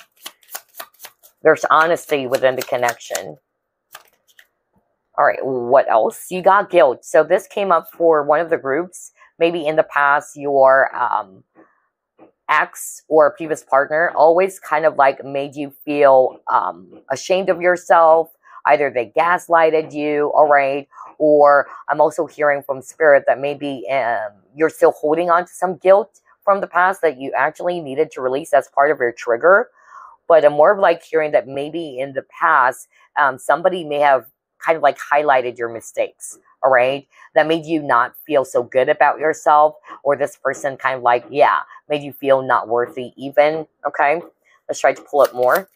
There's honesty within the connection. All right, what else? You got guilt. So this came up for one of the groups. Maybe in the past, your ex or previous partner always kind of like made you feel ashamed of yourself. Either they gaslighted you, all right, Or I'm also hearing from Spirit that maybe you're still holding on to some guilt from the past that you actually needed to release as part of your trigger. But I'm more of like hearing that maybe in the past, somebody may have kind of like highlighted your mistakes, all right? That made you not feel so good about yourself, or this person kind of like, yeah, made you feel not worthy even, okay? Let's try to pull it more.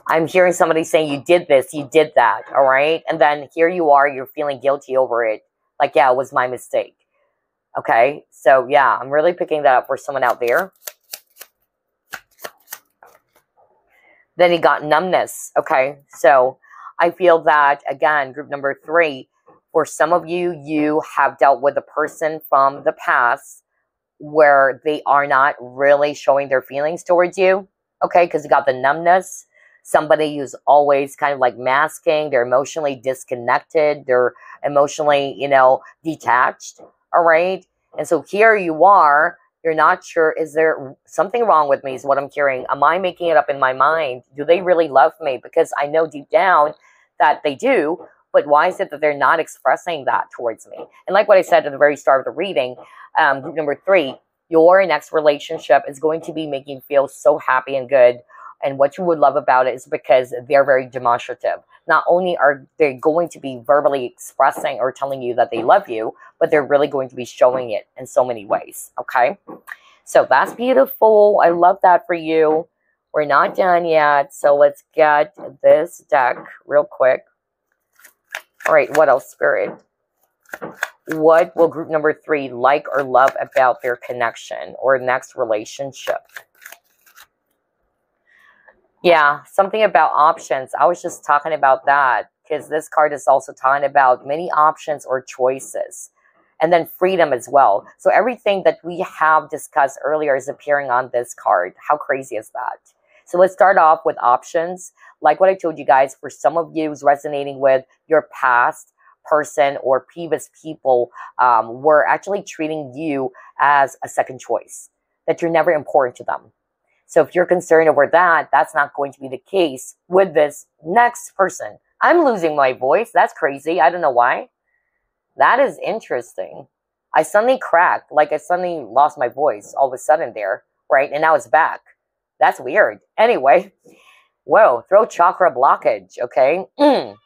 I'm hearing somebody saying you did this, you did that, all right? And then here you are, you're feeling guilty over it. Like, yeah, it was my mistake. Okay, so yeah, I'm really picking that up for someone out there. Then he got numbness. Okay, so I feel that, again, group number 3, for some of you, you have dealt with a person from the past where they are not really showing their feelings towards you. Okay, because you got the numbness. Somebody who's always kind of like masking. They're emotionally disconnected. They're emotionally, detached. All right. And so here you are. You're not sure, is there something wrong with me is what I'm hearing. Am I making it up in my mind? Do they really love me? Because I know deep down that they do. But why is it that they're not expressing that towards me? And like what I said at the very start of the reading, group number 3, your next relationship is going to be making you feel so happy and good. And what you would love about it is because they're very demonstrative. Not only are they going to be verbally expressing or telling you that they love you, but they're really going to be showing it in so many ways, okay? So that's beautiful. I love that for you. We're not done yet, so let's get this deck real quick. All right, what else, Spirit? What will group number 3 like or love about their connection or next relationship? Yeah, something about options. I was just talking about that because this card is also talking about many options or choices. And then freedom as well. So everything that we have discussed earlier is appearing on this card. How crazy is that? So let's start off with options. Like what I told you guys, for some of you who's resonating with your past person or previous people were actually treating you as a second choice, that you're never important to them. So if you're concerned over that, that's not going to be the case with this next person. I'm losing my voice. That's crazy. I don't know why. That is interesting. I suddenly cracked, like I suddenly lost my voice all of a sudden there, right? And now it's back. That's weird. Anyway, whoa, throat chakra blockage, okay?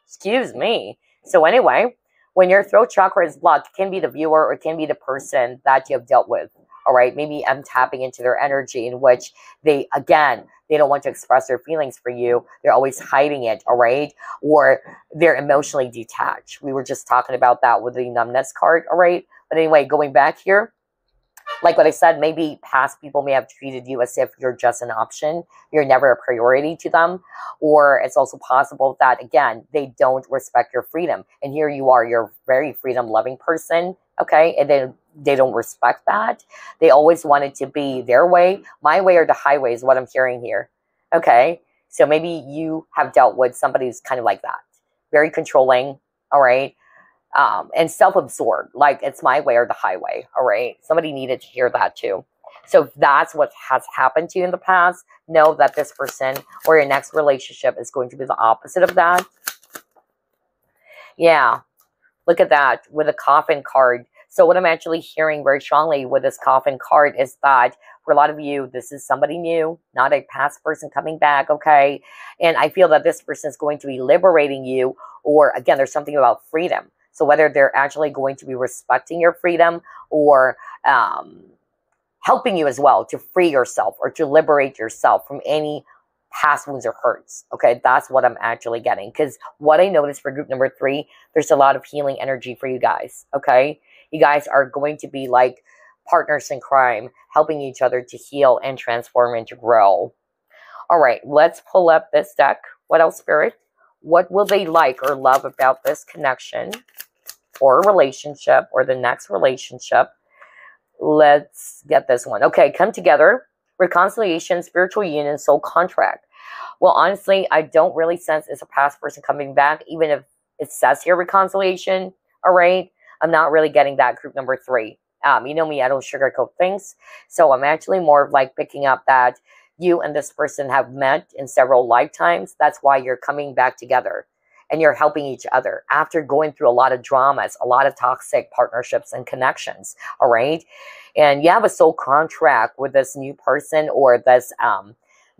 Excuse me. So anyway, when your throat chakra is blocked, it can be the viewer or it can be the person that you have dealt with. All right, maybe I'm tapping into their energy in which they don't want to express their feelings for you. They're always hiding it, all right? Or they're emotionally detached. We were just talking about that with the numbness card, all right? But anyway, going back here, like what I said, maybe past people may have treated you as if you're just an option. You're never a priority to them. Or it's also possible that, again, they don't respect your freedom. And here you are, you're a very freedom-loving person, okay? And then they don't respect that. They always want it to be their way. My way or the highway is what I'm hearing here, okay? So maybe you have dealt with somebody who's kind of like that. Very controlling, all right? And self-absorbed, like it's my way or the highway, all right? Somebody needed to hear that too. So if that's what has happened to you in the past, know that this person or your next relationship is going to be the opposite of that. Yeah, look at that with a coffin card. So what I'm actually hearing very strongly with this coffin card is that for a lot of you, this is somebody new, not a past person coming back, okay? And I feel that this person is going to be liberating you, or again, there's something about freedom. So whether they're actually going to be respecting your freedom or helping you as well to free yourself or to liberate yourself from any past wounds or hurts. Okay, that's what I'm actually getting. Because what I noticed for group number 3, there's a lot of healing energy for you guys. Okay, you guys are going to be like partners in crime, helping each other to heal and transform and to grow. All right, let's pull up this deck. What else, Spirit? What will they like or love about this connection or relationship or the next relationship? Let's get this one. Okay, come together, reconciliation, spiritual union, soul contract. Well, honestly, I don't really sense it's a past person coming back, even if it says here reconciliation, all right? I'm not really getting that group number 3. You know me, I don't sugarcoat things. So I'm actually more of like picking up that you and this person have met in several lifetimes. That's why you're coming back together and you're helping each other after going through a lot of dramas, a lot of toxic partnerships and connections. All right. And you have a soul contract with this new person or this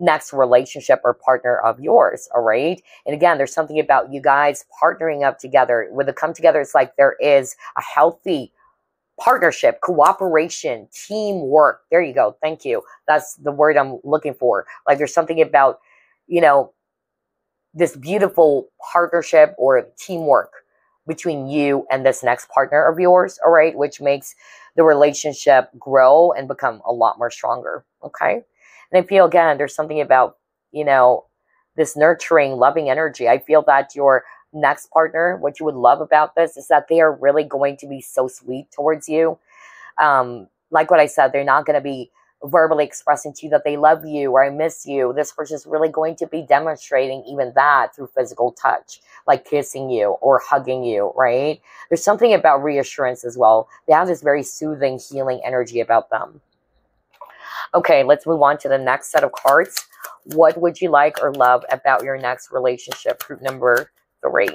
next relationship or partner of yours. All right. And again, there's something about you guys partnering up together. With the come together, it's like there is a healthy partnership, cooperation, teamwork. There you go. Thank you. That's the word I'm looking for. Like there's something about, you know, this beautiful partnership or teamwork between you and this next partner of yours, all right, which makes the relationship grow and become a lot more stronger, okay? And I feel, again, there's something about, you know, this nurturing, loving energy. I feel that your next partner, what you would love about this is that they are really going to be so sweet towards you. Like what I said, they're not going to be verbally expressing to you that they love you or I miss you. This person is really going to be demonstrating even that through physical touch, like kissing you or hugging you, right? There's something about reassurance as well. They have this very soothing, healing energy about them. Okay, let's move on to the next set of cards. What would you like or love about your next relationship? Group number 3.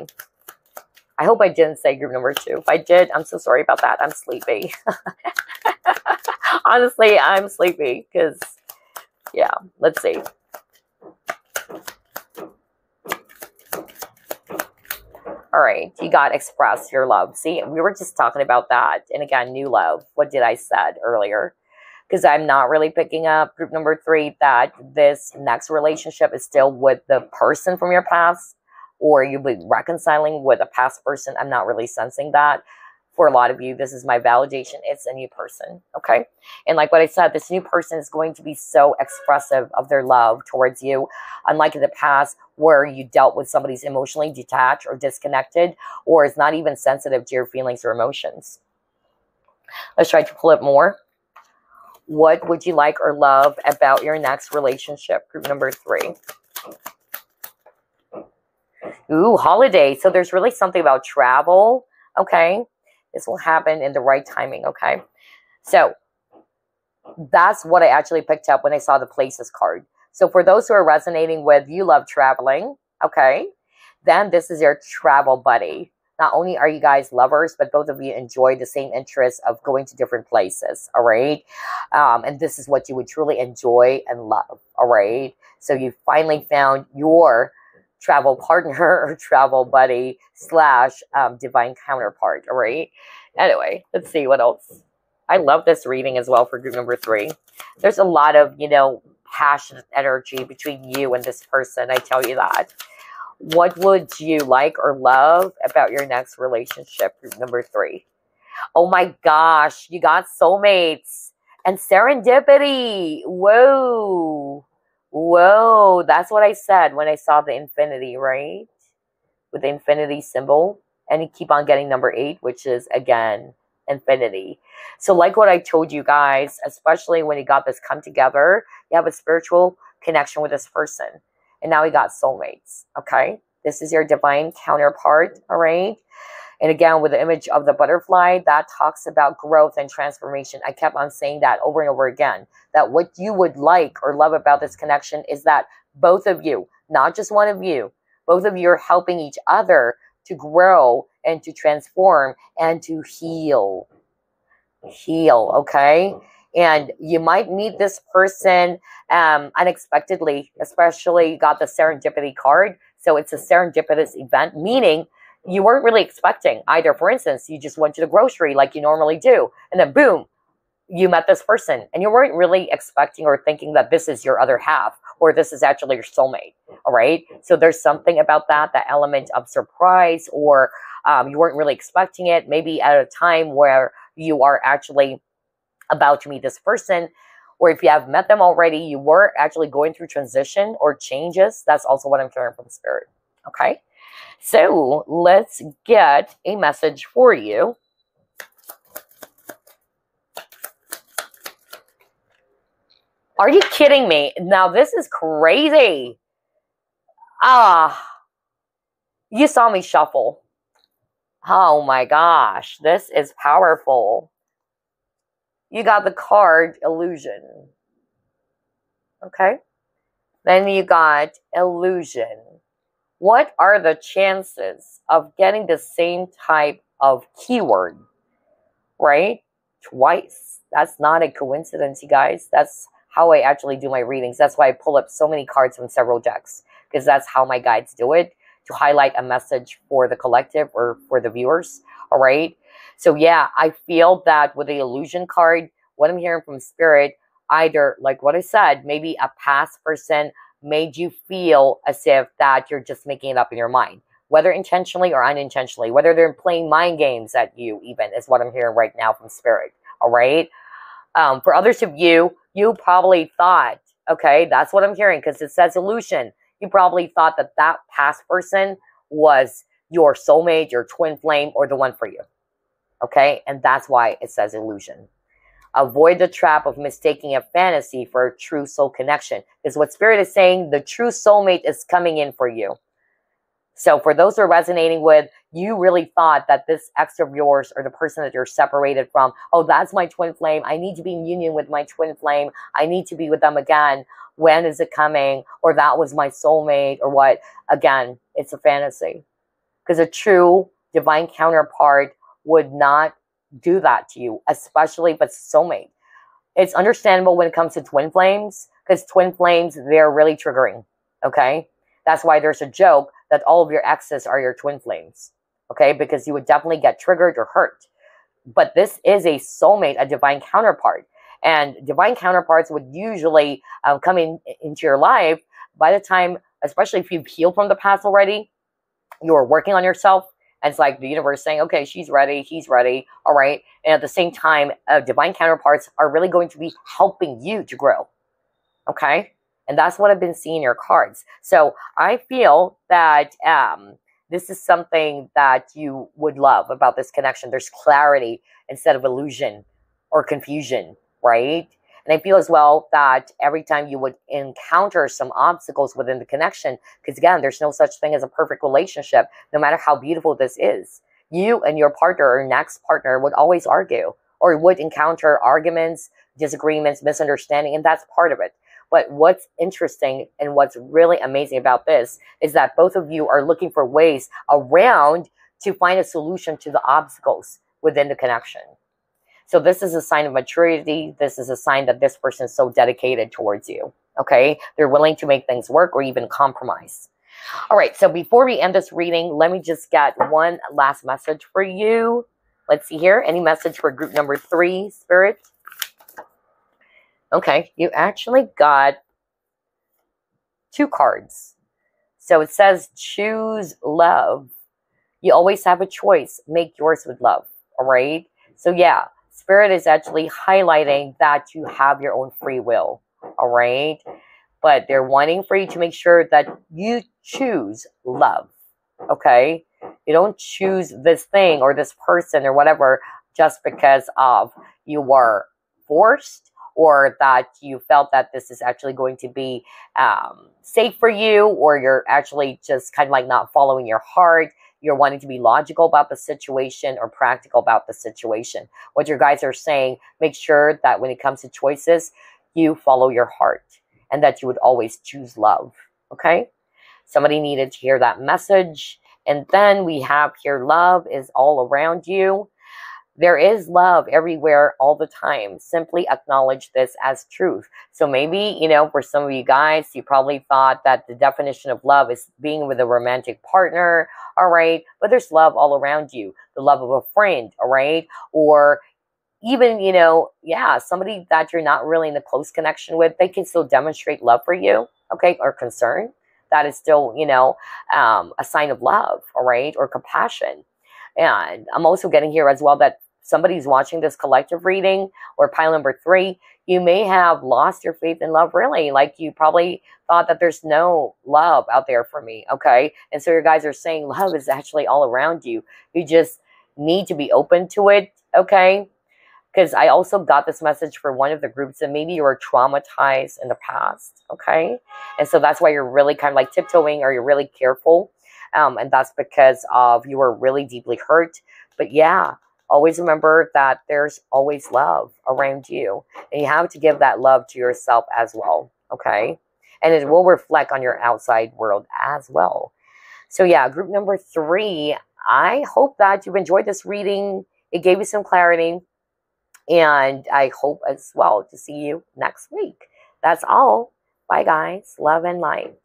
I hope I didn't say group number 2. If I did, I'm so sorry about that. I'm sleepy. Honestly, I'm sleepy because, yeah, let's see. All right, you got express your love. See, we were just talking about that. And again, new love. What did I said earlier? Because I'm not really picking up group number 3 that this next relationship is still with the person from your past or you'll be reconciling with a past person. I'm not really sensing that. For a lot of you, this is my validation. It's a new person, okay? And like what I said, this new person is going to be so expressive of their love towards you. Unlike in the past where you dealt with somebody's emotionally detached or disconnected or is not even sensitive to your feelings or emotions. Let's try to pull it more. What would you like or love about your next relationship? Group number 3. Ooh, holiday. So there's really something about travel, okay? This will happen in the right timing, okay? So that's what I actually picked up when I saw the places card. So for those who are resonating with you love traveling, okay, then this is your travel buddy. Not only are you guys lovers, but both of you enjoy the same interests of going to different places, all right? And this is what you would truly enjoy and love, all right? So you finally found your travel partner or travel buddy / divine counterpart, all right? Anyway, let's see what else. I love this reading as well for group number 3. There's a lot of, you know, passionate energy between you and this person, I tell you that. What would you like or love about your next relationship, group number 3? Oh my gosh, you got soulmates and serendipity. Whoa. Whoa, that's what I said when I saw the infinity, right? With the infinity symbol. And you keep on getting number 8, which is, again, infinity. So like what I told you guys, especially when you got this come together, you have a spiritual connection with this person. And now you got soulmates, okay? This is your divine counterpart, all right? And again, with the image of the butterfly, that talks about growth and transformation. I kept on saying that over and over again, that what you would like or love about this connection is that both of you, not just one of you, both of you are helping each other to grow and to transform and to heal. Heal, okay? And you might meet this person unexpectedly, especially you got the serendipity card. So it's a serendipitous event, meaning you weren't really expecting either. For instance, you just went to the grocery like you normally do, and then boom, you met this person, and you weren't really expecting or thinking that this is your other half or this is actually your soulmate, all right? So there's something about that element of surprise, or you weren't really expecting it, maybe at a time where you are actually about to meet this person, or if you have met them already, you were actually going through transition or changes. That's also what I'm hearing from Spirit, okay? So let's get a message for you. Are you kidding me? Now this is crazy. You saw me shuffle. Oh my gosh, this is powerful. You got the card illusion. Okay. Then you got illusion. What are the chances of getting the same type of keyword, right? Twice. That's not a coincidence, you guys. That's how I actually do my readings. That's why I pull up so many cards from several decks, because that's how my guides do it, to highlight a message for the collective or for the viewers, all right? So yeah, I feel that with the illusion card, what I'm hearing from Spirit, either, like what I said, maybe a past person made you feel as if that you're just making it up in your mind, whether intentionally or unintentionally, whether they're playing mind games at you, even, is what I'm hearing right now from Spirit, all right? For others of you, you probably thought, okay, that's what I'm hearing, because it says illusion. You probably thought that that past person was your soulmate, your twin flame, or the one for you, okay? And that's why it says illusion. Avoid the trap of mistaking a fantasy for a true soul connection. Because what Spirit is saying, the true soulmate is coming in for you. So for those who are resonating with, you really thought that this ex of yours or the person that you're separated from, oh, that's my twin flame. I need to be in union with my twin flame. I need to be with them again. When is it coming? Or that was my soulmate, or what? Again, it's a fantasy. Because a true divine counterpart would not do that to you, especially if it's soulmate. It's understandable when it comes to twin flames, because twin flames, they're really triggering, okay? That's why there's a joke that all of your exes are your twin flames, okay? Because you would definitely get triggered or hurt. But this is a soulmate, a divine counterpart. And divine counterparts would usually come into your life by the time, especially if you've healed from the past already, you're working on yourself. And it's like the universe saying, okay, she's ready, he's ready, all right? And at the same time, divine counterparts are really going to be helping you to grow, okay? And that's what I've been seeing in your cards. So I feel that this is something that you would love about this connection. There's clarity instead of illusion or confusion, right? And I feel as well that every time you would encounter some obstacles within the connection, because again, there's no such thing as a perfect relationship, no matter how beautiful this is. You and your partner or next partner would always argue, or would encounter arguments, disagreements, misunderstanding, and that's part of it. But what's interesting and what's really amazing about this is that both of you are looking for ways around to find a solution to the obstacles within the connection. So this is a sign of maturity. This is a sign that this person is so dedicated towards you, okay? They're willing to make things work or even compromise. All right, so before we end this reading, let me just get one last message for you. Let's see here. Any message for group number 3, Spirit? Okay, you actually got 2 cards. So it says choose love. You always have a choice. Make yours with love, all right? So yeah, Spirit is actually highlighting that you have your own free will, all right? But they're wanting for you to make sure that you choose love, okay? You don't choose this thing or this person or whatever just because of you were forced, or that you felt that this is actually going to be safe for you, or you're actually just kind of like not following your heart. You're wanting to be logical about the situation or practical about the situation. What your guys are saying, make sure that when it comes to choices, you follow your heart and that you would always choose love, okay? Somebody needed to hear that message. And then we have here, love is all around you. There is love everywhere all the time. Simply acknowledge this as truth. So maybe, you know, for some of you guys, you probably thought that the definition of love is being with a romantic partner, all right? But there's love all around you. The love of a friend, all right? Or even, you know, yeah, somebody that you're not really in a close connection with, they can still demonstrate love for you, okay, or concern. That is still, you know, a sign of love, all right, or compassion. And I'm also getting here as well that somebody's watching this collective reading, or pile number 3, you may have lost your faith in love, really. Like you probably thought that there's no love out there for me, okay? And so your guys are saying love is actually all around you. You just need to be open to it, okay? Because I also got this message for one of the groups that maybe you were traumatized in the past, okay? And so that's why you're really kind of like tiptoeing, or you're really careful. And that's because of you were really deeply hurt. But yeah, always remember that there's always love around you. And you have to give that love to yourself as well, okay? And it will reflect on your outside world as well. So yeah, group number 3, I hope that you enjoyed this reading. It gave you some clarity. And I hope as well to see you next week. That's all. Bye, guys. Love and light.